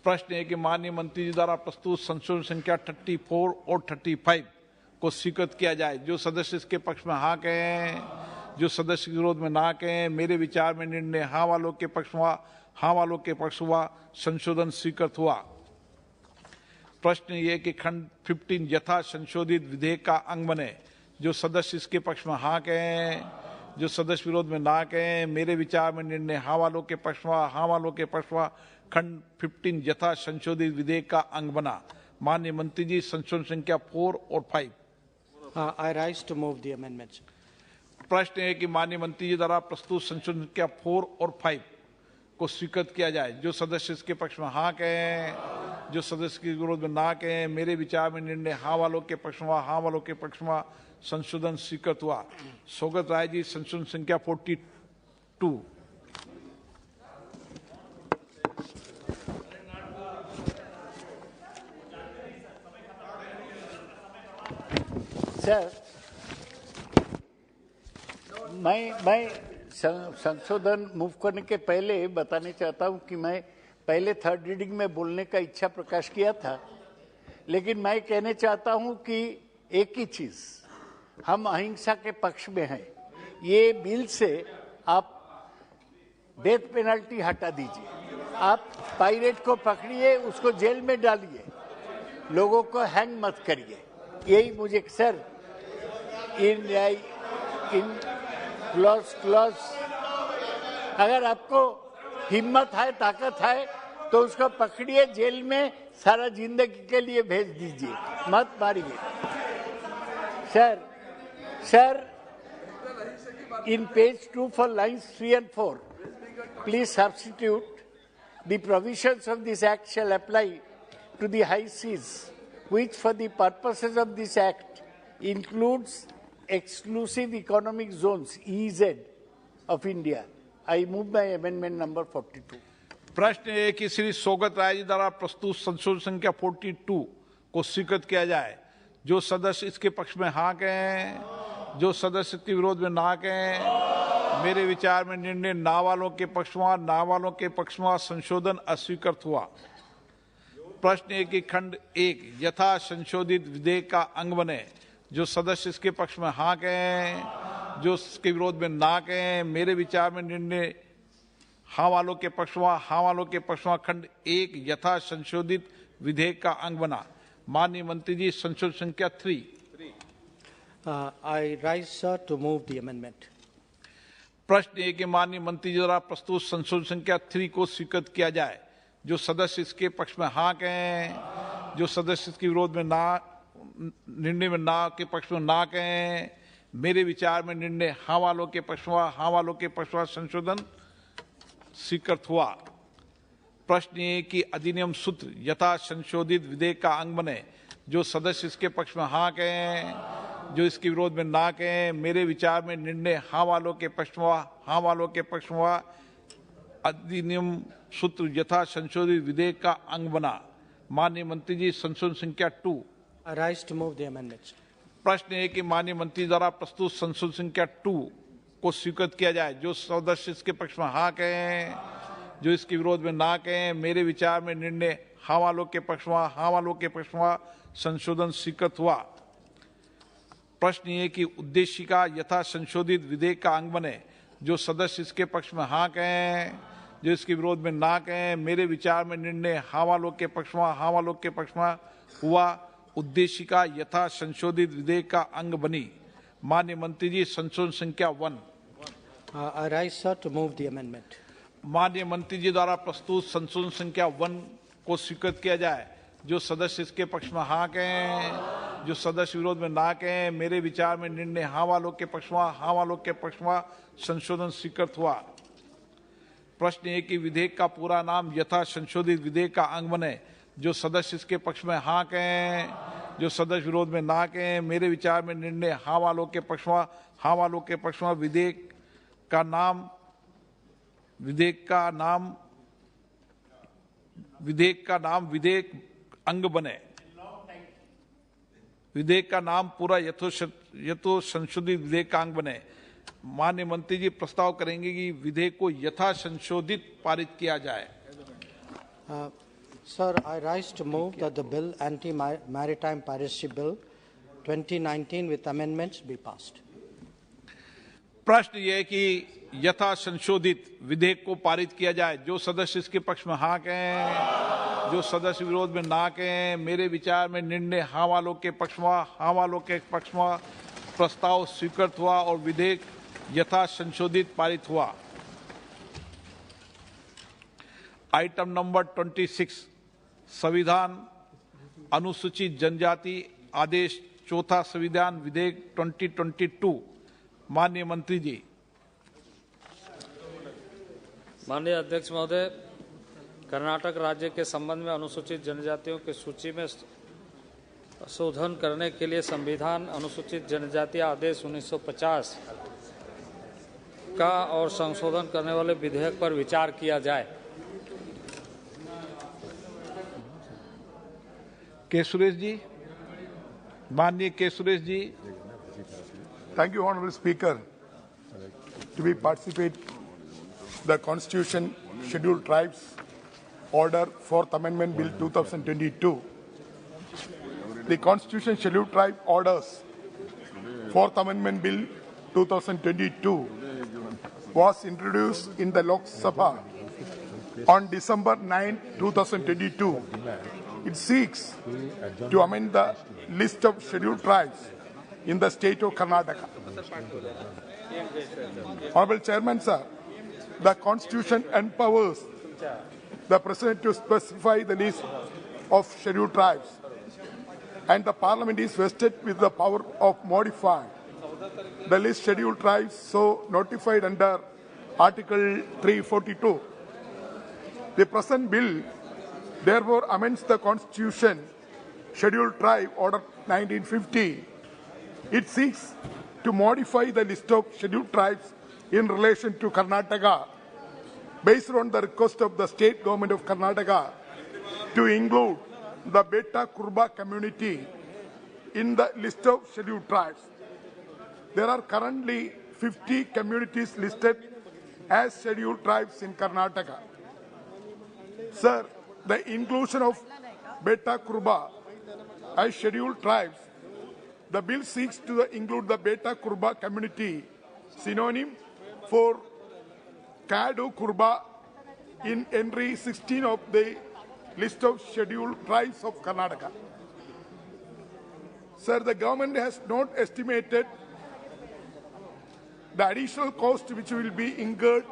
प्रश्न है कि माननीय मंत्री जी द्वारा प्रस्तुत संशोधन संख्या 34 और 35 को स्वीकृत किया जाए। जो सदस्य इसके पक्ष में हाँ कहें, जो सदस्य के विरोध में ना कहें। मेरे विचार में निर्णय हाँ वालों के पक्ष हुआ, हाँ वालों के पक्ष हुआ संशोधन स्वीकृत हुआ। प्रश्न ये कि खंड 15 यथा संशोधित विधेयक का अंग बने। जो सदस्य इसके पक्ष में हाँ कहें, जो सदस्य विरोध में ना कहें। मेरे विचार में निर्णय हाँ वालों के पक्ष में, हाँ वालों के पक्ष में खंड 15 यथा संशोधित विधेयक का अंग बना। माननीय मंत्री जी संशोधन संख्या 4 और 5। I rise to move the amendment, sir. प्रश्न है कि माननीय मंत्री जी द्वारा प्रस्तुत संशोधन संख्या 4 और 5 को स्वीकृत किया जाए। जो सदस्य इसके पक्ष में हाँ कहें, जो सदस्य के विरोध में ना कहें। मेरे विचार में निर्णय हाँ वालों के पक्ष में, हाँ वालों के पक्ष में संशोधन स्वीकृत हुआ। सौगत राय जी संशोधन संख्या 42। सर, मैं संशोधन मूव करने के पहले बताने चाहता हूं कि मैं पहले थर्ड रीडिंग में बोलने का इच्छा प्रकाश किया था, लेकिन मैं कहने चाहता हूं कि एक ही चीज, हम अहिंसा के पक्ष में हैं। ये बिल से आप डेथ पेनल्टी हटा दीजिए, आप पायरेट को पकड़िए, उसको जेल में डालिए, लोगों को हैंग मत करिए। यही मुझे सर इन क्लॉज अगर आपको हिम्मत है, ताकत है तो उसको पकड़िए, जेल में सारा जिंदगी के लिए भेज दीजिए। मत मारिए sir. Sir, in page 2 for lines 3 and 4, please substitute the provisions of this act shall apply to the high seas, which for the purposes of this act includes exclusive economic zones, EEZ, of India. I move my amendment number 42. प्रश्न है कि श्री सोगत राय जी द्वारा प्रस्तुत संशोधन संख्या 42 को स्वीकृत किया जाए. जो सदस्य इसके पक्ष में हाँ कहें, जो सदस्य के विरोध में ना कहें. मेरे विचार में निर्णय ना वालों के पक्ष में, ना वालों के पक्ष में संशोधन अस्वीकृत हुआ. प्रश्न है कि खंड 1 यथा संशोधित विधेयक का अंग बने. जो सदस्य इसके पक्ष में हाँ कहें, जो इसके विरोध में ना कहें. मेरे विचार में निर्णय हाँ वालों के पक्ष में, हाँ वालों के पक्ष में खंड 1 यथा संशोधित विधेयक का अंग बना. माननीय मंत्री जी, संशोधन संख्या 3. I rise, sir, to move the amendment. प्रश्न है कि माननीय मंत्री जी द्वारा प्रस्तुत संशोधन संख्या 3 को स्वीकृत किया जाए. जो सदस्य इसके पक्ष में हाँ कहें, जो सदस्य इसके विरोध में ना, निर्णय में ना के पक्ष में ना कहें. मेरे विचार में निर्णय हाँ वालों के पक्ष में, हाँ वालों के पक्ष में संशोधन स्वीकृत हुआ. प्रश्न है कि अधिनियम सूत्र यथा संशोधित विधेयक का अंग बने. जो सदस्य इसके पक्ष में हाँ कहें, जो इसके विरोध में ना कहें. मेरे विचार में निर्णय हाँ वालों के पक्ष में, हाँ वालों के पक्ष में अधिनियम सूत्र यथा संशोधित विधेयक का अंग बना. माननीय मंत्री जी, संशोधन संख्या 2. I rise to move the amendment. प्रश्न है कि माननीय मंत्री द्वारा प्रस्तुत संशोधन संख्या 2 को स्वीकृत किया जाए. जो सदस्य इसके पक्ष में हाँ कहें, जो इसके विरोध में ना कहें. मेरे विचार में निर्णय हाँ वालों के पक्ष में, हाँ वालों के पक्ष में संशोधन स्वीकृत हुआ. प्रश्न ये कि उद्देशिका यथा संशोधित विधेयक का अंग बने. जो सदस्य इसके पक्ष में हाँ कहें, जो इसके विरोध में ना कहें. मेरे विचार में निर्णय हाँ वालों के पक्ष में, हाँ वालों के पक्ष में हुआ. उद्देशिका यथा संशोधित विधेयक का अंग बनी. माननीय मंत्री जी, संशोधन संख्या 1. I rise, sir, to move the amendment. माननीय मंत्री जी द्वारा प्रस्तुत संशोधन संख्या 1 को स्वीकृत किया जाए. जो सदस्य इसके पक्ष में हाँ कहें, जो सदस्य विरोध में ना कहें. मेरे विचार में निर्णय हाँ वालों के पक्ष में, हाँ वालों के पक्ष में संशोधन स्वीकृत हुआ. प्रश्न है कि विधेयक का पूरा नाम यथा संशोधित विधेयक का अंग बने. जो सदस्य इसके पक्ष में हाँ कहें, जो सदस्य विरोध में ना कहें. मेरे विचार में निर्णय हाँ वालों के पक्ष में, हाँ वालों के पक्ष में विधेयक का नाम विधेयक अंग बने. विधेयक का नाम पूरा यथो संशोधित विधेयक का अंग बने. माननीय मंत्री जी प्रस्ताव करेंगे कि विधेयक को यथा संशोधित पारित किया जाए. Sir, I rise to move that the bill, Anti-Maritime Piracy Bill 2019 with amendments be passed. प्रश्न ये है कि यथा संशोधित विधेयक को पारित किया जाए. जो सदस्य इसके पक्ष में हाँ कहें, जो सदस्य विरोध में ना कहें. मेरे विचार में निर्णय हाँ वालों के पक्ष में, हाँ वालों के पक्ष में प्रस्ताव स्वीकृत हुआ और विधेयक यथा संशोधित पारित हुआ. आइटम नंबर 26 संविधान अनुसूचित जनजाति आदेश चौथा संविधान विधेयक 2022. माननीय मंत्री जी. माननीय अध्यक्ष महोदय, कर्नाटक राज्य के संबंध में अनुसूचित जनजातियों की सूची में संशोधन करने के लिए संविधान अनुसूचित जनजाति आदेश 1950 का और संशोधन करने वाले विधेयक पर विचार किया जाए. के सुरेश जी, माननीय के Suresh ji. Thank you, Honorable Speaker. To be participate the Constitution Scheduled Tribes Order 4th Amendment Bill 2022. The Constitution Scheduled Tribe Orders 4th Amendment Bill 2022 was introduced in the Lok Sabha on December 9, 2022. It seeks to amend the list of scheduled tribes in the state of Karnataka. Honorable Chairman, sir, the Constitution empowers the President to specify the list of scheduled tribes. and the Parliament is vested with the power of modifying the list scheduled tribes so notified under Article 342. The present bill therefore amends the Constitution Scheduled Tribe Order 1950. It seeks to modify the list of scheduled tribes in relation to Karnataka based on the request of the state government of Karnataka to include the Beta Kurba community in the list of scheduled tribes. There are currently 50 communities listed as scheduled tribes in Karnataka. Sir, the inclusion of Beta Kurba as scheduled tribes, the bill seeks to include the Beta Kurba community, synonym for Kadu Kurba, in entry 16 of the list of scheduled tribes of Karnataka. Sir, the government has not estimated the additional cost which will be incurred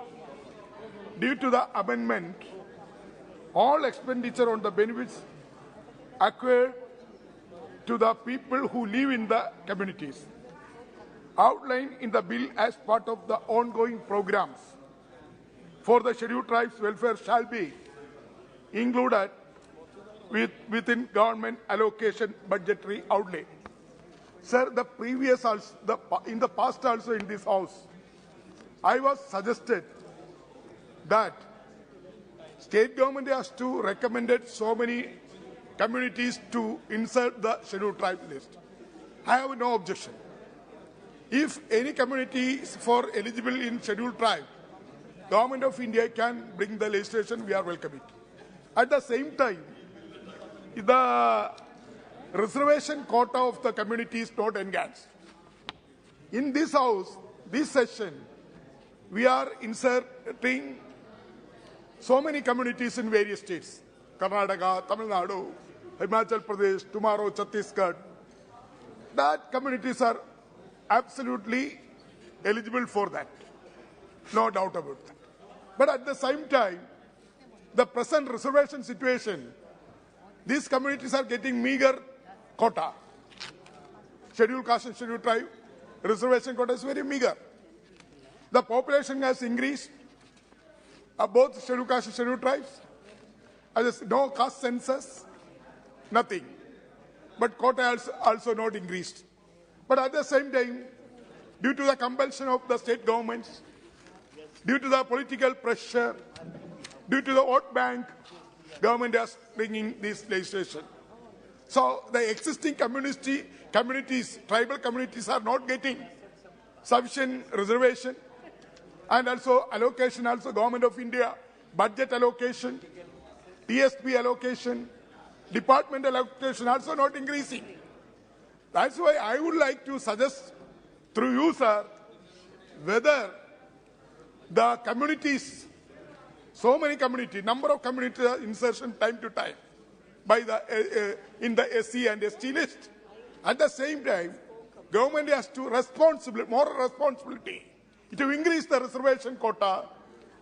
due to the amendment. All expenditure on the benefits acquired to the people who live in the communities outlined in the bill as part of the ongoing programs for the scheduled tribes welfare shall be included within government allocation budgetary outlay. Sir, in the past also in this house, I was suggested that state government has to recommended so many communities to insert the scheduled tribe list. I have no objection. If any community is for eligible in scheduled tribe, Government of India can bring the legislation, we are welcoming. At the same time, the reservation quota of the community is not enhanced. In this house, this session, we are inserting so many communities in various states. Karnataka, Tamil Nadu, Himachal Pradesh, tomorrow Chhattisgarh. That communities are absolutely eligible for that. No doubt about that. But at the same time, the present reservation situation, these communities are getting meager quota. Scheduled caste and scheduled tribe reservation quota is very meager. The population has increased, both scheduled caste and scheduled tribes. No caste census, nothing. But quota is also not increased. But at the same time, due to the compulsion of the state governments, due to the political pressure, due to the vote bank, government is bringing this legislation. So the existing communities, tribal communities are not getting sufficient reservation and also allocation, also Government of India, budget allocation, TSP allocation, department allocation also not increasing. That's why I would like to suggest through you, sir, whether the communities, so many communities, number of communities insertion time to time by the in the SC and ST list. At the same time, government has to moral responsibility to increase the reservation quota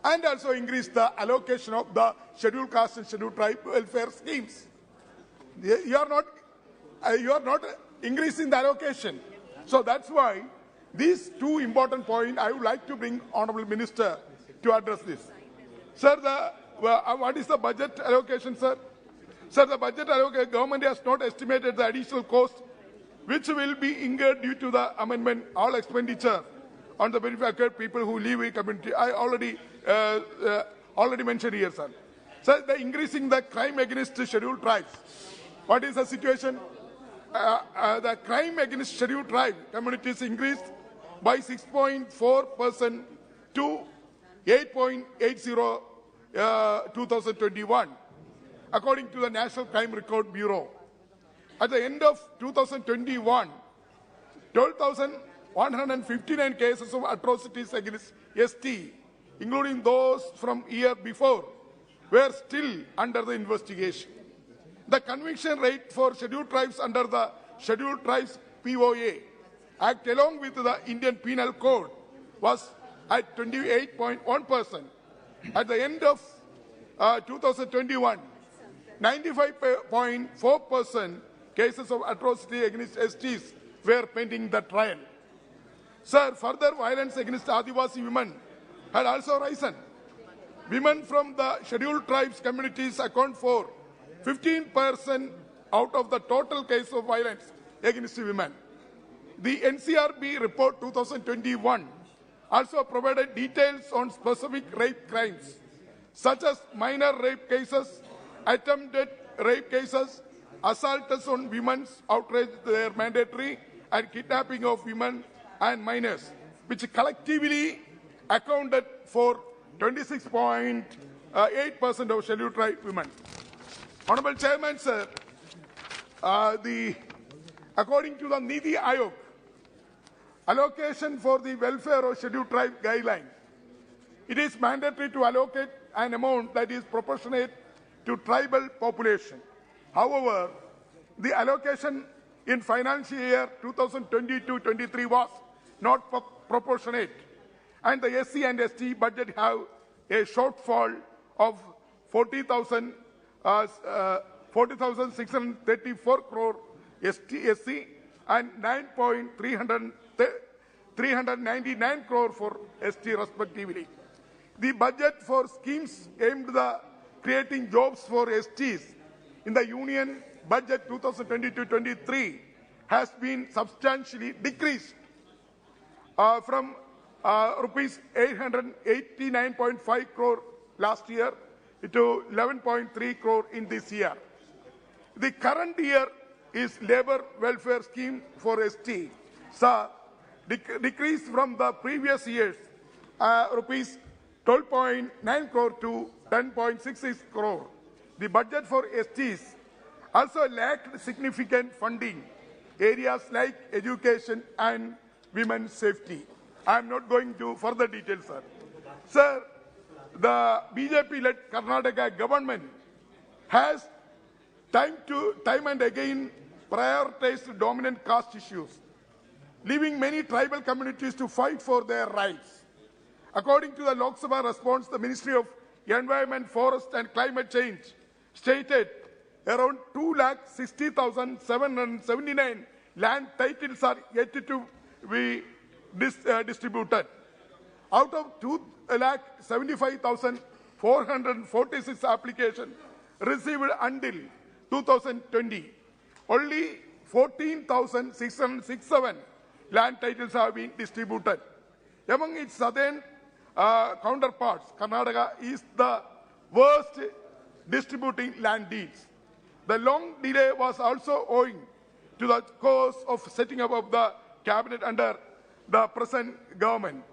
and also increase the allocation of the scheduled caste and scheduled tribe welfare schemes. You are not increasing the allocation. So that's why these two important points I would like to bring Honorable Minister to address this. Sir, what is the budget allocation, sir? Sir, the budget allocation, government has not estimated the additional cost which will be incurred due to the amendment, all expenditure on the benefit people who live in community. I already mentioned here, sir. Sir, the increasing the crime against scheduled tribes. What is the situation? The crime against scheduled tribe communities increased by 6.4% to 8.80 2021, according to the National Crime Record Bureau. At the end of 2021, 12,159 cases of atrocities against ST, including those from year before, were still under the investigation. The conviction rate for scheduled tribes under the Scheduled Tribes POA Act, along with the Indian Penal Code, was at 28.1%. At the end of 2021, 95.4% cases of atrocity against STs were pending the trial. Sir, further violence against Adivasi women had also risen. Women from the scheduled tribes communities account for 15% out of the total case of violence against women. The NCRB report 2021 also provided details on specific rape crimes, such as minor rape cases, attempted rape cases, assaults on women's outrage their mandatory, and kidnapping of women and minors, which collectively accounted for 26.8% of scheduled tribe women. Honorable Chairman, sir, according to the Niti Aayog, allocation for the welfare of scheduled tribe guideline, it is mandatory to allocate an amount that is proportionate to tribal population. However, the allocation in financial year 2022-23 was not proportionate, and the SC and ST budget have a shortfall of 40,634 crore SC and 9.399 crore for ST respectively. The budget for schemes aimed at creating jobs for STs in the Union Budget 2022-23 has been substantially decreased from rupees 889.5 crore last year to 11.3 crore in this year. The current year is Labour Welfare Scheme for ST, so decreased from the previous years rupees 12.9 crore to 10.66 crore. The budget for STs also lacked significant funding areas like education and women's safety. I am not going to further details, sir. Sir, the BJP-led Karnataka government has time and again prioritized dominant caste issues, leaving many tribal communities to fight for their rights. According to the Lok Sabha response, the Ministry of Environment, Forest and Climate Change stated around 2,60,779 land titles are yet to be distributed. Out of 2,75,446 applications received until 2020, only 14,667 land titles have been distributed. Among its southern counterparts, Karnataka is the worst distributing land deeds. The long delay was also owing to the course of setting up of the cabinet under the present government.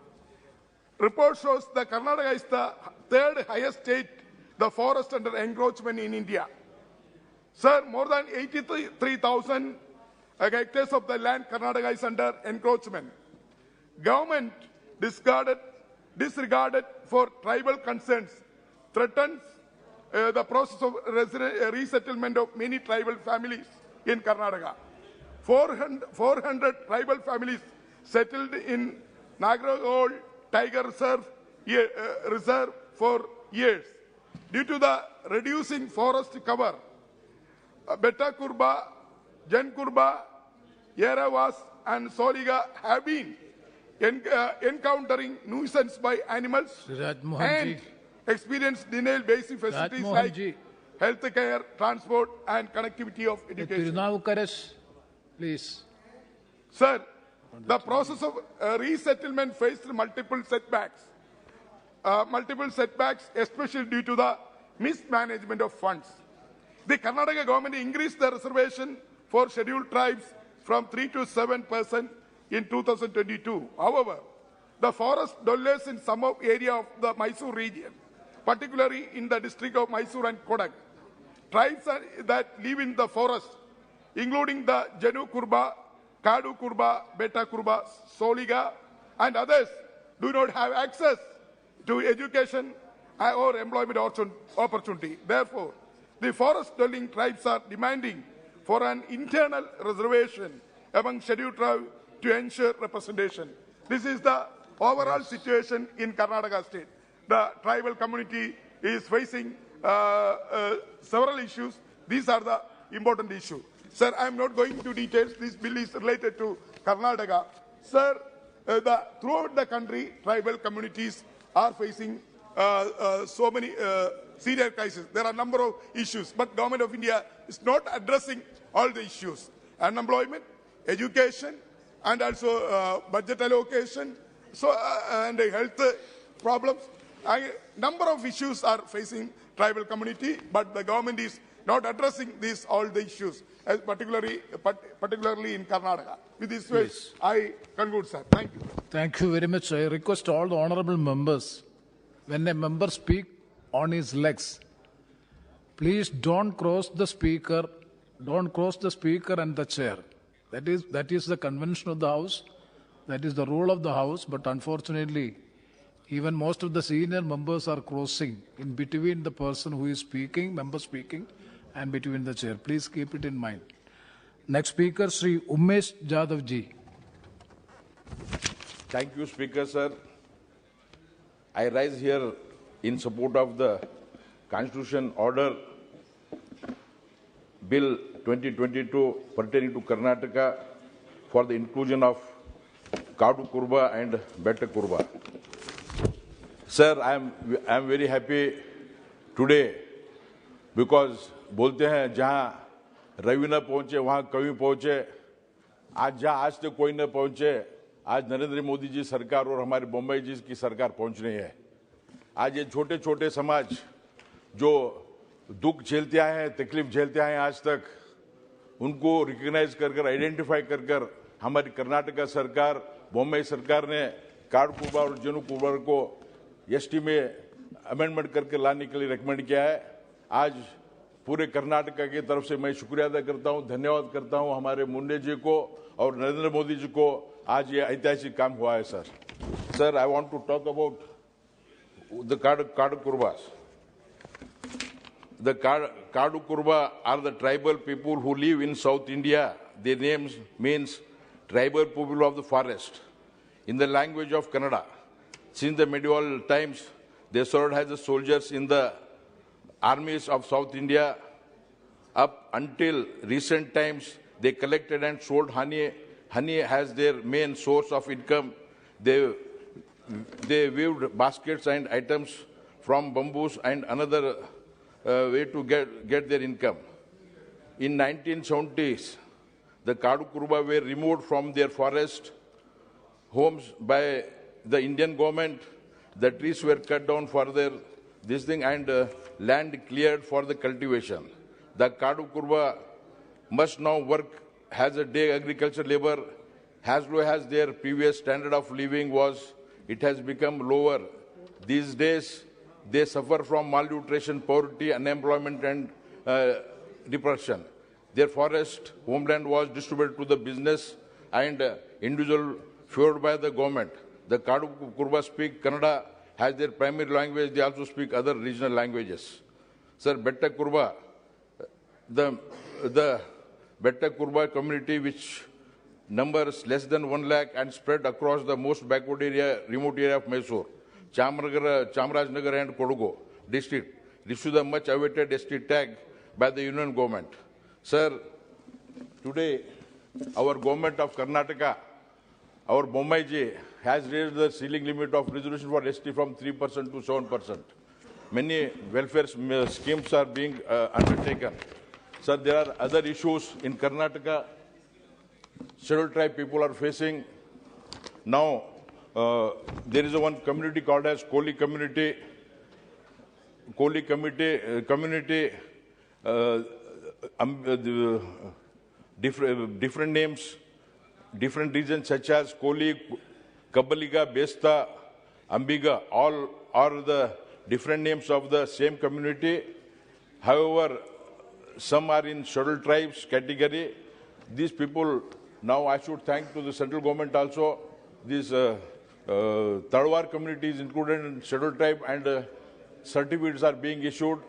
Report shows that Karnataka is the third highest state, the forest under encroachment in India. Sir, more than 83,000 hectares of the land Karnataka is under encroachment. Government disregarded for tribal concerns threatens the process of resettlement of many tribal families in Karnataka. 400 tribal families settled in Nagarhole Tiger Reserve for years. Due to the reducing forest cover, Betta Kurba, Jan Kurba, Yeravas and Soliga have been encountering nuisance by animals and experience denial basic facilities like health care, transport and connectivity of education. Please. Sir, the process of resettlement faced multiple setbacks, especially due to the mismanagement of funds. The Karnataka government increased the reservation for scheduled tribes from 3 to 7% in 2022. However, the forest dwellers in some area of the Mysore region, particularly in the district of Mysore and Kodak, tribes that live in the forest, including the Janu Kurba, Kadu Kurba, Betta Kurba, Soliga, and others, do not have access to education or employment opportunity. Therefore, the forest-dwelling tribes are demanding for an internal reservation among scheduled tribes to ensure representation. This is the overall situation in Karnataka state. The tribal community is facing several issues. These are the important issues. Sir, I am not going into details. This bill is related to Karnataka. Sir, throughout the country, tribal communities are facing so many serious crises. There are a number of issues, but Government of India is not addressing all the issues. Unemployment, education, and also budget allocation, and health problems. A number of issues are facing tribal community, but the government is not addressing all the issues, particularly in Karnataka. With this, yes. I conclude, sir. Thank you. Thank you very much. I request all the honorable members, when a member speaks on his legs, please don't cross the speaker. Don't cross the speaker and the chair. That is the convention of the House. That is the rule of the House. But unfortunately, even most of the senior members are crossing in between the person who is speaking, member speaking, and between the chair. Please keep it in mind. Next speaker, Sri Umesh Jadhav ji. Thank you, Speaker, sir. I rise here in support of the Constitution Order Bill 2022 pertaining to Karnataka for the inclusion of Kadu Kurba and Betta Kurba. Sir, I am very happy today because बोलते हैं जहाँ रवि न पहुँचे वहाँ कवि पहुँचे. आज जहाँ आज तक कोई न पहुँचे, आज नरेंद्र मोदी जी सरकार और हमारे बम्बई जी की सरकार पहुँच रही है. आज ये छोटे छोटे समाज जो दुख झेलते आए हैं, तकलीफ झेलते आए हैं आज तक, उनको रिकॉग्नाइज कर आइडेंटिफाई कर हमारी कर्नाटका सरकार, बम्बई सरकार ने काड कुर्बा और जनु कुर्बा को एसटी में अमेंडमेंट करके लाने के लिए रिकमेंड किया है. आज पूरे कर्नाटका की तरफ से मैं शुक्रिया अदा करता हूं, धन्यवाद करता हूं हमारे मुंडे जी को और नरेंद्र मोदी जी को. आज ये ऐतिहासिक काम हुआ है sir. Sir, I want to talk about the Kadu Kurbas. The Kadu Kurba are the tribal people who live in South India. Their names means tribal people of the forest. In the language of Kannada, since the medieval times, they served as the soldiers in the armies of South India. Up until recent times, they collected and sold honey. Honey has their main source of income. They weaved baskets and items from bamboos and another way to get their income. In 1970s, the Kadu Kurba were removed from their forest homes by the Indian government. The trees were cut down for this thing and land cleared for the cultivation. The Kadu Kurba must now work as a day agriculture labor. As low as their previous standard of living was, it has become lower. These days, they suffer from malnutrition, poverty, unemployment, and depression. Their forest homeland was distributed to the business and individual favored by the government. The Kadu Kurba speak Kannada as their primary language. They also speak other regional languages. Sir, Betta Kurba, the Betta Kurba community, which numbers less than 1 lakh and spread across the most backward area, remote area of Mysore, Chamarajnagar and Kodagu district, received the much awaited ST tag by the union government. Sir, today our government of Karnataka, our Bombay ji, has raised the ceiling limit of resolution for ST from 3% to 7%. Many welfare schemes are being undertaken. Sir, there are other issues in Karnataka. Scheduled tribe people are facing. Now, there is one community called as Koli community. Koli community, different names, different regions such as Koli, Kabaliga, Besta, Ambiga, all are the different names of the same community. However, some are in scheduled tribes category. These people, now I should thank to the central government also. These Talwar community is included in scheduled tribe and certificates are being issued.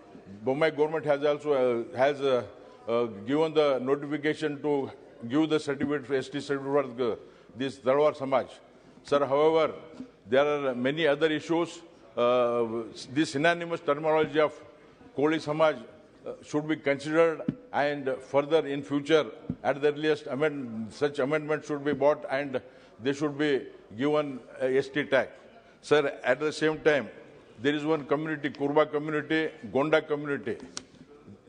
Bombay government has also given the notification to give the certificate for ST certificate for this Talwar Samaj. Sir, however, there are many other issues. This synonymous terminology of Koli Samaj should be considered, and further in future, at the earliest, such amendments should be brought and they should be given ST tag. Sir, at the same time, there is one community, Kurba community, Gonda community.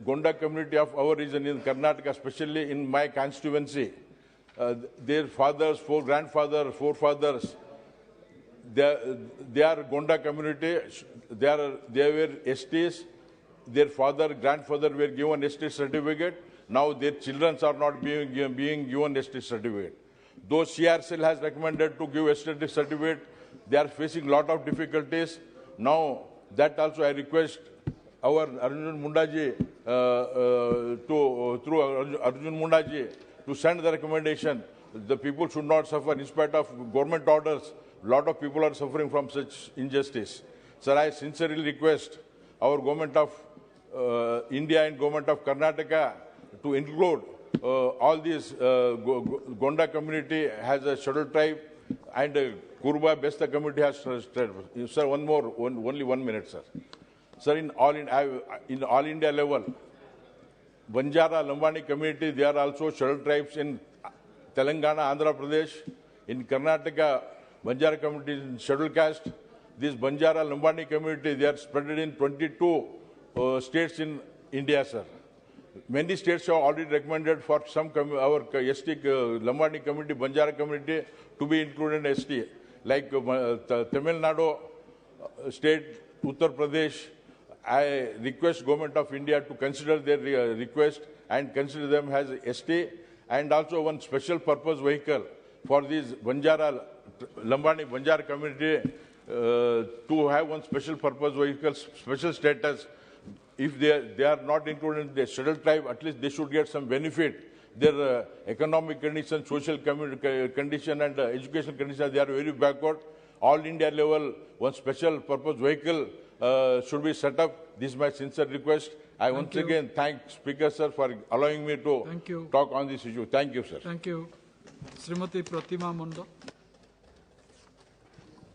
Gonda community of our region in Karnataka, especially in my constituency, their fathers, grandfathers, forefathers, they are Gonda community. They were STs. Their father, grandfather were given ST certificate. Now their children are not being given ST certificate. Though CRCL has recommended to give ST certificate, they are facing lot of difficulties. Now that also I request our Arjun Mundaji through Arjun Mundaji to send the recommendation. The people should not suffer in spite of government orders. A lot of people are suffering from such injustice. Sir, I sincerely request our government of India and government of Karnataka to include all these Gonda community has a scheduled tribe and Kurba Besta community has sir, only 1 minute, sir. Sir, in all India level, Banjara, Lambani community, they are also scheduled tribes in Telangana, Andhra Pradesh. In Karnataka, Banjara community is in scheduled caste. This Banjara, Lambani community, they are spread in 22 states in India, sir. Many states have already recommended for some our ST Lambani community, Banjara community to be included in ST, like Tamil Nadu state, Uttar Pradesh. I request Government of India to consider their request and consider them as ST, and also one special purpose vehicle for these Banjara, Lambani Banjara community to have one special purpose vehicle, special status. If they are not included in the scheduled tribe, at least they should get some benefit. Their economic condition, social condition and education condition, they are very backward. All India level, one special purpose vehicle should be set up. This is my sincere request. I once again thank Speaker sir for allowing me to talk on this issue. Thank you, sir. Thank you. Srimati Pratima Mundo.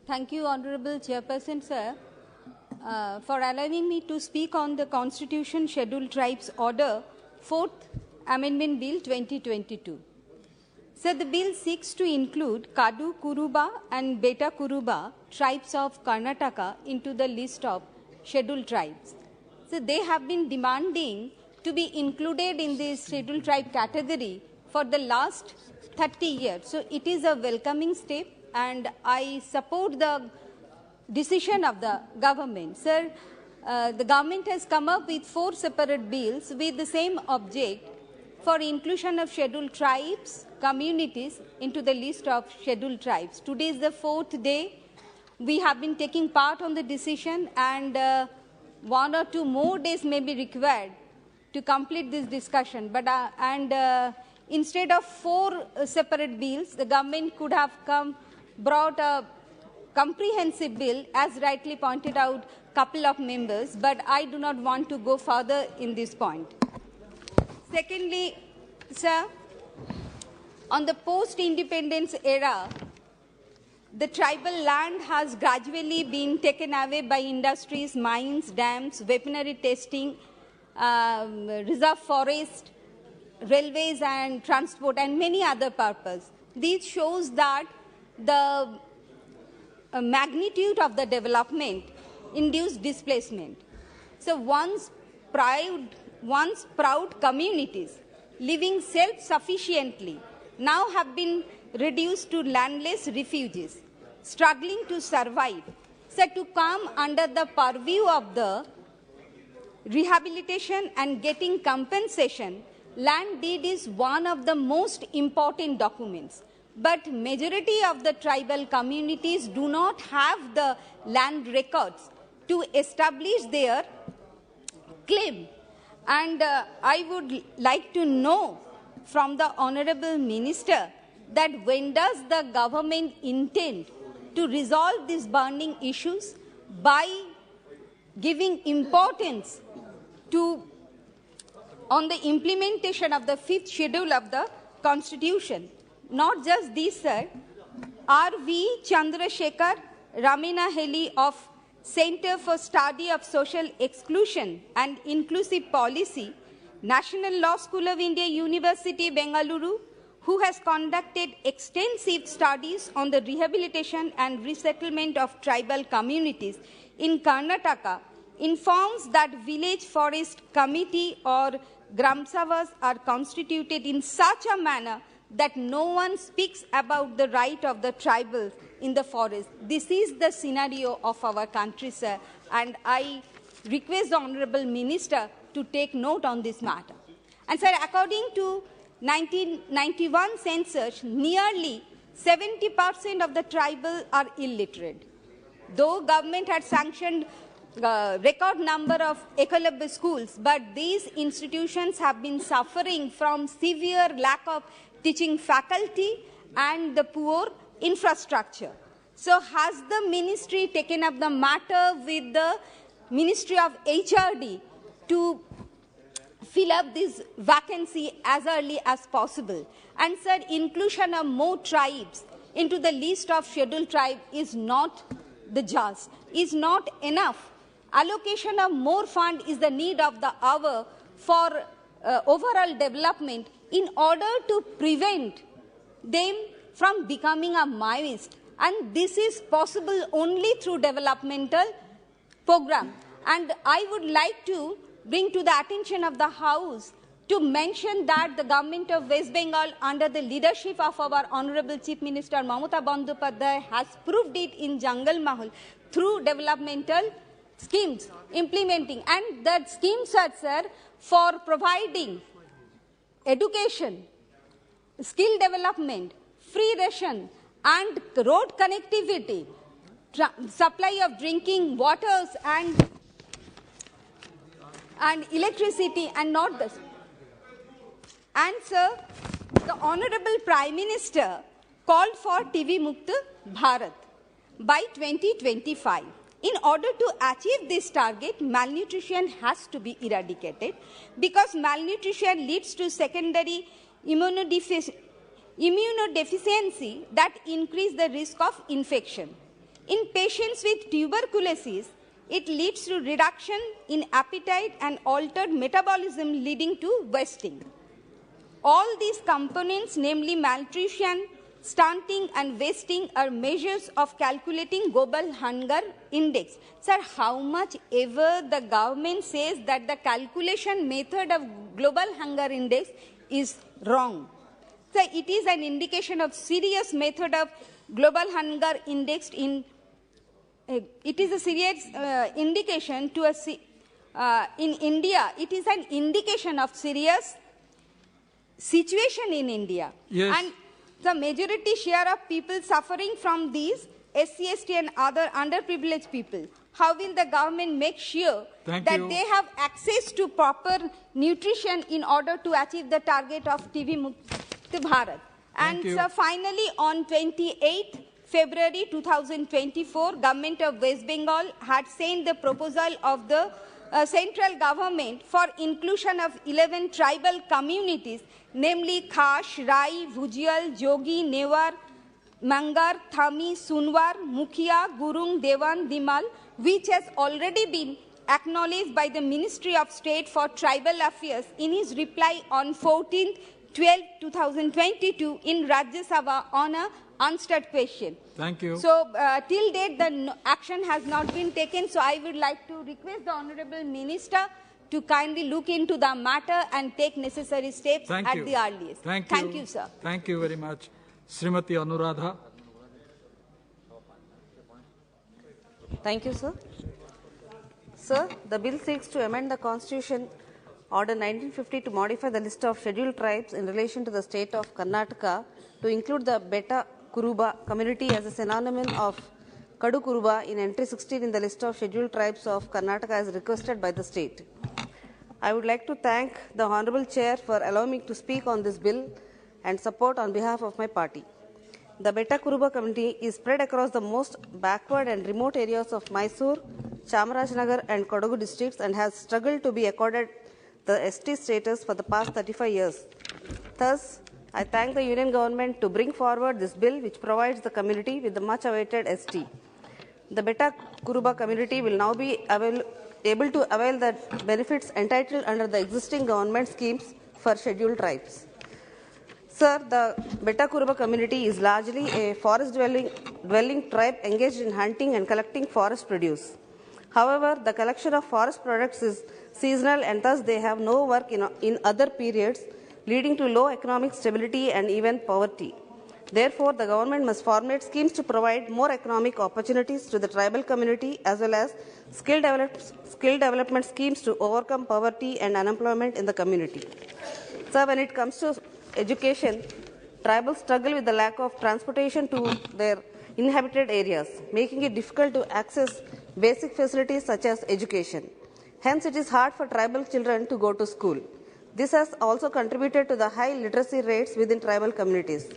Thank you, Honorable Chairperson, sir, for allowing me to speak on the Constitution Scheduled Tribes Order, 4th Amendment Bill 2022. Sir, the bill seeks to include Kadu Kuruba and Beta Kuruba tribes of Karnataka into the list of scheduled tribes. So they have been demanding to be included in this scheduled tribe category for the last 30 years. So it is a welcoming step, and I support the decision of the government. Sir, the government has come up with 4 separate bills with the same object for inclusion of scheduled tribes, communities into the list of scheduled tribes. Today is the 4th day. We have been taking part on the decision, and 1 or 2 more days may be required to complete this discussion. But instead of 4 separate bills, the government could have brought a comprehensive bill, as rightly pointed out a couple of members, but I do not want to go further in this point. Secondly, sir, on the post-independence era, the tribal land has gradually been taken away by industries, mines, dams, weaponry testing, reserve forest, railways and transport, and many other purposes. This shows that the magnitude of the development induced displacement. So once proud communities living self-sufficiently now have been reduced to landless refugees, struggling to survive. So to come under the purview of the rehabilitation and getting compensation, land deed is one of the most important documents. But majority of the tribal communities do not have the land records to establish their claim. And I would like to know from the Honorable Minister that when does the government intend to resolve these burning issues by giving importance on the implementation of the 5th schedule of the Constitution. Not just this, sir. R.V. Chandrasekhar Ramina Heli of Center for Study of Social Exclusion and Inclusive Policy, National Law School of India, University, Bengaluru, who has conducted extensive studies on the rehabilitation and resettlement of tribal communities in Karnataka, informs that village forest committee or Gram Sabhas are constituted in such a manner that no one speaks about the right of the tribals in the forest. This is the scenario of our country, sir, and I request the Honorable Minister to take note on this matter. And sir, according to 1991 census, nearly 70% of the tribal are illiterate. Though government had sanctioned record number of Ekalabya schools, but these institutions have been suffering from severe lack of teaching faculty and the poor infrastructure. So has the ministry taken up the matter with the Ministry of HRD to fill up this vacancy as early as possible? And sir, inclusion of more tribes into the list of scheduled tribe is not the just, is not enough. Allocation of more fund is the need of the hour for overall development in order to prevent them from becoming a maoist. And this is possible only through developmental program. And I would like to bring to the attention of the House to mention that the government of West Bengal, under the leadership of our Honorable Chief Minister Mamata Bandyopadhyay, has proved it in Jungle Mahal through developmental schemes implementing. And that schemes are, sir, for providing education, skill development, free ration, and road connectivity, supply of drinking waters and electricity, and not this. And sir, the Honorable Prime Minister called for TV Mukt Bharat by 2025. In order to achieve this target, malnutrition has to be eradicated, because malnutrition leads to secondary immunodeficiency that increase the risk of infection. In patients with tuberculosis, it leads to reduction in appetite and altered metabolism, leading to wasting. All these components, namely malnutrition, stunting and wasting, are measures of calculating global hunger index. Sir, how much ever the government says that the calculation method of global hunger index is wrong. So it is an indication of serious method of global hunger index in it is a serious indication to in India. It is an indication of serious situation in India. Yes. And the majority share of people suffering from these SC, ST and other underprivileged people. How will the government make sure that they have access to proper nutrition in order to achieve the target of TV Mukt Bharat? And so finally, on 28th February 2024, Government of West Bengal had sent the proposal of the central government for inclusion of 11 tribal communities, namely Khash, Rai, Bhujial, Jogi, Newar, Mangar, Thami, Sunwar, Mukhia, Gurung, Dewan, Dimal, which has already been acknowledged by the Ministry of State for Tribal Affairs in his reply on 14/12/2022 in Rajya Sabha on a unstarred question. Thank you. So, till date, the action has not been taken. So, I would like to request the Honorable Minister to kindly look into the matter and take necessary steps at the earliest. Thank you, sir. Thank you very much. Srimati Anuradha. Thank you, sir. Sir, the bill seeks to amend the Constitution Order 1950 to modify the list of scheduled tribes in relation to the state of Karnataka to include the Beta Kuruba community as a synonym of Kadu Kuruba in entry 16 in the list of scheduled tribes of Karnataka as requested by the state. I would like to thank the Honorable Chair for allowing me to speak on this bill and support on behalf of my party. The Beta Kuruba community is spread across the most backward and remote areas of Mysore, Chamarajanagar and Kodagu districts and has struggled to be accorded the ST status for the past 35 years. Thus, I thank the Union Government to bring forward this bill which provides the community with the much awaited ST. The Beta Kuruba community will now be able to avail the benefits entitled under the existing government schemes for scheduled tribes. Sir, the Beta Kuruba community is largely a forest-dwelling tribe engaged in hunting and collecting forest produce. However, the collection of forest products is seasonal and thus they have no work in other periods, leading to low economic stability and even poverty. Therefore, the government must formulate schemes to provide more economic opportunities to the tribal community as well as skill development schemes to overcome poverty and unemployment in the community. So, when it comes to education, tribals struggle with the lack of transportation to their inhabited areas, making it difficult to access basic facilities such as education. Hence, it is hard for tribal children to go to school. This has also contributed to the high literacy rates within tribal communities.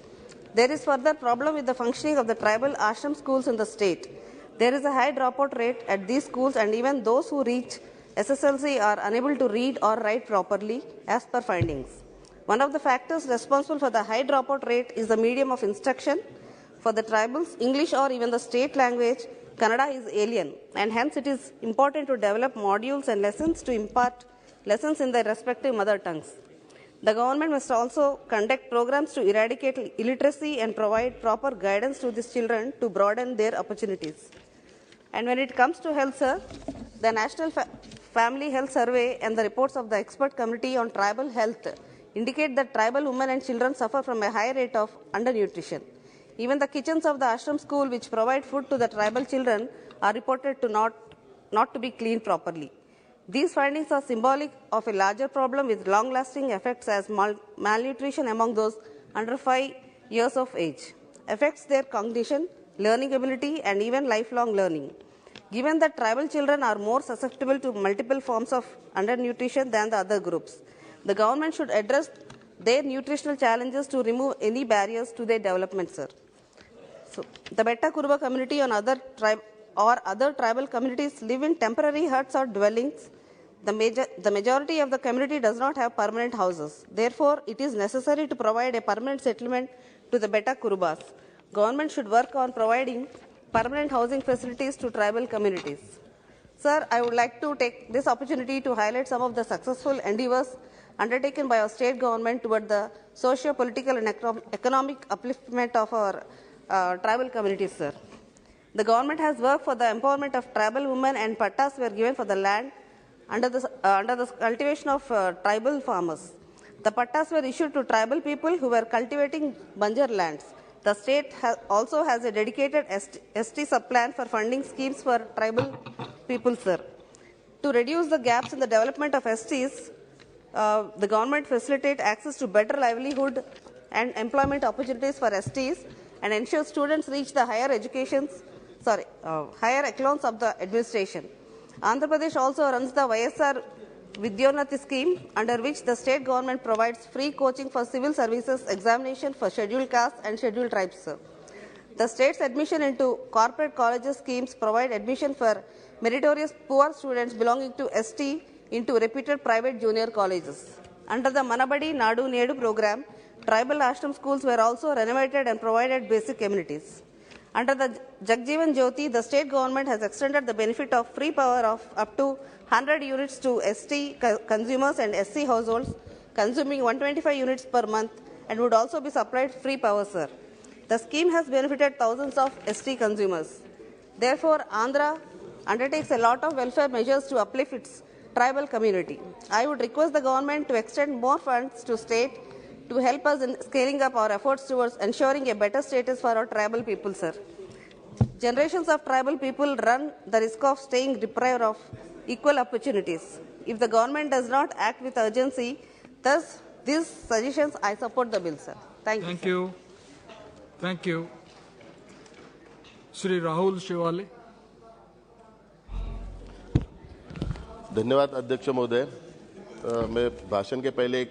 There is further problem with the functioning of the tribal ashram schools in the state. There is a high dropout rate at these schools, and even those who reach SSLC are unable to read or write properly as per findings. One of the factors responsible for the high dropout rate is the medium of instruction. For the tribals, English or even the state language, Kannada is alien, and hence it is important to develop modules and lessons to impart lessons in their respective mother tongues. The government must also conduct programs to eradicate illiteracy and provide proper guidance to these children to broaden their opportunities. And when it comes to health, sir, the National Family Health Survey and the reports of the Expert Committee on Tribal Health indicate that tribal women and children suffer from a high rate of undernutrition. Even the kitchens of the ashram school, which provide food to the tribal children, are reported to not to be cleaned properly. These findings are symbolic of a larger problem with long-lasting effects as malnutrition among those under 5 years of age affects their cognition, learning ability, and even lifelong learning. Given that tribal children are more susceptible to multiple forms of undernutrition than the other groups, the government should address their nutritional challenges to remove any barriers to their development, sir. So, the Beta Kuruba community on other tribal communities live in temporary huts or dwellings. The majority of the community does not have permanent houses. Therefore, it is necessary to provide a permanent settlement to the Beta Kurubas. Government should work on providing permanent housing facilities to tribal communities. Sir, I would like to take this opportunity to highlight some of the successful endeavors undertaken by our state government toward the socio-political and economic upliftment of our tribal communities, sir. The government has worked for the empowerment of tribal women, and pattas were given for the land under the cultivation of tribal farmers. The pattas were issued to tribal people who were cultivating banjar lands. The state also has a dedicated ST sub-plan for funding schemes for tribal people, sir. To reduce the gaps in the development of STs, the government facilitate access to better livelihood and employment opportunities for STs and ensure students reach the higher echelons of the administration. Andhra Pradesh also runs the YSR Vidyonati scheme, under which the state government provides free coaching for civil services examination for scheduled castes and scheduled tribes, sir. The state's admission into corporate colleges schemes provide admission for meritorious poor students belonging to ST into reputed private junior colleges. Under the Manabadi Nadu Nedu program, tribal ashram schools were also renovated and provided basic amenities. Under the Jagjeevan Jyoti, the state government has extended the benefit of free power of up to 100 units to ST consumers and SC households consuming 125 units per month, and would also be supplied free power, sir. The scheme has benefited thousands of ST consumers. Therefore, Andhra undertakes a lot of welfare measures to uplift its tribal community. I would request the government to extend more funds to state to help us in scaling up our efforts towards ensuring a better status for our tribal people, sir. Generations of tribal people run the risk of staying deprived of equal opportunities. If the government does not act with urgency, thus these suggestions, I support the bill, sir. Thank you. Thank you. Shri Rahul Shivale. धन्यवाद अध्यक्ष महोदय। मैं भाषण के पहले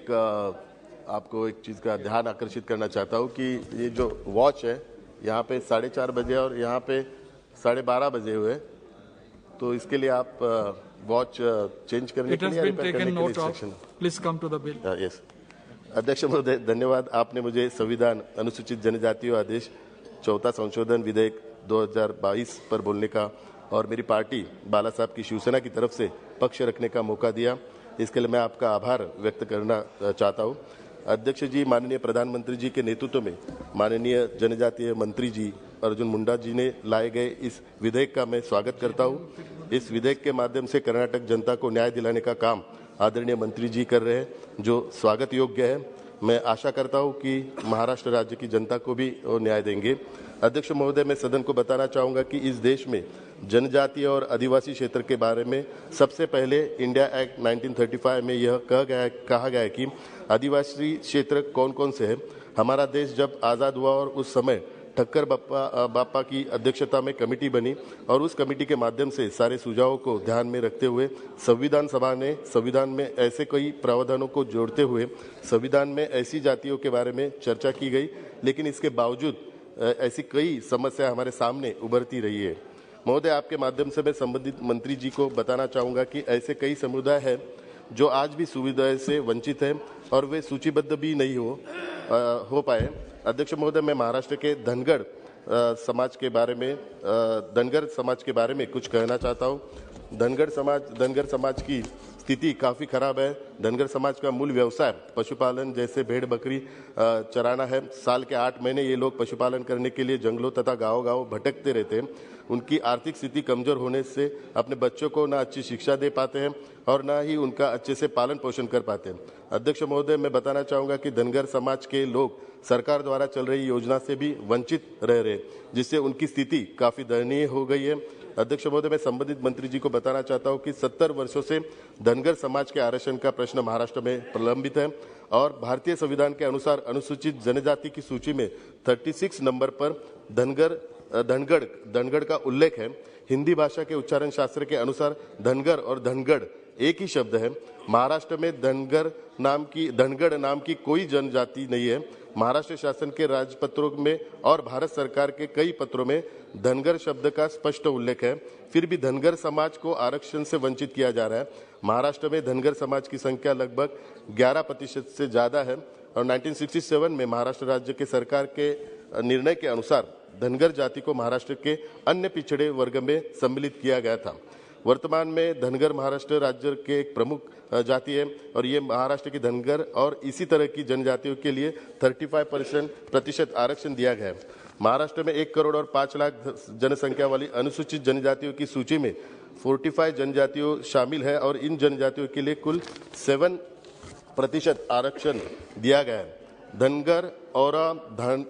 आपको एक चीज़ का ध्यान आकर्षित करना चाहता हूँ कि ये जो वॉच है यहाँ पे 4:30 बजे और यहाँ पे 12:30 बजे हुए, तो इसके लिए आप वॉच चेंज करने के लिए रिपेयर करने के लिए instruction. Please come to the bill. Yes अध्यक्ष महोदय, धन्यवाद। आपने मुझे संविधान अनुसूचित जनजातियों आदेश 4 संशोधन विधेयक 2022 पर बोलने का और मेरी पार्टी बाला साहब की शिवसेना की तरफ से पक्ष रखने का मौका दिया, इसके लिए मैं आपका आभार व्यक्त करना चाहता हूँ। अध्यक्ष जी, माननीय प्रधानमंत्री जी के नेतृत्व में माननीय जनजातीय मंत्री जी अर्जुन मुंडा जी ने लाए गए इस विधेयक का मैं स्वागत करता हूँ। इस विधेयक के माध्यम से कर्नाटक जनता को न्याय दिलाने का काम आदरणीय मंत्री जी कर रहे हैं, जो स्वागत योग्य है। मैं आशा करता हूं कि महाराष्ट्र राज्य की जनता को भी वो न्याय देंगे। अध्यक्ष महोदय, मैं सदन को बताना चाहूंगा कि इस देश में जनजातीय और आदिवासी क्षेत्र के बारे में सबसे पहले इंडिया एक्ट 1935 में यह कहा गया है कि आदिवासी क्षेत्र कौन कौन से हैं। हमारा देश जब आज़ाद हुआ और उस समय ठक्कर बापा की अध्यक्षता में कमेटी बनी और उस कमेटी के माध्यम से सारे सुझावों को ध्यान में रखते हुए संविधान सभा ने संविधान में ऐसे कई प्रावधानों को जोड़ते हुए संविधान में ऐसी जातियों के बारे में चर्चा की गई, लेकिन इसके बावजूद ऐसी कई समस्या हमारे सामने उभरती रही है। महोदय, आपके माध्यम से मैं संबंधित मंत्री जी को बताना चाहूँगा कि ऐसे कई समुदाय हैं जो आज भी सुविधाएं से वंचित हैं और वे सूचीबद्ध भी नहीं हो पाए। अध्यक्ष महोदय, मैं महाराष्ट्र के धनगढ़ समाज के बारे में कुछ कहना चाहता हूँ। धनगढ़ समाज की स्थिति काफ़ी खराब है। धनगढ़ समाज का मूल व्यवसाय पशुपालन जैसे भेड़ बकरी चराना है। साल के 8 महीने ये लोग पशुपालन करने के लिए जंगलों तथा गाँव भटकते रहते हैं। उनकी आर्थिक स्थिति कमजोर होने से अपने बच्चों को ना अच्छी शिक्षा दे पाते हैं और ना ही उनका अच्छे से पालन पोषण कर पाते हैं। अध्यक्ष महोदय, मैं बताना चाहूँगा कि धनगर समाज के लोग सरकार द्वारा चल रही योजना से भी वंचित रह रहे, जिससे उनकी स्थिति काफ़ी दयनीय हो गई है। अध्यक्ष महोदय, मैं संबंधित मंत्री जी को बताना चाहता हूँ कि 70 वर्षों से धनगर समाज के आरक्षण का प्रश्न महाराष्ट्र में प्रलंबित है और भारतीय संविधान के अनुसार अनुसूचित जनजाति की सूची में 36 नंबर पर धनगढ़ का उल्लेख है। हिंदी भाषा के उच्चारण शास्त्र के अनुसार धनगर और धनगढ़ एक ही शब्द है। महाराष्ट्र में धनगढ़ नाम की कोई जनजाति नहीं है। महाराष्ट्र शासन के राजपत्रों में और भारत सरकार के कई पत्रों में धनगर शब्द का स्पष्ट उल्लेख है, फिर भी धनगर समाज को आरक्षण से वंचित किया जा रहा है। महाराष्ट्र में धनगर समाज की संख्या लगभग 11% से ज्यादा है और 1967 में महाराष्ट्र राज्य के सरकार के निर्णय के अनुसार धनगर जाति को महाराष्ट्र के अन्य पिछड़े वर्ग में सम्मिलित किया गया था। वर्तमान में धनगर महाराष्ट्र राज्य के एक प्रमुख जाति है और ये महाराष्ट्र की धनगर और इसी तरह की जनजातियों के लिए 35% आरक्षण दिया गया है। महाराष्ट्र में 1 करोड़ और 5 लाख जनसंख्या वाली अनुसूचित जनजातियों की सूची में 45 जनजातियों शामिल है और इन जनजातियों के लिए कुल 7% आरक्षण दिया गया है। धनगर और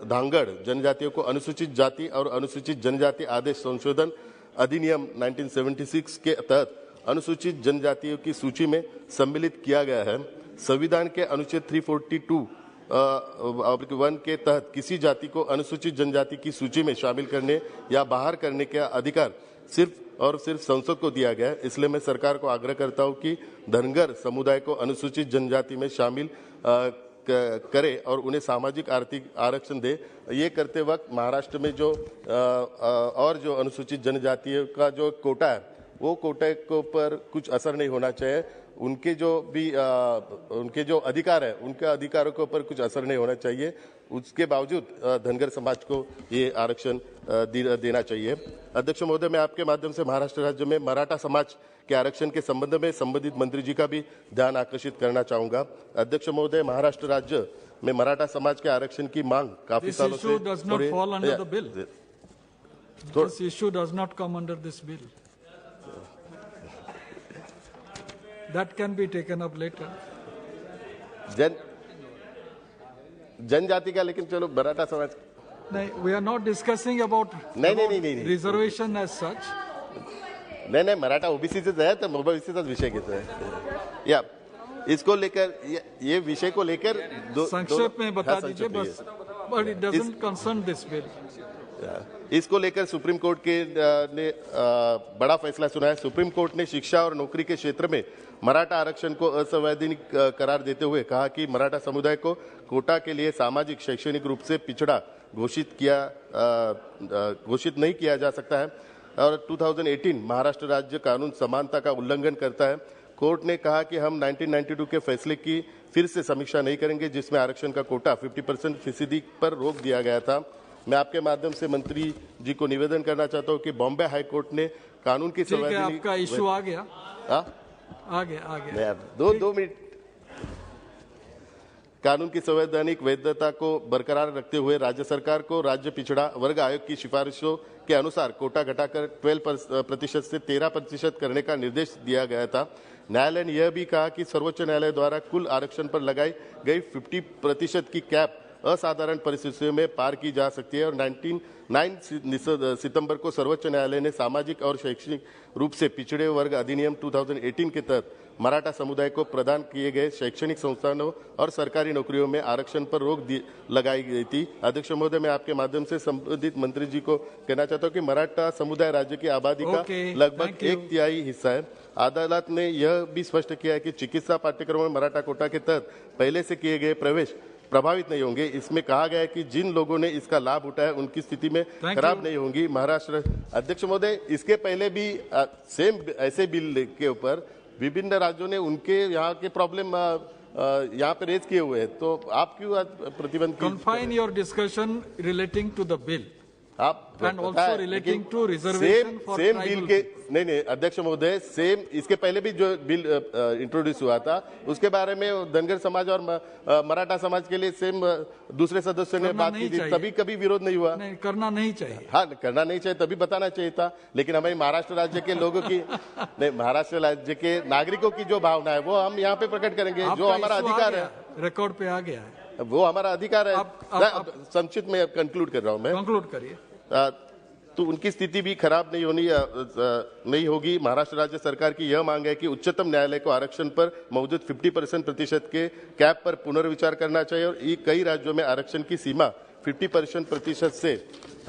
धांगड़ जनजातियों को अनुसूचित जाति और अनुसूचित जनजाति आदेश संशोधन अधिनियम 1976 के तहत अनुसूचित जनजातियों की सूची में सम्मिलित किया गया है। संविधान के अनुच्छेद 342(1) के तहत किसी जाति को अनुसूचित जनजाति की सूची में शामिल करने या बाहर करने का अधिकार सिर्फ संसद को दिया गया है। इसलिए मैं सरकार को आग्रह करता हूं कि धनगर समुदाय को अनुसूचित जनजाति में शामिल करे और उन्हें सामाजिक आर्थिक आरक्षण दे। ये करते वक्त महाराष्ट्र में जो अनुसूचित जनजातियों का जो कोटा है, वो कोटे को पर कुछ असर नहीं होना चाहिए। उनके जो अधिकार है, उनके अधिकारों के ऊपर कुछ असर नहीं होना चाहिए। उसके बावजूद धनगर समाज को ये आरक्षण देना चाहिए। अध्यक्ष महोदय, मैं आपके माध्यम से महाराष्ट्र राज्य में मराठा समाज के आरक्षण के संबंध में संबंधित मंत्री जी का भी ध्यान आकर्षित करना चाहूंगा। अध्यक्ष महोदय, महाराष्ट्र राज्य में मराठा समाज के आरक्षण की मांग काफी सालों से does not fall under the bill. This issue does not come under this bill. That can be taken up later. जनजाति का, लेकिन चलो मराठा समाज नहीं, we are not discussing about reservation as such. नहीं, मराठा ओबीसीच आहे, तर ओबीसीचाच विषय घेतोय। या इसको लेकर ये विषय को लेकर संक्षेप में बता दीजिए बस, but it doesn't concern this bill. इसको लेकर सुप्रीम कोर्ट ने बड़ा फैसला सुना है। सुप्रीम कोर्ट ने शिक्षा और नौकरी के क्षेत्र में मराठा आरक्षण को असंवैधानिक करार देते हुए कहा कि मराठा समुदाय को कोटा के लिए सामाजिक शैक्षणिक रूप से पिछड़ा घोषित नहीं किया जा सकता है और 2018 महाराष्ट्र राज्य कानून समानता का उल्लंघन करता है। कोर्ट ने कहा कि हम 1992 के फैसले की फिर से समीक्षा नहीं करेंगे, जिसमें आरक्षण का कोटा 50% पर रोक दिया गया था। मैं आपके माध्यम से मंत्री जी को निवेदन करना चाहता हूं कि बॉम्बे हाई कोर्ट ने कानून की संवैधानिक आपका इशू आ गया। आ गया। दो मिनट। कानून की संवैधानिक वैधता को बरकरार रखते हुए राज्य सरकार को राज्य पिछड़ा वर्ग आयोग की सिफारिशों के अनुसार कोटा घटाकर 12% से 13% करने का निर्देश दिया गया था। न्यायालय ने यह भी कहा कि सर्वोच्च न्यायालय द्वारा कुल आरक्षण पर लगाई गई 50% की कैप असाधारण परिस्थितियों में पार की जा सकती है और 9 सितंबर को सर्वोच्च न्यायालय ने सामाजिक और शैक्षणिक रूप से पिछड़े वर्ग अधिनियम 2018 के तहत मराठा समुदाय को प्रदान किए गए शैक्षणिक संस्थानों और सरकारी नौकरियों में आरक्षण पर रोक लगाई गई थी। अध्यक्ष महोदय, मैं आपके माध्यम से संबंधित मंत्री जी को कहना चाहता हूं कि मराठा समुदाय राज्य की आबादी का लगभग 1/3 हिस्सा है। अदालत ने यह भी स्पष्ट किया है कि चिकित्सा पाठ्यक्रम में मराठा कोटा के तहत पहले से किए गए प्रवेश प्रभावित नहीं होंगे। इसमें कहा गया है कि जिन लोगों ने इसका लाभ उठाया उनकी स्थिति में खराब नहीं होंगी। महाराष्ट्र अध्यक्ष महोदय, इसके पहले भी सेम ऐसे बिल के ऊपर विभिन्न राज्यों ने उनके यहाँ के प्रॉब्लम यहाँ पे रेज किए हुए हैं, तो आप क्यों प्रतिबंध? Confine your discussion relating to the bill. आप and also relating to reservation for same tribal bill के नहीं अध्यक्ष महोदय, सेम इसके पहले भी जो बिल इंट्रोड्यूस हुआ था उसके बारे में धनगर समाज और मराठा समाज के लिए सेम दूसरे सदस्यों ने बात की थी, तभी कभी विरोध नहीं हुआ। नहीं, करना नहीं चाहिए। हाँ, करना नहीं चाहिए, तभी बताना चाहिए था। लेकिन हमारी महाराष्ट्र राज्य के लोगों की नहीं, महाराष्ट्र राज्य के नागरिकों की जो भावना है वो हम यहाँ पे प्रकट करेंगे, जो हमारा अधिकार है। रिकॉर्ड पे आ गया है, वो हमारा अधिकार है। संक्षिप्त में कंक्लूड कर रहा हूँ मैं। कंक्लूड करिए। तो उनकी स्थिति भी खराब नहीं होगी। महाराष्ट्र राज्य सरकार की यह मांग है कि उच्चतम न्यायालय को आरक्षण पर मौजूद 50% के कैप पर पुनर्विचार करना चाहिए और कई राज्यों में आरक्षण की सीमा 50% से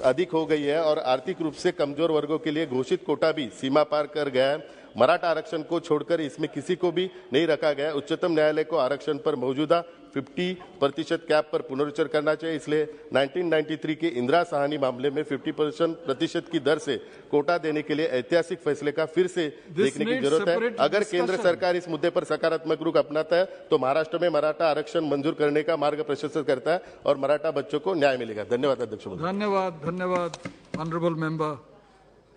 अधिक हो गई है और आर्थिक रूप से कमजोर वर्गों के लिए घोषित कोटा भी सीमा पार कर गया है। मराठा आरक्षण को छोड़कर इसमें किसी को भी नहीं रखा गया। उच्चतम न्यायालय को आरक्षण पर मौजूदा 50% कैप पर पुनर्विचार करना चाहिए। इसलिए 1993 के इंदिरा साहनी मामले में 50% की दर से कोटा देने के लिए ऐतिहासिक फैसले का फिर से देखने की जरूरत है। अगर केंद्र सरकार इस मुद्दे पर सकारात्मक रुख अपनाता है तो महाराष्ट्र में मराठा आरक्षण मंजूर करने का मार्ग प्रशस्त करता है और मराठा बच्चों को न्याय मिलेगा। धन्यवाद अध्यक्ष महोदय। धन्यवाद honourable member.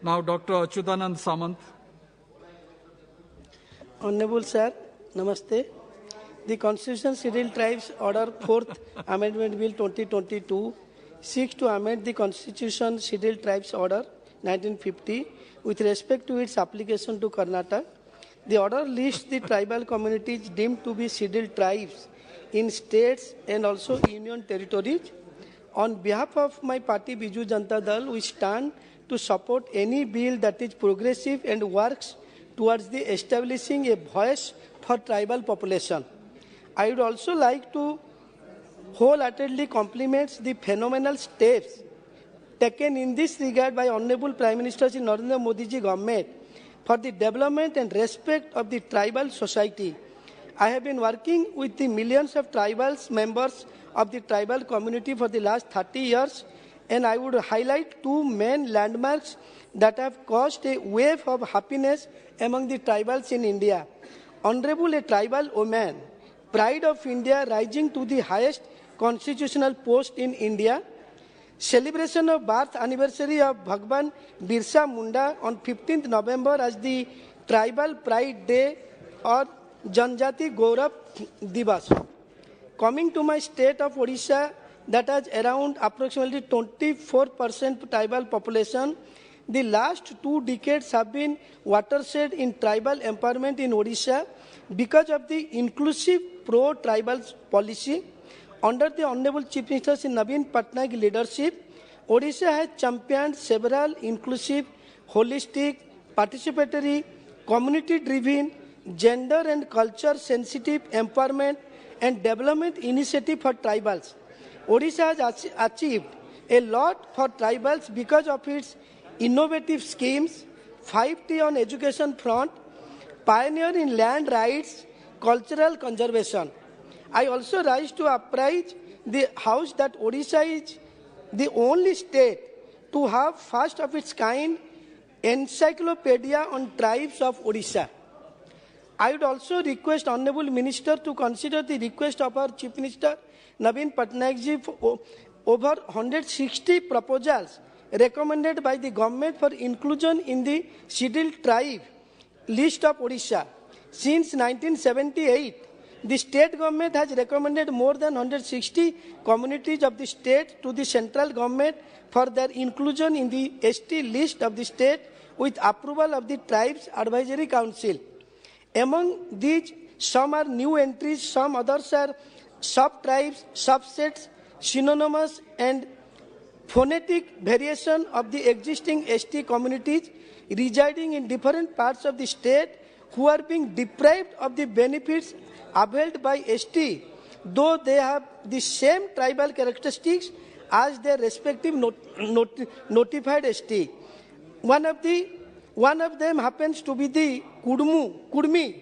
Now doctor Achyutananda Samanta. Honorable Sir, Namaste. The Constitution Scheduled Tribes Order 4th Amendment Bill 2022 seeks to amend the Constitution Scheduled Tribes Order 1950 with respect to its application to Karnataka. The order lists the tribal communities deemed to be scheduled tribes in states and also union territories. On behalf of my party Biju Janata Dal, we stand to support any bill that is progressive and works towards the establishing a voice for tribal population. I would also like to wholeheartedly compliment the phenomenal steps taken in this regard by Honorable Prime Minister Shri Narendra Modi ji government for the development and respect of the tribal society. I have been working with the millions of tribals members of the tribal community for the last 30 years, and I would highlight two main landmarks that have caused a wave of happiness among the tribals in India. Honorable, a tribal woman, pride of India rising to the highest constitutional post in India. Celebration of birth anniversary of Bhagwan Birsa Munda on 15th November as the Tribal Pride Day or Janjati Gaurav Divas. Coming to my state of Odisha, that has around approximately 24% tribal population. The last 2 decades have been watershed in tribal empowerment in Odisha because of the inclusive pro-tribal policy. Under the Honorable Chief Minister Shri Naveen Patnaik leadership, Odisha has championed several inclusive, holistic, participatory, community-driven, gender and culture-sensitive empowerment and development initiative for tribals. Odisha has achieved a lot for tribals because of its innovative schemes, 5T on education front, pioneer in land rights, cultural conservation. I also rise to apprise the House that Odisha is the only state to have first of its kind encyclopedia on tribes of Odisha. I would also request Honorable Minister to consider the request of our Chief Minister Naveen Patnaik ji over 160 proposals recommended by the government for inclusion in the scheduled tribe list of Odisha. Since 1978, the state government has recommended more than 160 communities of the state to the central government for their inclusion in the ST list of the state with approval of the Tribes Advisory Council. Among these, some are new entries, some others are sub-tribes, subsets, synonymous and phonetic variation of the existing ST communities residing in different parts of the state who are being deprived of the benefits availed by ST, though they have the same tribal characteristics as their respective notified ST. One of them happens to be the Kudmi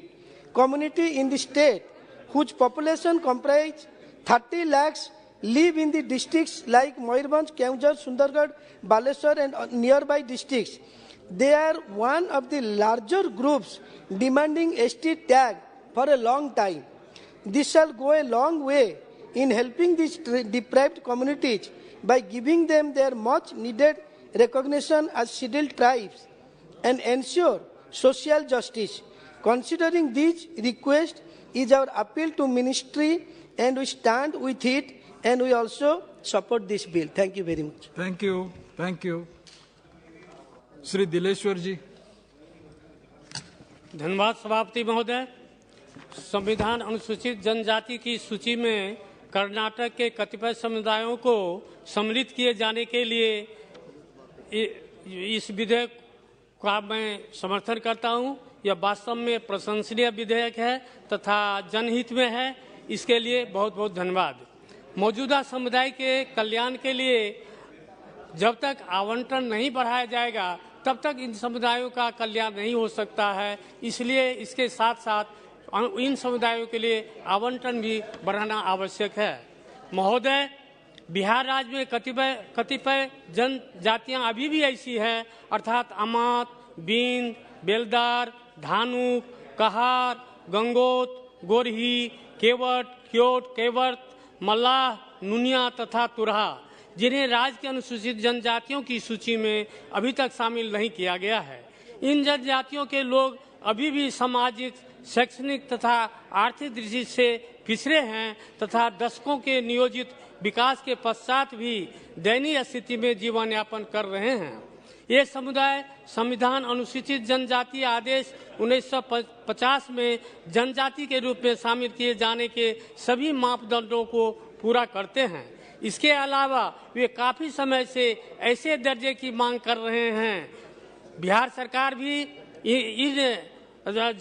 community in the state, whose population comprises 30 lakhs, live in the districts like Moyurbhanj, Keonjhar, Sundargarh, Baleswar and nearby districts. They are one of the larger groups demanding ST tag for a long time. This shall go a long way in helping these deprived communities by giving them their much needed recognition as scheduled tribes and ensure social justice. Considering these requests is our appeal to Ministry, and we stand with it, and we also support this bill. Thank you very much. Thank you. Thank you. Shri Dileshwar ji. धन्यवाद सभापति महोदय। संविधान अनुसूचित जनजाति की सूची में कर्नाटक के कतिपय समुदायों को सम्मिलित किए जाने के लिए इस विधेयक का मैं समर्थन करता हूं। यह वास्तव में प्रशंसनीय विधेयक है तथा जनहित में है। इसके लिए बहुत बहुत धन्यवाद। मौजूदा समुदाय के कल्याण के लिए जब तक आवंटन नहीं बढ़ाया जाएगा तब तक इन समुदायों का कल्याण नहीं हो सकता है। इसलिए इसके साथ साथ इन समुदायों के लिए आवंटन भी बढ़ाना आवश्यक है। महोदय, बिहार राज्य में कतिपय जनजातियां अभी भी ऐसी हैं, अर्थात अमात, बींद, बेलदार, धानुक, कहार, गंगोत, गोरही, केवट, क्योट, केवर्त, मल्लाह, नुनिया तथा तुरहा, जिन्हें राज्य के अनुसूचित जनजातियों की सूची में अभी तक शामिल नहीं किया गया है। इन जनजातियों के लोग अभी भी सामाजिक, शैक्षणिक तथा आर्थिक दृष्टि से पिछड़े हैं तथा दशकों के नियोजित विकास के पश्चात भी दयनीय स्थिति में जीवन यापन कर रहे हैं। ये समुदाय संविधान अनुसूचित जनजाति आदेश 1950 में जनजाति के रूप में शामिल किए जाने के सभी मापदंडों को पूरा करते हैं। इसके अलावा वे काफी समय से ऐसे दर्जे की मांग कर रहे हैं। बिहार सरकार भी इन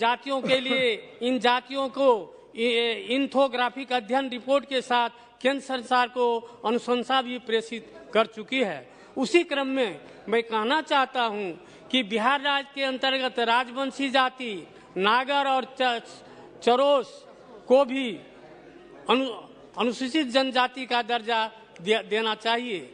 जातियों के लिए इन जातियों को इंफोग्राफिक अध्ययन रिपोर्ट के साथ केंद्र सरकार को अनुशंसा भी प्रेषित कर चुकी है। उसी क्रम में मैं कहना चाहता हूं कि बिहार राज्य के अंतर्गत राजवंशी जाति नागर और चरोस को भी अनुसूचित जनजाति का दर्जा देना चाहिए।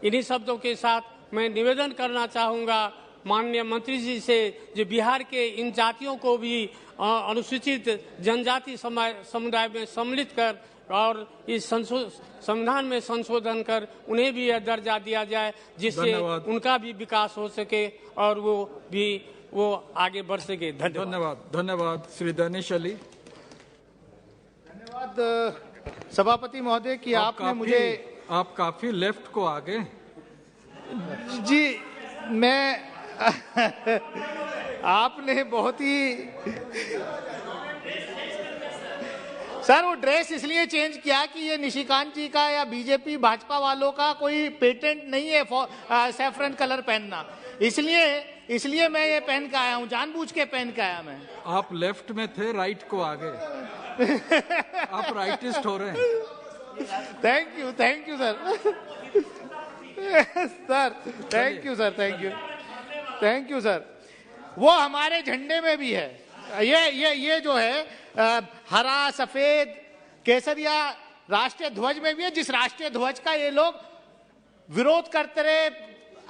इन्हीं शब्दों के साथ मैं निवेदन करना चाहूँगा माननीय मंत्री जी से, जो बिहार के इन जातियों को भी अनुसूचित जनजाति समुदाय में सम्मिलित कर और इस संविधान में संशोधन कर उन्हें भी यह दर्जा दिया जाए, जिससे उनका भी विकास हो सके और वो आगे बढ़ सके। धन्यवाद। धन्यवाद श्री दानिश अली। धन्यवाद सभापति महोदय कि आपने मुझे आप काफी लेफ्ट को आ गए। जी, मैं आपने बहुत ही सर वो ड्रेस इसलिए चेंज किया कि ये निशिकांत जी का या बीजेपी भाजपा वालों का कोई पेटेंट नहीं है सैफरन कलर पहनना, इसलिए मैं ये पहन के आया हूँ, जानबूझ के पहन के आया मैं। आप लेफ्ट में थे, राइट को आ गए। आप राइटिस्ट हो रहे हैं। Thank you sir. Sir thank you sir. वो हमारे झंडे में भी है, ये जो है हरा सफेद केसरिया राष्ट्रीय ध्वज में भी है, जिस राष्ट्रीय ध्वज का ये लोग विरोध करते रहे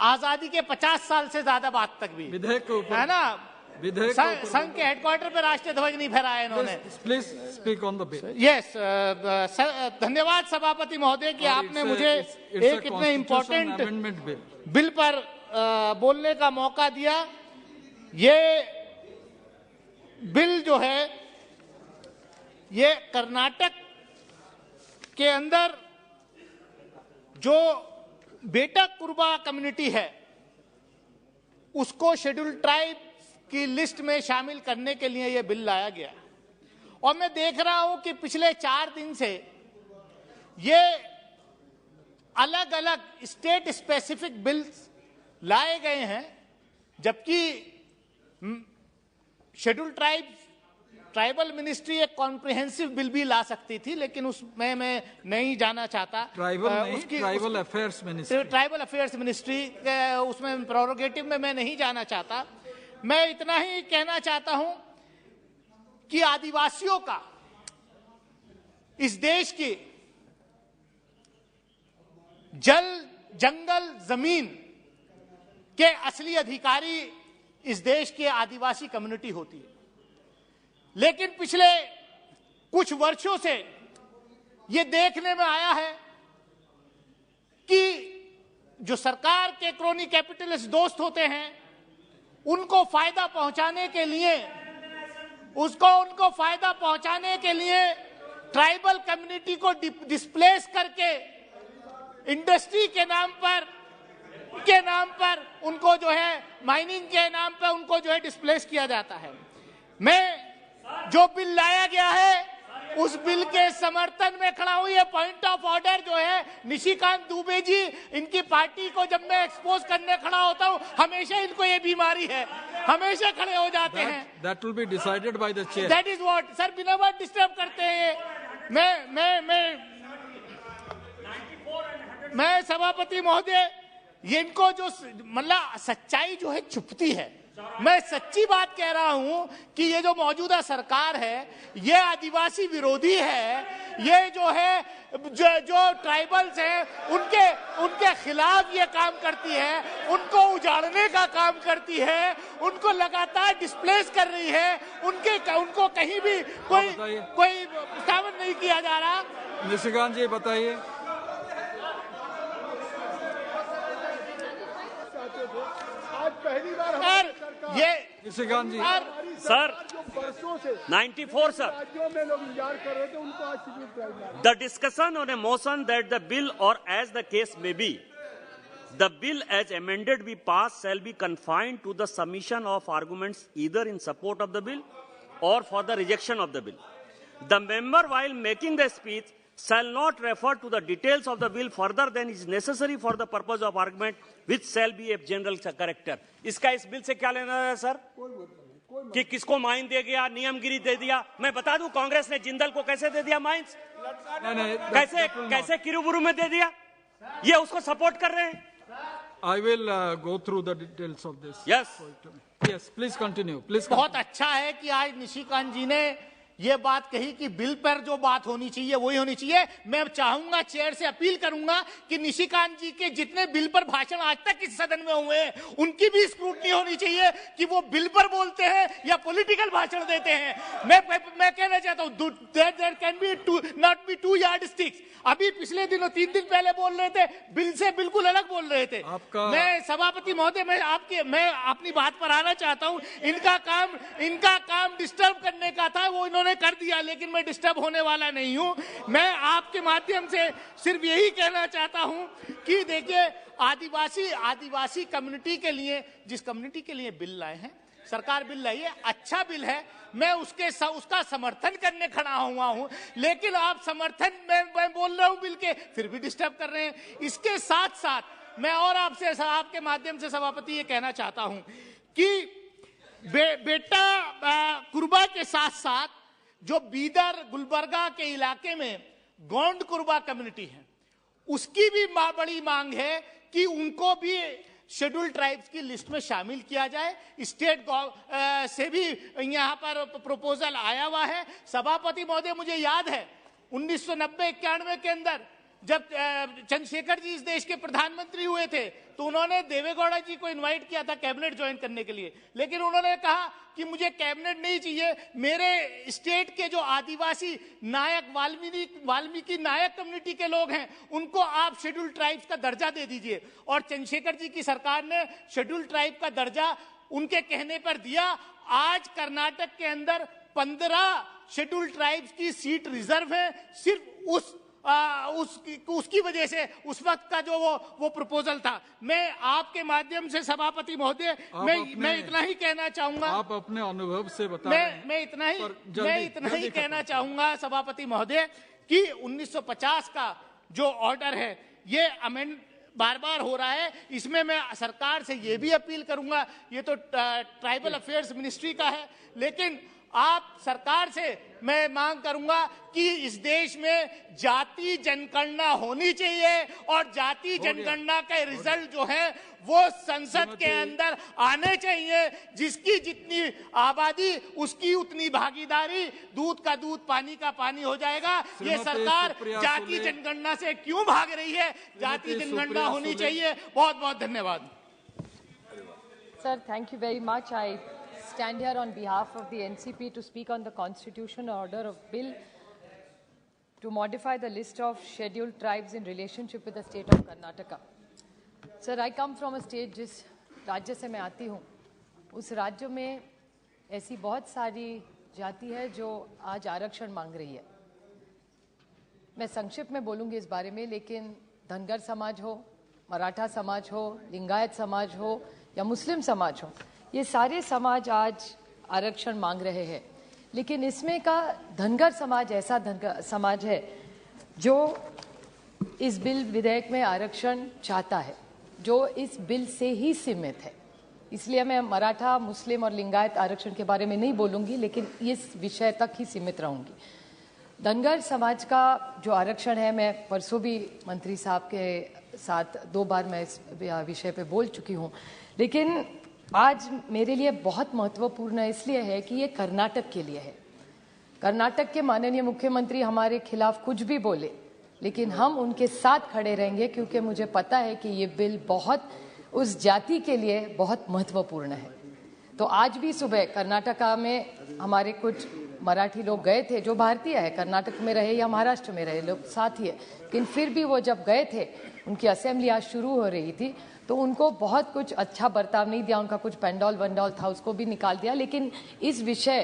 आजादी के 50 साल से ज्यादा बाद तक भी, विधेयक के ऊपर है ना। संघ के हेडक्वार्टर पे राष्ट्रीय ध्वज नहीं फहराया इन्होंने। Please speak on the bill. Yes, धन्यवाद सभापति महोदय कि आपने मुझे एक इतने इम्पोर्टेंट बिल पर बोलने का मौका दिया। ये बिल जो है ये कर्नाटक के अंदर जो बेटा कुर्बा कम्युनिटी है उसको शेड्यूल ट्राइब की लिस्ट में शामिल करने के लिए यह बिल लाया गया। और मैं देख रहा हूं कि पिछले 4 दिन से ये अलग अलग स्टेट स्पेसिफिक बिल्स लाए गए हैं, जबकि शेड्यूल ट्राइबल मिनिस्ट्री एक कॉम्प्रिहेंसिव बिल भी ला सकती थी, लेकिन उसमें मैं नहीं जाना चाहता। Tribal affairs ministry, tribal affairs ministry उसमें प्रोरोगेटिव में मैं नहीं जाना चाहता। मैं इतना ही कहना चाहता हूं कि आदिवासियों का इस देश की जल, जंगल, जमीन के असली अधिकारी इस देश के आदिवासी कम्युनिटी होती है, लेकिन पिछले कुछ वर्षों से यह देखने में आया है कि जो सरकार के क्रोनी कैपिटलिस्ट दोस्त होते हैं उनको फायदा पहुंचाने के लिए ट्राइबल कम्युनिटी को डिस्प्लेस करके इंडस्ट्री के नाम पर उनको जो है माइनिंग के नाम पर उनको जो है डिस्प्लेस किया जाता है। जो बिल लाया गया है उस बिल के समर्थन में खड़ा हूं। ये पॉइंट ऑफ ऑर्डर जो है निशिकांत दुबे जी, इनकी पार्टी को जब मैं एक्सपोज करने खड़ा होता हूं हमेशा इनको ये बीमारी है, हमेशा खड़े हो जाते हैं। That will be decided by the chair. That is what sir बिना बात डिस्टर्ब करते हैं। मैं सभापति महोदय, ये इनको जो मतलब सच्चाई जो है छुपती है। मैं सच्ची बात कह रहा हूं कि ये जो मौजूदा सरकार है ये आदिवासी विरोधी है। ये जो है जो ट्राइबल्स हैं उनके खिलाफ ये काम करती है, उनको उजाड़ने का काम करती है, उनको लगातार डिस्प्लेस कर रही है। उनको कहीं भी कोई सामन नहीं किया जा रहा। निशिकांत जी बताइए। आज पहली बार ये निशिकांत जी सर 94 sir, राज्यों में लोग इंतजार कर रहे थे, उनको आज schedule tribe the discussion on a motion that the bill or as the case may be, the bill as amended be passed shall be confined to the submission of arguments either in support of the bill or for the rejection of the bill. The member while making the speech shall not refer to the details of the bill further than is necessary for the purpose of argument, which shall be of general character. इसका इस bill से क्या लेना है sir? कि किसको mine दे गया, नियमगिरी दे दिया? मैं बता दूं कांग्रेस ने जिंदल को कैसे दे दिया माइंस, कैसे किरुबुरु में दे दिया, ये उसको सपोर्ट कर रहे हैं। I will go through the details of this. Yes, please continue. Please. बहुत अच्छा है कि आज निशिकांत जी ने ये बात कही कि बिल पर जो बात होनी चाहिए वही होनी चाहिए। मैं चाहूंगा, चेयर से अपील करूंगा कि निशिकांत जी के जितने बिल पर भाषण आज तक इस सदन में हुए हैं उनकी भी स्क्रूटनी होनी चाहिए कि वो बिल पर बोलते हैं या पॉलिटिकल भाषण देते हैं। मैं कहना चाहता हूं there can be not be 2 yardsticks। अभी पिछले दिनों 3 दिन पहले बोल रहे थे, बिल से बिल्कुल अलग बोल रहे थे। मैं सभापति महोदय मैं अपनी बात पर आना चाहता हूं। इनका काम डिस्टर्ब करने का था, वो इन्होंने कर दिया, लेकिन मैं डिस्टर्ब होने वाला नहीं हूं। मैं आपके माध्यम से सिर्फ यही कहना चाहता हूं कि देखिए आदिवासी कम्युनिटी के लिए, जिस कम्युनिटी के लिए बिल लाए हैं, सरकार बिल लाई है, अच्छा बिल है, मैं उसका समर्थन करने खड़ा हुआ हूं। लेकिन आप समर्थन मैं बोल रहा हूं बिल के, फिर भी डिस्टर्ब कर रहे हैं। इसके साथ साथ मैं और आपके माध्यम से सभापति ये कहना चाहता हूं कि बेटा कुर्बा के साथ साथ जो बीदर गुलबर्गा के इलाके में गोंड कुर्बा कम्युनिटी है उसकी भी बड़ी मांग है कि उनको भी शेड्यूल ट्राइब्स की लिस्ट में शामिल किया जाए। स्टेट से भी यहां पर प्रपोजल आया हुआ है। सभापति महोदय, मुझे याद है 1990-91 के अंदर जब चंद्रशेखर जी इस देश के प्रधानमंत्री हुए थे तो उन्होंने देवेगौड़ा जी को इनवाइट किया था कैबिनेट ज्वाइन करने के लिए, लेकिन उन्होंने कहा कि मुझे कैबिनेट नहीं चाहिए, मेरे स्टेट के जो आदिवासी नायक वाल्मीकि नायक कम्युनिटी के लोग हैं उनको आप शेड्यूल ट्राइब्स का दर्जा दे दीजिए। और चंद्रशेखर जी की सरकार ने शेड्यूल ट्राइब का दर्जा उनके कहने पर दिया। आज कर्नाटक के अंदर 15 शेड्यूल ट्राइब्स की सीट रिजर्व है, सिर्फ उसकी वजह से उस वक्त का जो वो प्रपोजल था। मैं आपके माध्यम से सभापति महोदय मैं इतना ही कहना चाहूंगा, आप अपने अनुभव से बताएं। मैं इतना ही कहना चाहूंगा सभापति महोदय कि 1950 का जो ऑर्डर है ये अमेंड बार बार हो रहा है। इसमें मैं सरकार से ये भी अपील करूंगा, ये तो ट्राइबल अफेयर्स मिनिस्ट्री का है, लेकिन आप सरकार से मैं मांग करूंगा कि इस देश में जाति जनगणना होनी चाहिए और जाति जनगणना के रिजल्ट जो है वो संसद के अंदर आने चाहिए। जिसकी जितनी आबादी उसकी उतनी भागीदारी, दूध का दूध पानी का पानी हो जाएगा। ये सरकार जाति जनगणना से क्यों भाग रही है? जाति जनगणना होनी चाहिए। बहुत बहुत धन्यवाद। Sir, thank you very much. I stand here on behalf of the NCP to speak on the constitutional order of bill to modify the list of scheduled tribes in relationship with the state of Karnataka. Sir, I come from a state जिस राज्य से मैं आती हूँ, उस राज्य में ऐसी बहुत सारी जाति है जो आज आरक्षण मांग रही है। मैं संक्षिप्त में बोलूँगी इस बारे में, लेकिन धनगर समाज हो, मराठा समाज हो, लिंगायत समाज हो या मुस्लिम समाज हो, ये सारे समाज आज आरक्षण मांग रहे हैं। लेकिन इसमें का धनगर समाज ऐसा धनगर समाज है जो इस बिल विधेयक में आरक्षण चाहता है, जो इस बिल से ही सीमित है। इसलिए मैं मराठा, मुस्लिम और लिंगायत आरक्षण के बारे में नहीं बोलूँगी, लेकिन इस विषय तक ही सीमित रहूँगी। धनगर समाज का जो आरक्षण है, मैं परसों भी मंत्री साहब के साथ 2 बार मैं इस विषय पे बोल चुकी हूँ, लेकिन आज मेरे लिए बहुत महत्वपूर्ण इसलिए है कि ये कर्नाटक के लिए है। कर्नाटक के माननीय मुख्यमंत्री हमारे खिलाफ कुछ भी बोले, लेकिन हम उनके साथ खड़े रहेंगे, क्योंकि मुझे पता है कि ये बिल बहुत उस जाति के लिए बहुत महत्वपूर्ण है। तो आज भी सुबह कर्नाटका में हमारे कुछ मराठी लोग गए थे, जो भारतीय है, कर्नाटक में रहे या महाराष्ट्र में रहे, लोग साथ ही है, लेकिन फिर भी वो जब गए थे, उनकी असेंबली आज शुरू हो रही थी, तो उनको बहुत कुछ अच्छा बर्ताव नहीं दिया, उनका कुछ पेंडॉल वंडॉल था उसको भी निकाल दिया। लेकिन इस विषय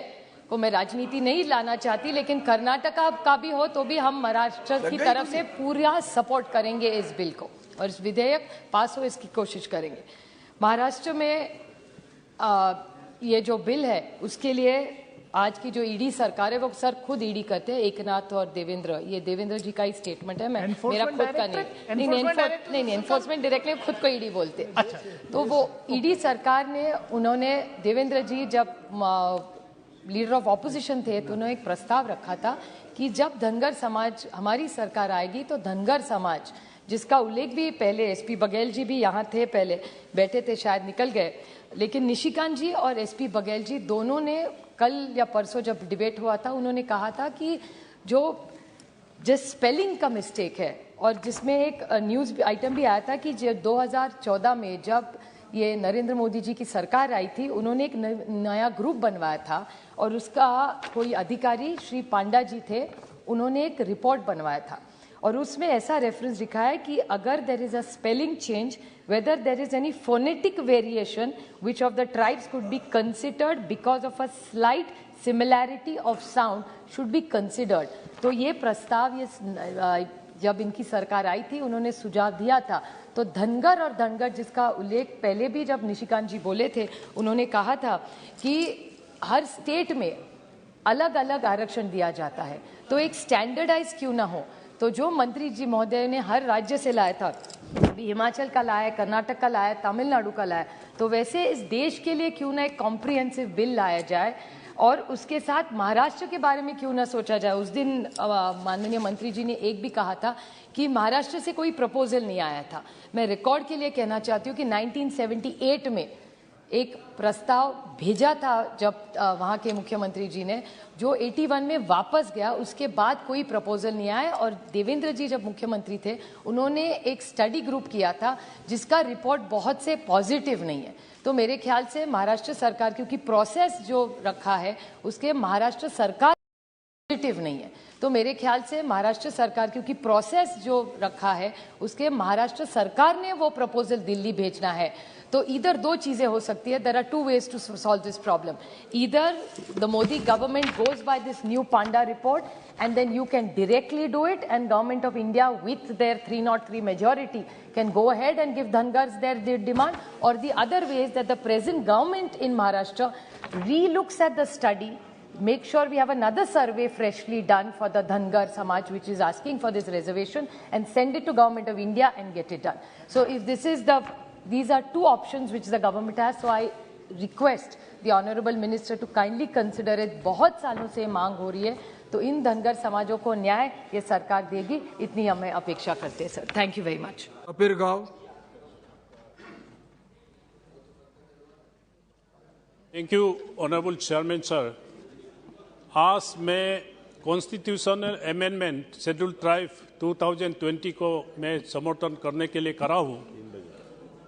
को मैं राजनीति नहीं लाना चाहती, लेकिन कर्नाटका का भी हो तो भी हम महाराष्ट्र की तरफ से पूरा सपोर्ट करेंगे इस बिल को, और इस विधेयक पास हो इसकी कोशिश करेंगे। महाराष्ट्र में ये जो बिल है उसके लिए आज की जो ईडी सरकार है वो सर खुद ईडी करते हैं, एकनाथ और देवेंद्र, ये देवेंद्र जी का ही स्टेटमेंट है, मैं मेरा खुद का नहीं, एनफोर्समेंट डायरेक्टली खुद को ईडी बोलते हैं। अच्छा। तो वो ईडी सरकार ने, उन्होंने देवेंद्र जी जब लीडर ऑफ ऑपोजिशन थे तो उन्होंने एक प्रस्ताव रखा था कि जब धनगर समाज हमारी सरकार आएगी तो धनगर समाज, जिसका उल्लेख भी पहले एसपी बघेल जी भी यहाँ थे, पहले बैठे थे, शायद निकल गए, लेकिन निशिकांत जी और एसपी बघेल जी दोनों ने कल या परसों जब डिबेट हुआ था, उन्होंने कहा था कि जिस स्पेलिंग का मिस्टेक है, और जिसमें एक न्यूज़ आइटम भी आया था कि 2014 में जब ये नरेंद्र मोदी जी की सरकार आई थी, उन्होंने एक नया ग्रुप बनवाया था और उसका कोई अधिकारी श्री पांडा जी थे, उन्होंने एक रिपोर्ट बनवाया था और उसमें ऐसा रेफरेंस लिखा है कि अगर there is a spelling change, whether there is any phonetic variation which of the tribes could be considered because of a slight similarity of sound should be considered। तो ये प्रस्ताव ये जब इनकी सरकार आई थी उन्होंने सुझाव दिया था। तो धनगर और धनगर जिसका उल्लेख पहले भी जब निशिकांत जी बोले थे, उन्होंने कहा था कि हर स्टेट में अलग अलग आरक्षण दिया जाता है, तो एक स्टैंडर्डाइज क्यों ना हो। तो जो मंत्री जी महोदय ने हर राज्य से लाया था, हिमाचल का लाया, कर्नाटक का लाया, तमिलनाडु का लाया, तो वैसे इस देश के लिए क्यों ना एक कॉम्प्रिहेंसिव बिल लाया जाए और उसके साथ महाराष्ट्र के बारे में क्यों ना सोचा जाए। उस दिन माननीय मंत्री जी ने एक भी कहा था कि महाराष्ट्र से कोई प्रपोजल नहीं आया था। मैं रिकॉर्ड के लिए कहना चाहती हूँ कि 1978 में एक प्रस्ताव भेजा था जब वहाँ के मुख्यमंत्री जी ने, जो 81 में वापस गया। उसके बाद कोई प्रपोजल नहीं आया। और देवेंद्र जी जब मुख्यमंत्री थे उन्होंने एक स्टडी ग्रुप किया था जिसका रिपोर्ट बहुत से पॉजिटिव नहीं है। तो मेरे ख्याल से महाराष्ट्र सरकार, क्योंकि प्रोसेस जो रखा है उसके महाराष्ट्र सरकार पॉजिटिव नहीं है, तो मेरे ख्याल से महाराष्ट्र सरकार, क्योंकि प्रोसेस जो रखा है उसके महाराष्ट्र सरकार ने वो प्रपोजल दिल्ली भेजना है। तो इधर दो चीजें हो सकती है। There are two ways to solve this problem. Either the Modi government goes by this new Panda report and then you can directly do it, and government of India with their 303 majority can go ahead and give Dhangars their demand, or the other way is that the present government in Maharashtra re-looks at the study, make sure we have another survey freshly done for the Dhangar Samaj which is asking for this reservation, and send it to government of India and get it done. So if this is these are two options which the government has, so I request the honorable minister to kindly consider it. बहुत सालों से मांग हो रही है, तो इन धनगर समाजों को न्याय ये सरकार देगी, इतनी हमें अपेक्षा करते हैं sir. Thank you very much. अपीर गांव। Thank you honourable chairman sir. आज मैं कॉन्स्टिट्यूशनल अमेंडमेंट शेड्यूल ट्राइब 2020 को मैं समर्थन करने के लिए खड़ा हूँ।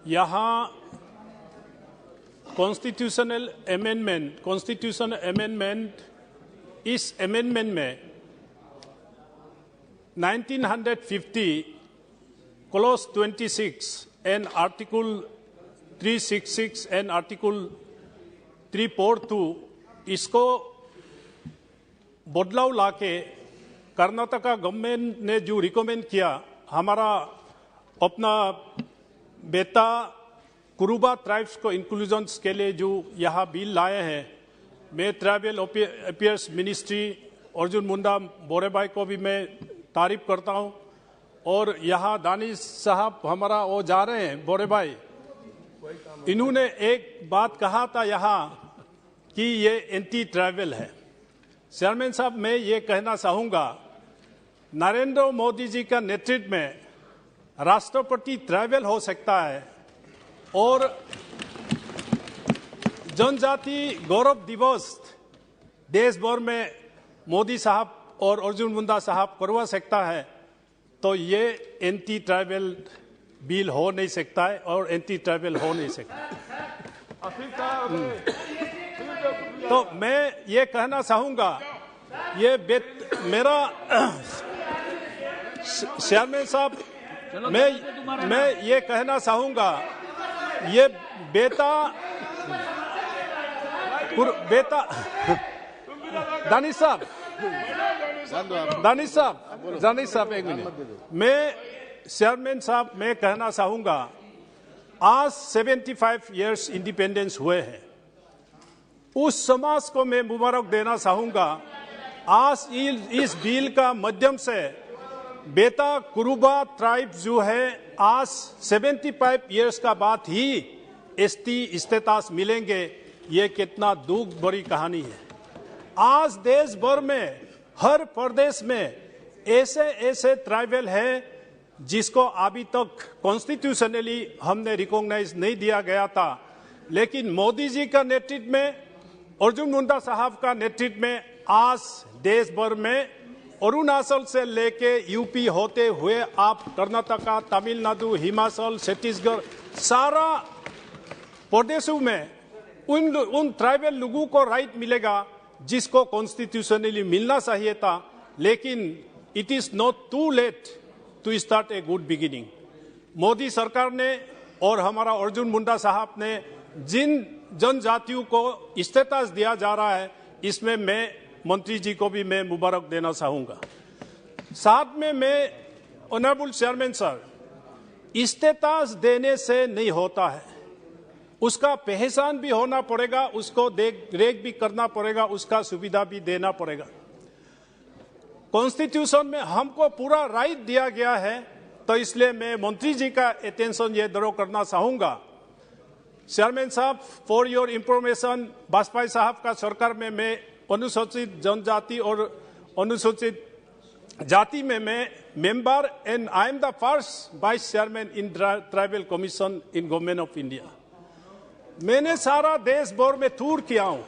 यहाँ कॉन्स्टिट्यूशन अमेंडमेंट इस अमेंडमेंट में 1950 clause 26 and article 366 and article 342 इसको बदलाव लाके कर्नाटका गवर्नमेंट ने जो रिकमेंड किया, हमारा अपना बेटा कुरुबा ट्राइब्स को इंक्लूजन्स के लिए जो यहाँ बिल लाए हैं, मैं tribal affairs ministry Arjun Munda बोरे भाई को भी मैं तारीफ करता हूँ। और यहाँ दानिश साहब हमारा वो जा रहे हैं बोरे भाई, इन्होंने एक बात कहा था यहाँ कि ये एंटी ट्राइबल है। चेयरमैन साहब, मैं ये कहना चाहूँगा, नरेंद्र मोदी जी का नेतृत्व में राष्ट्रपति ट्राइबल हो सकता है, और जनजाति गौरव दिवस देश भर में मोदी साहब और अर्जुन मुंडा साहब करवा सकता है, तो ये एंटी ट्राइबल बिल हो नहीं सकता है और एंटी ट्राइबल हो नहीं सकता। तो मैं ये कहना चाहूँगा, ये मेरा चेयरमैन साहब, मैं ये कहना चाहूँगा, ये बेटा दानिश साहब एक मिनट, मैं चेयरमैन साहब मैं कहना चाहूँगा, आज 75 इयर्स इंडिपेंडेंस हुए हैं, उस समाज को मैं मुबारक देना चाहूँगा। आज इस बिल का माध्यम से बेटा कुरुबा ट्राइब जो है, आज 75 इयर्स का बाद ही एसटी स्टेटस मिलेंगे। ये कितना दुख भरी कहानी है। आज देश भर में हर प्रदेश में ऐसे ट्राइबल है जिसको अभी तक कॉन्स्टिट्यूशनली हमने रिकॉग्नाइज नहीं दिया गया था, लेकिन मोदी जी का नेतृत्व में, अर्जुन मुंडा साहब का नेतृत्व में आज देश भर में अरुणाचल से लेके यूपी होते हुए आप कर्नाटका, तमिलनाडु, हिमाचल, छत्तीसगढ़, सारा प्रदेशों में उन ट्राइबल लोगों को राइट मिलेगा जिसको कॉन्स्टिट्यूशनली मिलना चाहिए था। लेकिन it is not too late to start a good beginning. Modi सरकार ने और हमारा अर्जुन मुंडा साहब ने जिन जनजातियों को स्टेटस दिया जा रहा है, इसमें मैं मंत्री जी को भी मैं मुबारक देना चाहूँगा। साथ में मैं ऑनरेबल चेयरमैन सर, स्टेटस देने से नहीं होता है, उसका पहचान भी होना पड़ेगा, उसको देख रेख भी करना पड़ेगा, उसका सुविधा भी देना पड़ेगा। कॉन्स्टिट्यूशन में हमको पूरा राइट दिया गया है, तो इसलिए मैं मंत्री जी का अटेंशन ये ड्रॉ करना चाहूँगा। चेयरमैन साहब, फॉर योर इंफॉर्मेशन, वाजपेयी साहब का सरकार में मैं अनुसूचित जनजाति और अनुसूचित जाति में मैं member, and I am the first vice chairman in tribal commission in government of India. मैंने सारा देश भर में टूर किया हूं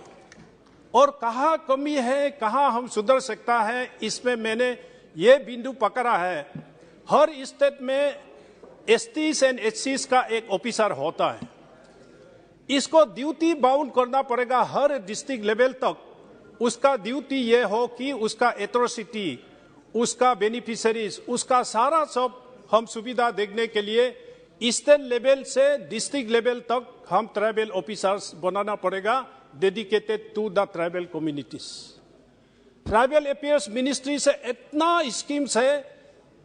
और कहाँ कमी है, कहाँ हम सुधर सकता है, इसमें मैंने ये बिंदु पकड़ा है। हर स्टेट में एसटीज एंड एचसीज का एक ऑफिसर होता है। इसको ड्यूटी बाउंड करना पड़ेगा हर डिस्ट्रिक्ट लेवल तक। उसका ड्यूटी ये हो कि उसका एट्रोसिटी, उसका बेनिफिशरीज, उसका सारा सब हम सुविधा देखने के लिए स्टेट लेवल से डिस्ट्रिक्ट लेवल तक हम ट्राइबल ऑफिसर्स बनाना पड़ेगा, dedicated to the tribal communities. Tribal affairs ministry से इतना स्कीम्स है,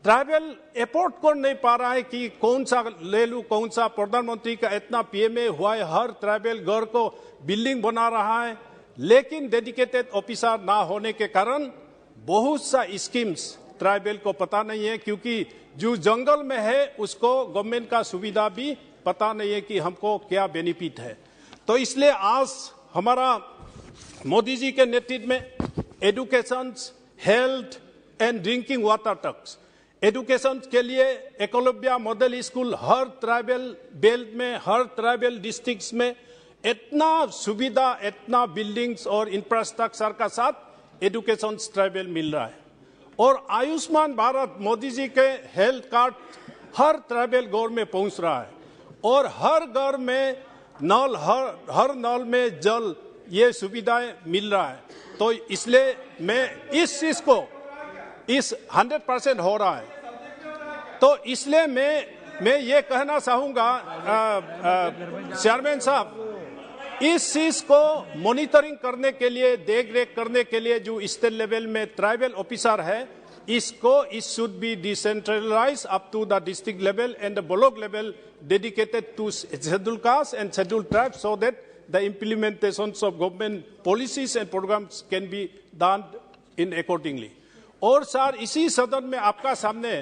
ट्राइबल एफोर्ड कर नहीं पा रहा है कि कौन सा ले लूं, कौन सा। प्रधानमंत्री का इतना पीएमए हुआ है, हर ट्राइबल घर को बिल्डिंग बना रहा है, लेकिन डेडिकेटेड ऑफिसर ना होने के कारण बहुत सा स्कीम्स ट्राइबल को पता नहीं है, क्योंकि जो जंगल में है उसको गवर्नमेंट का सुविधा भी पता नहीं है कि हमको क्या बेनिफिट है। तो इसलिए आज हमारा मोदी जी के नेतृत्व में education, health and drinking water तक, एजुकेशन के लिए एकलव्य मॉडल स्कूल हर ट्राइबल बेल्ट में, हर ट्राइबल डिस्ट्रिक्ट्स में इतना सुविधा, इतना बिल्डिंग्स और इंफ्रास्ट्रक्चर का साथ एजुकेशन ट्राइबल मिल रहा है। और आयुष्मान भारत मोदी जी के हेल्थ कार्ड हर ट्राइबल घर में पहुंच रहा है और हर घर में नल, हर नल में जल, ये सुविधाएं मिल रहा है। तो इसलिए मैं इस चीज को 100% हो रहा है। तो इसलिए मैं ये कहना चाहूंगा चेयरमैन साहब, इस चीज को मॉनिटरिंग करने के लिए, देख रेख करने के लिए जो स्टेट लेवल में ट्राइबल ऑफिसर है, इसको it should be decentralize up to the district level and the block level, dedicated to scheduled caste and scheduled tribes, so that the implementations of government policies and programs can be done in accordingly. और sir, इसी सदन में आपका सामने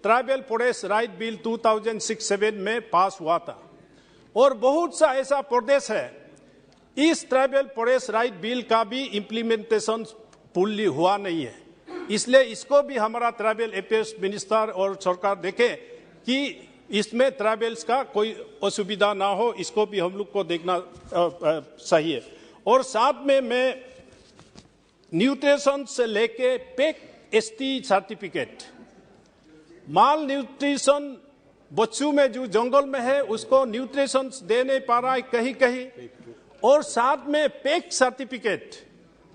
tribal forest right bill 2006-7 में पास हुआ था और बहुत सा ऐसा प्रदेश है इस ट्राइबल फॉरेस्ट राइट बिल का भी इम्प्लीमेंटेशन फुल्ली हुआ नहीं है। इसलिए इसको भी हमारा ट्राइबल अफेयर्स मिनिस्टर और सरकार देखे कि इसमें ट्राइबल्स का कोई असुविधा ना हो, इसको भी हम लोग को देखना चाहिए। और साथ में मैं न्यूट्रिशन से लेके पेक एसटी सर्टिफिकेट, माल न्यूट्रिशन बच्चों में जो जंगल में है उसको न्यूट्रिशन दे नहीं पा रहा है कहीं कहीं, और साथ में पेक सर्टिफिकेट,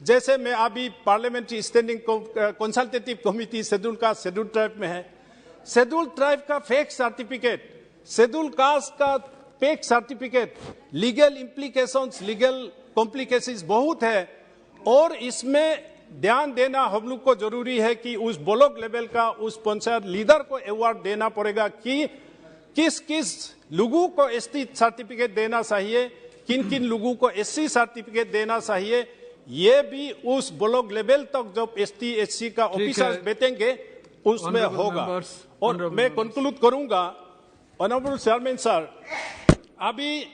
जैसे मैं अभी parliamentary standing consultative committee schedule caste schedule tribe में है, शेड्यूल ट्राइब का फेक सर्टिफिकेट, शेड्यूल कास्ट का fake certificate, legal implications, legal complications बहुत है। और इसमें ध्यान देना हम लोग को जरूरी है कि उस ब्लॉक लेवल का उस पंचायत लीडर को अवार्ड देना पड़ेगा कि किस किस लोगों को एसटी सर्टिफिकेट देना चाहिए, किन किन लोगों को एससी सर्टिफिकेट देना चाहिए। ये भी उस ब्लॉक लेवल तक जब एसटी एससी का ऑफिसर्स बैठेंगे उसमें होगा। और मैं कंक्लूड करूंगा, ऑनरेबल चेयरमैन सर, अभी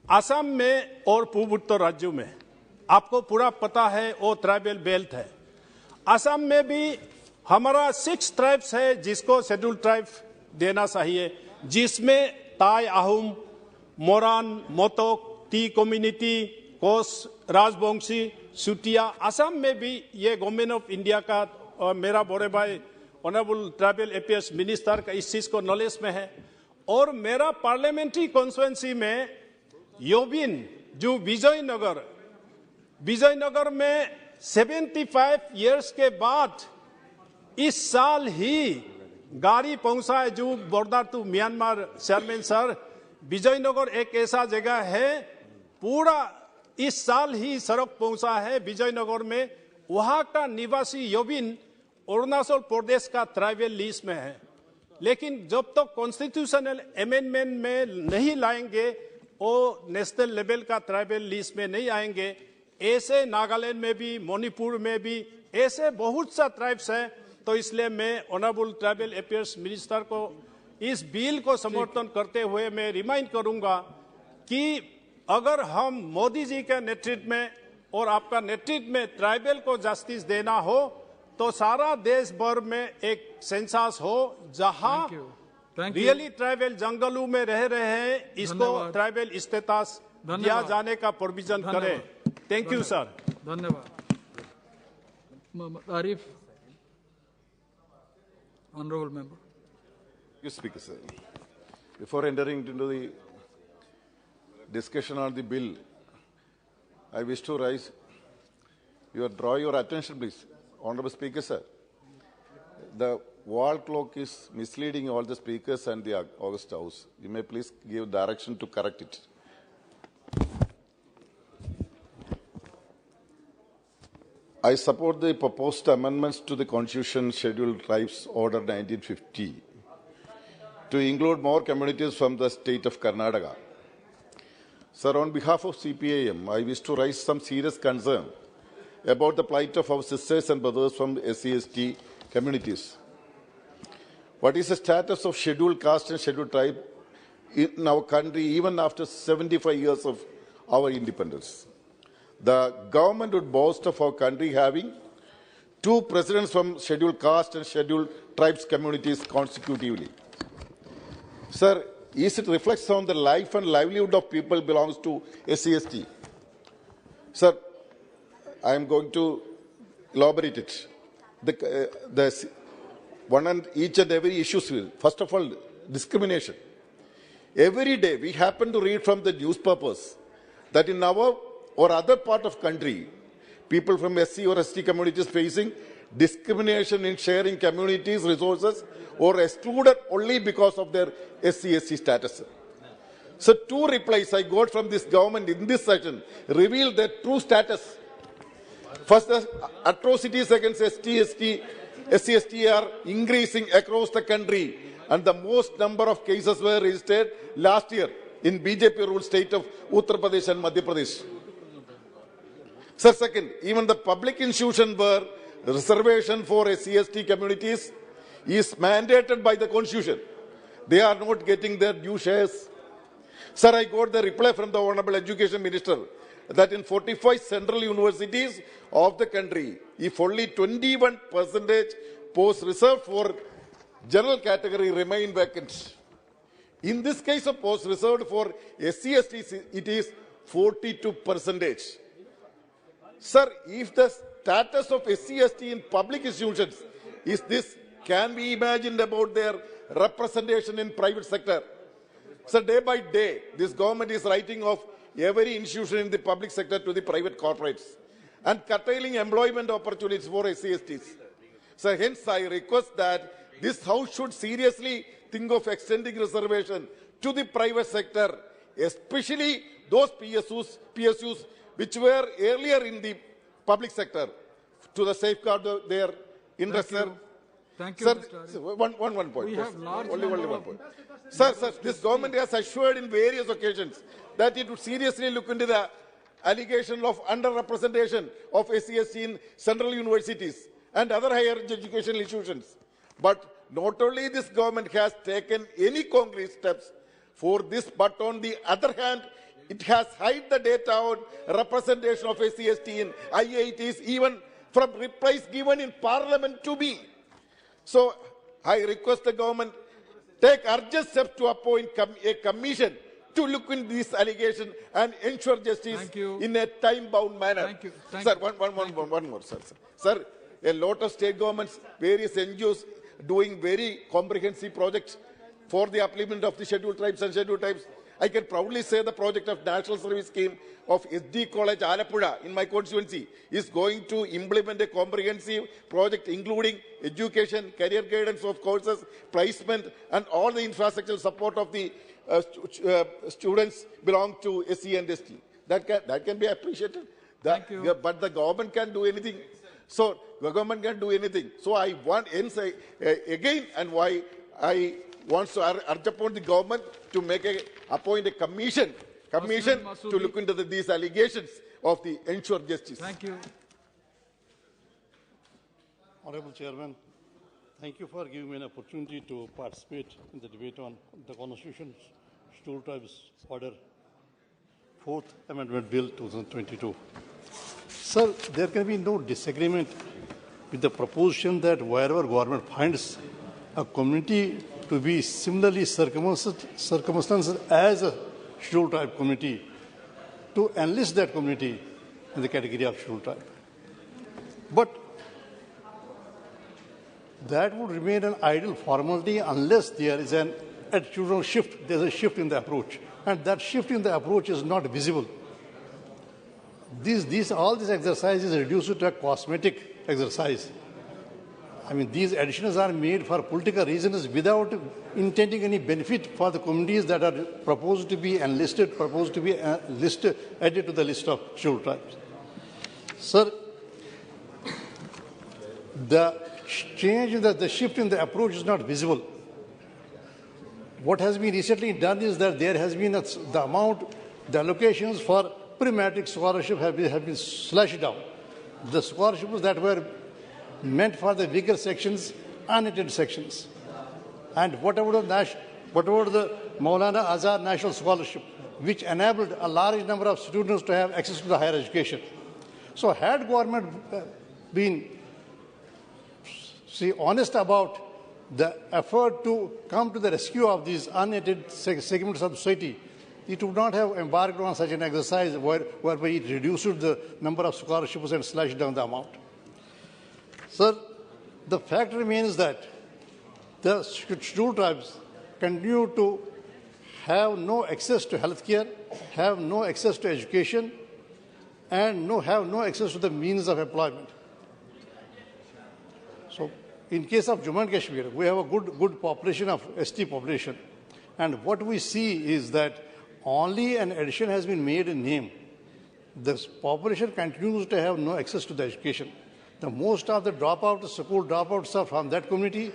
असम में और पूर्वोत्तर राज्यों में आपको पूरा पता है वो ट्राइबल बेल्ट है। असम में भी हमारा 6 ट्राइब्स है जिसको शेड्यूल ट्राइब देना चाहिए, जिसमें ताई, आहूम, मोरान, मोतोक, टी कम्युनिटी, कोस, राजवंशी, सुटिया। असम में भी ये गवर्नमेंट ऑफ इंडिया का और मेरा बड़े भाई ऑनरेबल ट्राइबल अफेयर्स मिनिस्टर का इस चीज को नॉलेज में है। और मेरा पार्लियामेंट्री कॉन्स्टिट्यूएंसी में योबिन जो विजयनगर में 75 इयर्स के बाद इस साल ही गाड़ी पहुंचा है जो border to Myanmar. Chairman sir, Vijaynagar एक ऐसा जगह है, पूरा इस साल ही सड़क पहुंचा है विजयनगर में। वहां का निवासी योबिन अरुणाचल प्रदेश का ट्राइबल लिस्ट में है, लेकिन जब तक कॉन्स्टिट्यूशनल अमेंडमेंट में नहीं लाएंगे वो नेशनल लेवल का ट्राइबल लिस्ट में नहीं आएंगे। ऐसे नागालैंड में भी, मणिपुर में भी ऐसे बहुत सा ट्राइब्स हैं। तो इसलिए मैं ऑनरेबल ट्राइबल अफेयर्स मिनिस्टर को इस बिल को समर्थन करते हुए मैं रिमाइंड करूंगा कि अगर हम मोदी जी के नेतृत्व में और आपका नेतृत्व में ट्राइबल को जस्टिस देना हो तो सारा देश भर में एक सेंसस हो जहां रियली ट्राइबल जंगलों में रह रहे हैं, इसको ट्राइबल स्टेटस दिया जाने का प्रोविजन करें। Thank you sir. धन्यवाद। Arif, honorable member. You speak, sir. Before entering into the discussion on the bill, I wish to draw your attention, please. Honorable Speaker, sir. The wall clock is misleading all the speakers and the August House. You may please give direction to correct it. I support the proposed amendments to the Constitution Scheduled Tribes Order 1950 to include more communities from the state of Karnataka. Sir, on behalf of CPIM, I wish to raise some serious concern about the plight of our sisters and brothers from SC/ST communities. What is the status of scheduled caste and scheduled tribe in our country even after 75 years of our independence? The government would boast of our country having 2 presidents from scheduled caste and scheduled tribes communities consecutively. Sir, is it reflects on the life and livelihood of people belongs to SC/ST? Sir, I am going to elaborate it. One and each and every issue. First of all, discrimination. Every day we happen to read from the newspapers that in our or other part of country, people from SC or ST communities facing discrimination in sharing communities' resources or excluded only because of their SC/ST status. So 2 replies I got from this government in this session reveal their true status. First, the atrocities against SC/ST are increasing across the country, and the most number of cases were registered last year in BJP-ruled state of Uttar Pradesh and Madhya Pradesh. Sir, second, even the public institution where reservation for SC/ST communities is mandated by the Constitution. They are not getting their due shares. Sir, I got the reply from the Honorable Education Minister that in 45 central universities of the country, if only 21% posts reserved for general category remain vacant. In this case of posts reserved for SC/ST, it is 42%. Sir, if the status of SC/ST in public institutions is this, can we imagine about their representation in private sector? So day by day, this government is writing off every institution in the public sector to the private corporates and curtailing employment opportunities for SC/STs. So hence I request that this House should seriously think of extending reservation to the private sector, especially those PSUs which were earlier in the public sector, to the safeguard their interests. Thank you, sir. Mr. One point. We have only one point. Sir, this government has assured in various occasions that it would seriously look into the allegation of underrepresentation of SC/ST in central universities and other higher educational institutions. But not only this government has taken any concrete steps for this, but on the other hand, it has hid the data on representation of SC/ST in IITs, even from replies given in Parliament to me. So I request the government take urgent steps to appoint a commission to look into this allegation and ensure justice in a time-bound manner. Thank you. Sir, one more, sir. Sir, a lot of state governments, various NGOs doing very comprehensive projects for the upliftment of the scheduled tribes and scheduled tribes. I can proudly say the project of National Service Scheme of SD College Alappuzha in my constituency is going to implement a comprehensive project including education, career guidance of courses, placement and all the infrastructure support of the students belong to SC and ST. That can be appreciated. Thank you. But the government can't do anything. So the government can't do anything. So I want again and why I want to urge upon the government to appoint a commission to look into these allegations of the ensure justice. Thank you. Honorable Chairman, thank you for giving me an opportunity to participate in the debate on the Constitution Scheduled Tribes Order 4th Amendment Bill 2022. Sir, there can be no disagreement with the proposition that wherever government finds a community to be similarly circumstanced as a scheduled tribe community, to enlist that community in the category of scheduled tribe. But that would remain an idle formality unless there is an attitudinal shift. There's a shift in the approach, and that shift in the approach is not visible. All this exercise is reduced to a cosmetic exercise. I mean, these additions are made for political reasons without intending any benefit for the communities that are proposed to be enlisted, proposed to be added to the list of scheduled tribes. Sir, the change in the shift in the approach is not visible. What has been recently done is that there has been the allocations for pre-matric scholarship have been slashed down. The scholarships that were meant for the weaker sections, unaided sections. And whatever the Maulana Azhar National Scholarship, which enabled a large number of students to have access to the higher education. So had government been honest about the effort to come to the rescue of these unaided segments of society, it would not have embarked on such an exercise whereby it reduced the number of scholarships and slashed down the amount. Sir, the fact remains that the scheduled tribes continue to have no access to health care, have no access to education, and have no access to the means of employment. So, in case of Jammu and Kashmir, we have a good population of ST population. And what we see is that only an addition has been made in name. The population continues to have no access to the education. The most of the school dropouts are from that community,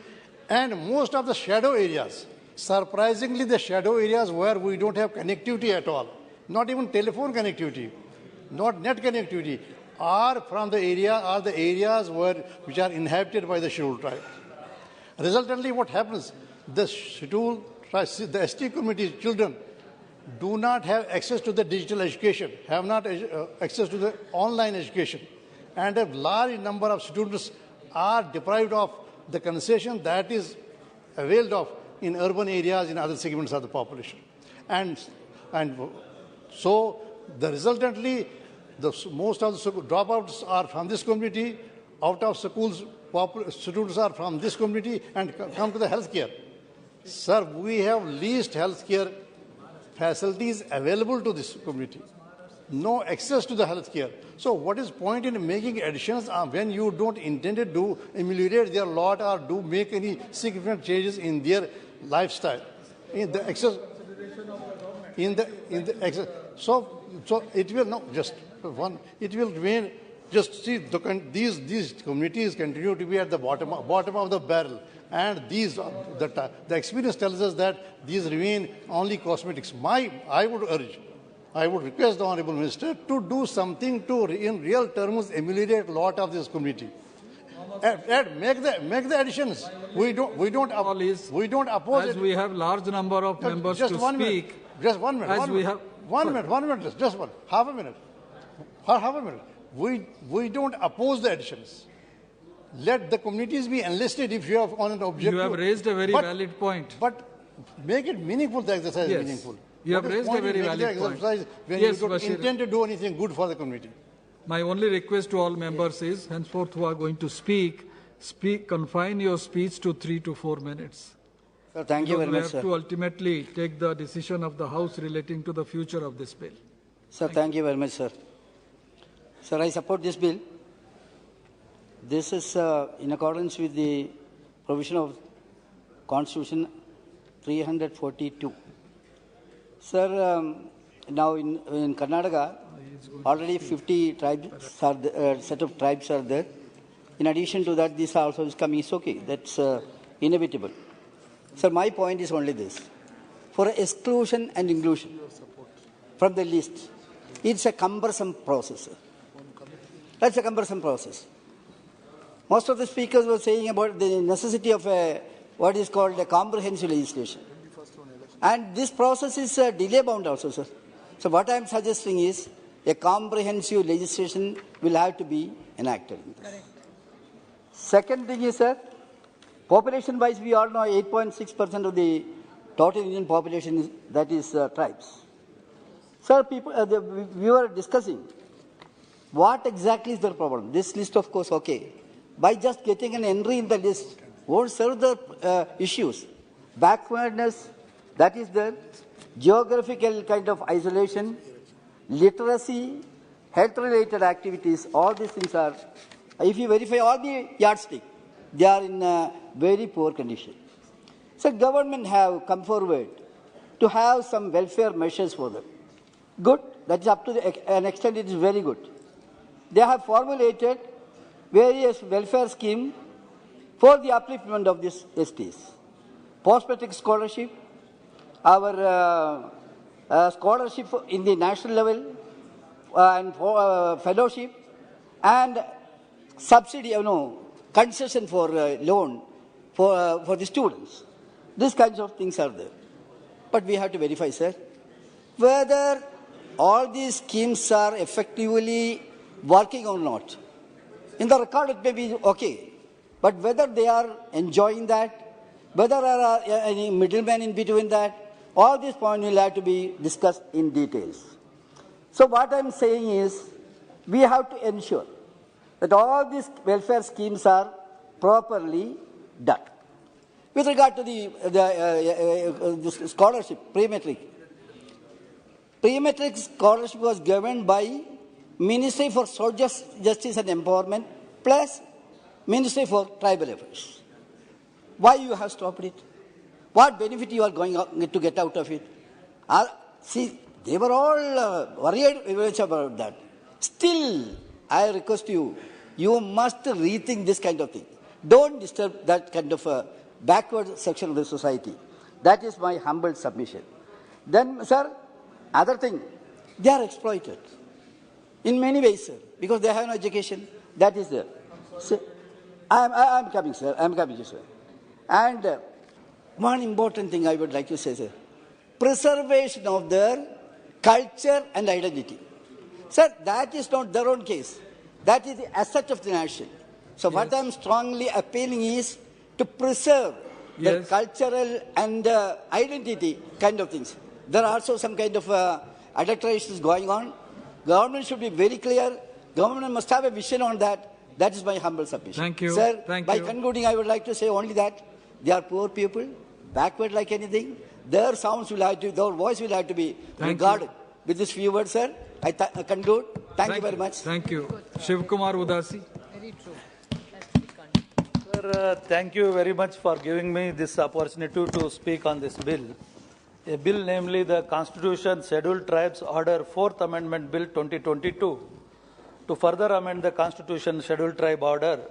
and most of the shadow areas, surprisingly the shadow areas where we don't have connectivity at all, not even telephone connectivity, not net connectivity, are from the areas which are inhabited by the scheduled tribe. Resultantly, what happens? The ST community children do not have access to the digital education, have not access to the online education, and a large number of students are deprived of the concession that is availed of in urban areas, in other segments of the population. And so, resultantly, most of the dropouts are from this community, out of schools, students are from this community, and come to the healthcare. Sir, we have least healthcare facilities available to this community. No access to the healthcare. So what is point in making additions when you don't intend to ameliorate their lot or do make any significant changes in their lifestyle? In the access, so it will not just one. It will remain. Just see these communities continue to be at the bottom of the barrel, and the experience tells us that these remain only cosmetics. I would request the Honourable Minister to do something to, in real terms, ameliorate a lot of this community. And make the additions. We don't oppose as it. we have large number of members to speak. Just 1 minute. One minute. Just half a minute. Half a minute. We don't oppose the additions. Let the communities be enlisted if you have on an objective. You have raised a very valid point. But make it meaningful. The exercise is meaningful. You have raised a very valid point. When you don't intend to do anything good for the community. My only request to all members is, henceforth who are going to speak, confine your speech to 3 to 4 minutes. Sir, thank you very much, sir. We have to ultimately take the decision of the House relating to the future of this bill. Sir, thank you very much, sir. Sir, I support this bill. This is in accordance with the provision of Constitution 342. Sir, now in Karnataka, already 50 tribes set of tribes are there. In addition to that, this also is coming. It's okay. That's inevitable. Sir, my point is only this. For exclusion and inclusion from the list, it's a cumbersome process. That's a cumbersome process. Most of the speakers were saying about the necessity of what is called a comprehensive legislation. And this process is delay bound also, sir. So what I am suggesting is a comprehensive legislation will have to be enacted. Second thing is, sir, population-wise, we all know 8.6% of the total Indian population that is tribes. Sir, we were discussing what exactly is the problem. This list, of course, okay. By just getting an entry in the list won't serve the issues. Backwardness, that is there. Geographical kind of isolation, literacy, health-related activities, all these things are, if you verify all the yardstick, they are in a very poor condition. So government have come forward to have some welfare measures for them. Good, that is up to an extent it is very good. They have formulated various welfare schemes for the upliftment of these STs. Post-matric scholarship, our scholarship in the national level, and for fellowship, and subsidy, concession for loan for the students. These kinds of things are there. But we have to verify, sir, whether all these schemes are effectively working or not. In the record, it may be okay. But whether they are enjoying that, whether there are any middlemen in between that, all these points will have to be discussed in details. So what I'm saying is, we have to ensure that all these welfare schemes are properly done. With regard to the scholarship, pre-matric scholarship was governed by Ministry for Social Justice and Empowerment plus Ministry for Tribal Affairs. Why you have stopped it? What benefit you are going to get out of it? See, they were all worried about that. Still, I request you, you must rethink this kind of thing. Don't disturb that kind of backward section of the society. That is my humble submission. Then, sir, other thing, they are exploited in many ways, sir, because they have no education. That is there. So, I'm coming, sir. I'm coming, sir. And one important thing I would like to say, sir, preservation of their culture and identity. Sir, that is not their own case. That is the asset of the nation. So yes, what I'm strongly appealing is to preserve the cultural and identity kind of things. There are also some kind of adulterations going on. Government should be very clear. Government must have a vision on that. That is my humble submission. Thank you. Sir, Thank by you. concluding, I would like to say only that they are poor people, backward like anything. Their sounds will have to, their voice will have to be regarded. With this few words, sir, I conclude. Thank you very much. Thank you. Shiv Kumar Udasi. Very true. Sir, thank you very much for giving me this opportunity to speak on this bill. A bill, namely the Constitution Scheduled Tribes Order 4th Amendment Bill 2022, to further amend the Constitution Scheduled Tribe Order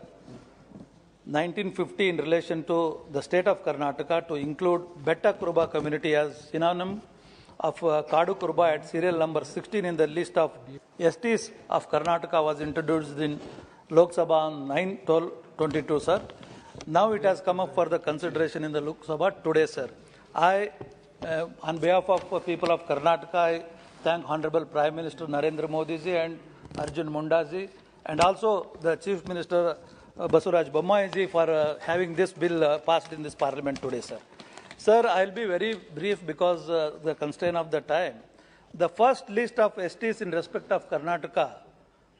1950 in relation to the state of Karnataka to include Betta Kuruba community as synonym of Kadu Kuruba at serial number 16 in the list of STs of Karnataka was introduced in Lok Sabha on 9/12/22, sir. Now it has come up for the consideration in the Lok Sabha today, sir. On behalf of people of Karnataka, I thank Honorable Prime Minister Narendra Modi ji and Arjun Munda ji, and also the Chief Minister Basuraj Bommai ji for having this bill passed in this Parliament today, sir. Sir, I will be very brief because the constraint of the time. The first list of STs in respect of Karnataka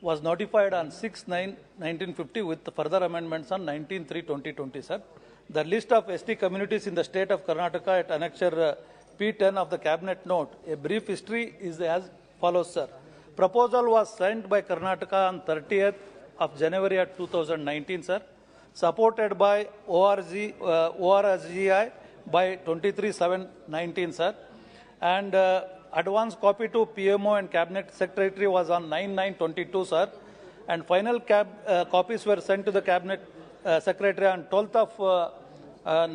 was notified on 6/9/1950 with further amendments on 19/3/2020, sir. The list of ST communities in the state of Karnataka at Annexure P10 of the Cabinet Note, a brief history is as follows, sir. Proposal was sent by Karnataka on 30th of January 2019, sir. Supported by ORSGI by 23/7/19, sir. And advance copy to PMO and Cabinet Secretary was on 9/9/22, sir. And final copies were sent to the Cabinet Secretary on 12th of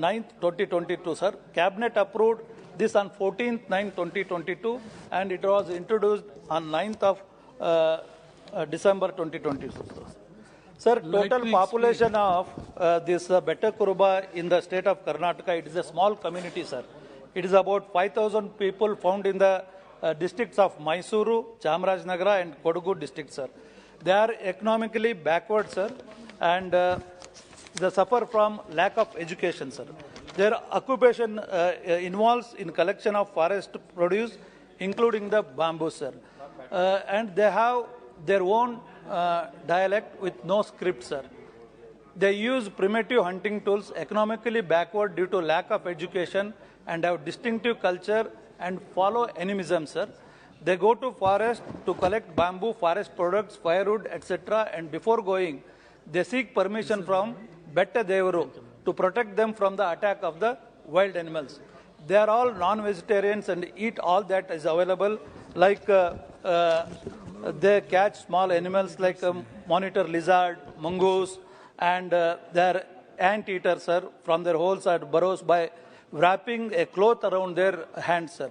9th, 2022, sir. Cabinet approved this on 14/9/2022 and it was introduced on 9th of December 2022. Sir, total population of this Betta Kuruba in the state of Karnataka, it is a small community, sir. It is about 5,000 people found in the districts of Mysuru, Chamarajnagara and Kodagu districts, sir. They are economically backward, sir, and they suffer from lack of education, sir. Their occupation involves in collection of forest produce, including the bamboo, sir. And they have their own dialect with no script, sir. They use primitive hunting tools, economically backward due to lack of education, and have distinctive culture and follow animism, sir. They go to forest to collect bamboo, forest products, firewood, etc. And before going, they seek permission from Betta Devaru to protect them from the attack of the wild animals. They are all non-vegetarians and eat all that is available, like they catch small animals like monitor lizard, mongoose, and their ant-eaters, sir, from their holes or burrows by wrapping a cloth around their hands, sir.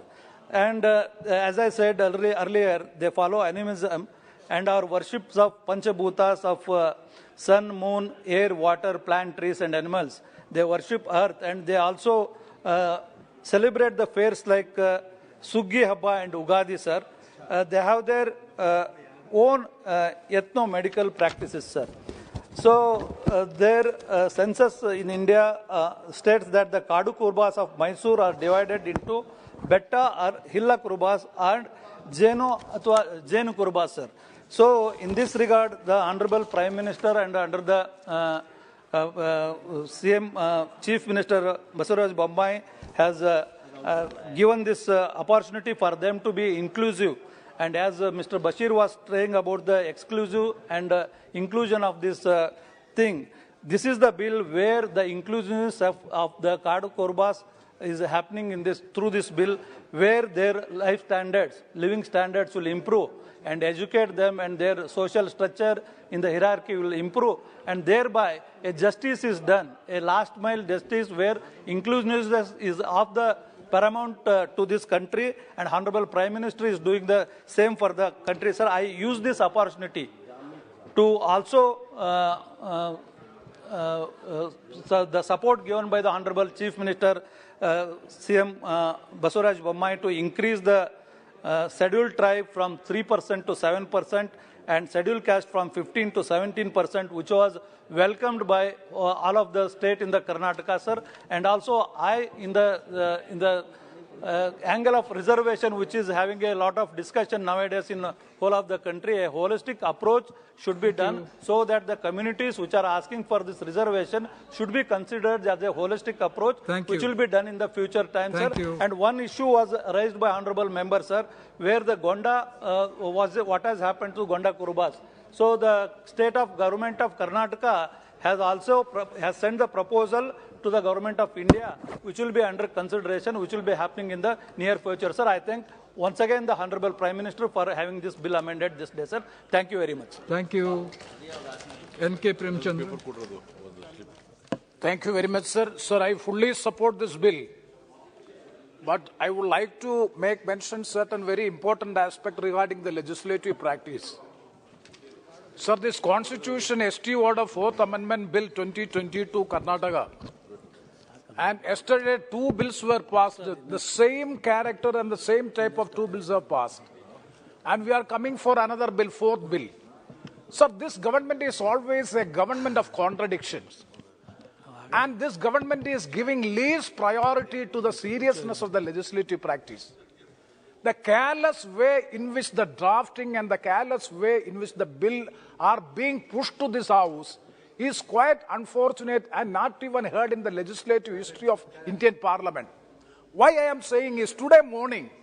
And as I said earlier, they follow animism and are worships of Panchabhutas of sun, moon, air, water, plant, trees, and animals. They worship earth, and they also celebrate the fairs like Suggi Habba and Ugadi, sir. They have their own ethno-medical practices, sir. So their census in India states that the Kadu Kurbas of Mysore are divided into Betta or Hilla Kurbas and Jenu Kurbas, sir. So in this regard, the Honorable Prime Minister and under the CM Chief Minister Basuraj Bommai has given this opportunity for them to be inclusive. And as Mr. Bashir was saying about the exclusive and inclusion of this thing, this is the bill where the inclusiveness of the Kadu Kurbas is happening in this through this bill, where their life standards, living standards will improve, and educate them, and their social structure in the hierarchy will improve, and thereby a justice is done, a last mile justice where inclusiveness is of the paramount to this country, and Honorable Prime Minister is doing the same for the country. Sir, I use this opportunity to also the support given by the Honorable Chief Minister CM Basuraj Bommai to increase the scheduled tribe from 3% to 7% and scheduled caste from 15 to 17%, which was welcomed by all of the state in the Karnataka, sir. And also I, in the angle of reservation, which is having a lot of discussion nowadays in the whole of the country, a holistic approach should be done so that the communities which are asking for this reservation should be considered as a holistic approach, which will be done in the future time, sir. And one issue was raised by honorable member, sir, where the Gonda what has happened to Gonda Kurbas. So the state of government of Karnataka has also sent the proposal to the government of India, which will be under consideration, which will be happening in the near future. Sir, I thank once again the Honorable Prime Minister for having this bill amended this day, sir. Thank you very much. Thank you. N.K. Premchandra. Thank you very much, sir. Sir, I fully support this bill. But I would like to make mention certain very important aspect regarding the legislative practice. Sir, this Constitution ST Order 4th Amendment Bill 2022 Karnataka. And yesterday, two bills were passed. The same character and the same type of two bills are passed. And we are coming for another bill, fourth bill. Sir, this government is always a government of contradictions. And this government is giving least priority to the seriousness of the legislative practice. The careless way in which the drafting and the careless way in which the bill are being pushed to this house is quite unfortunate and not even heard in the legislative history of Indian Parliament. Why I am saying is today morning,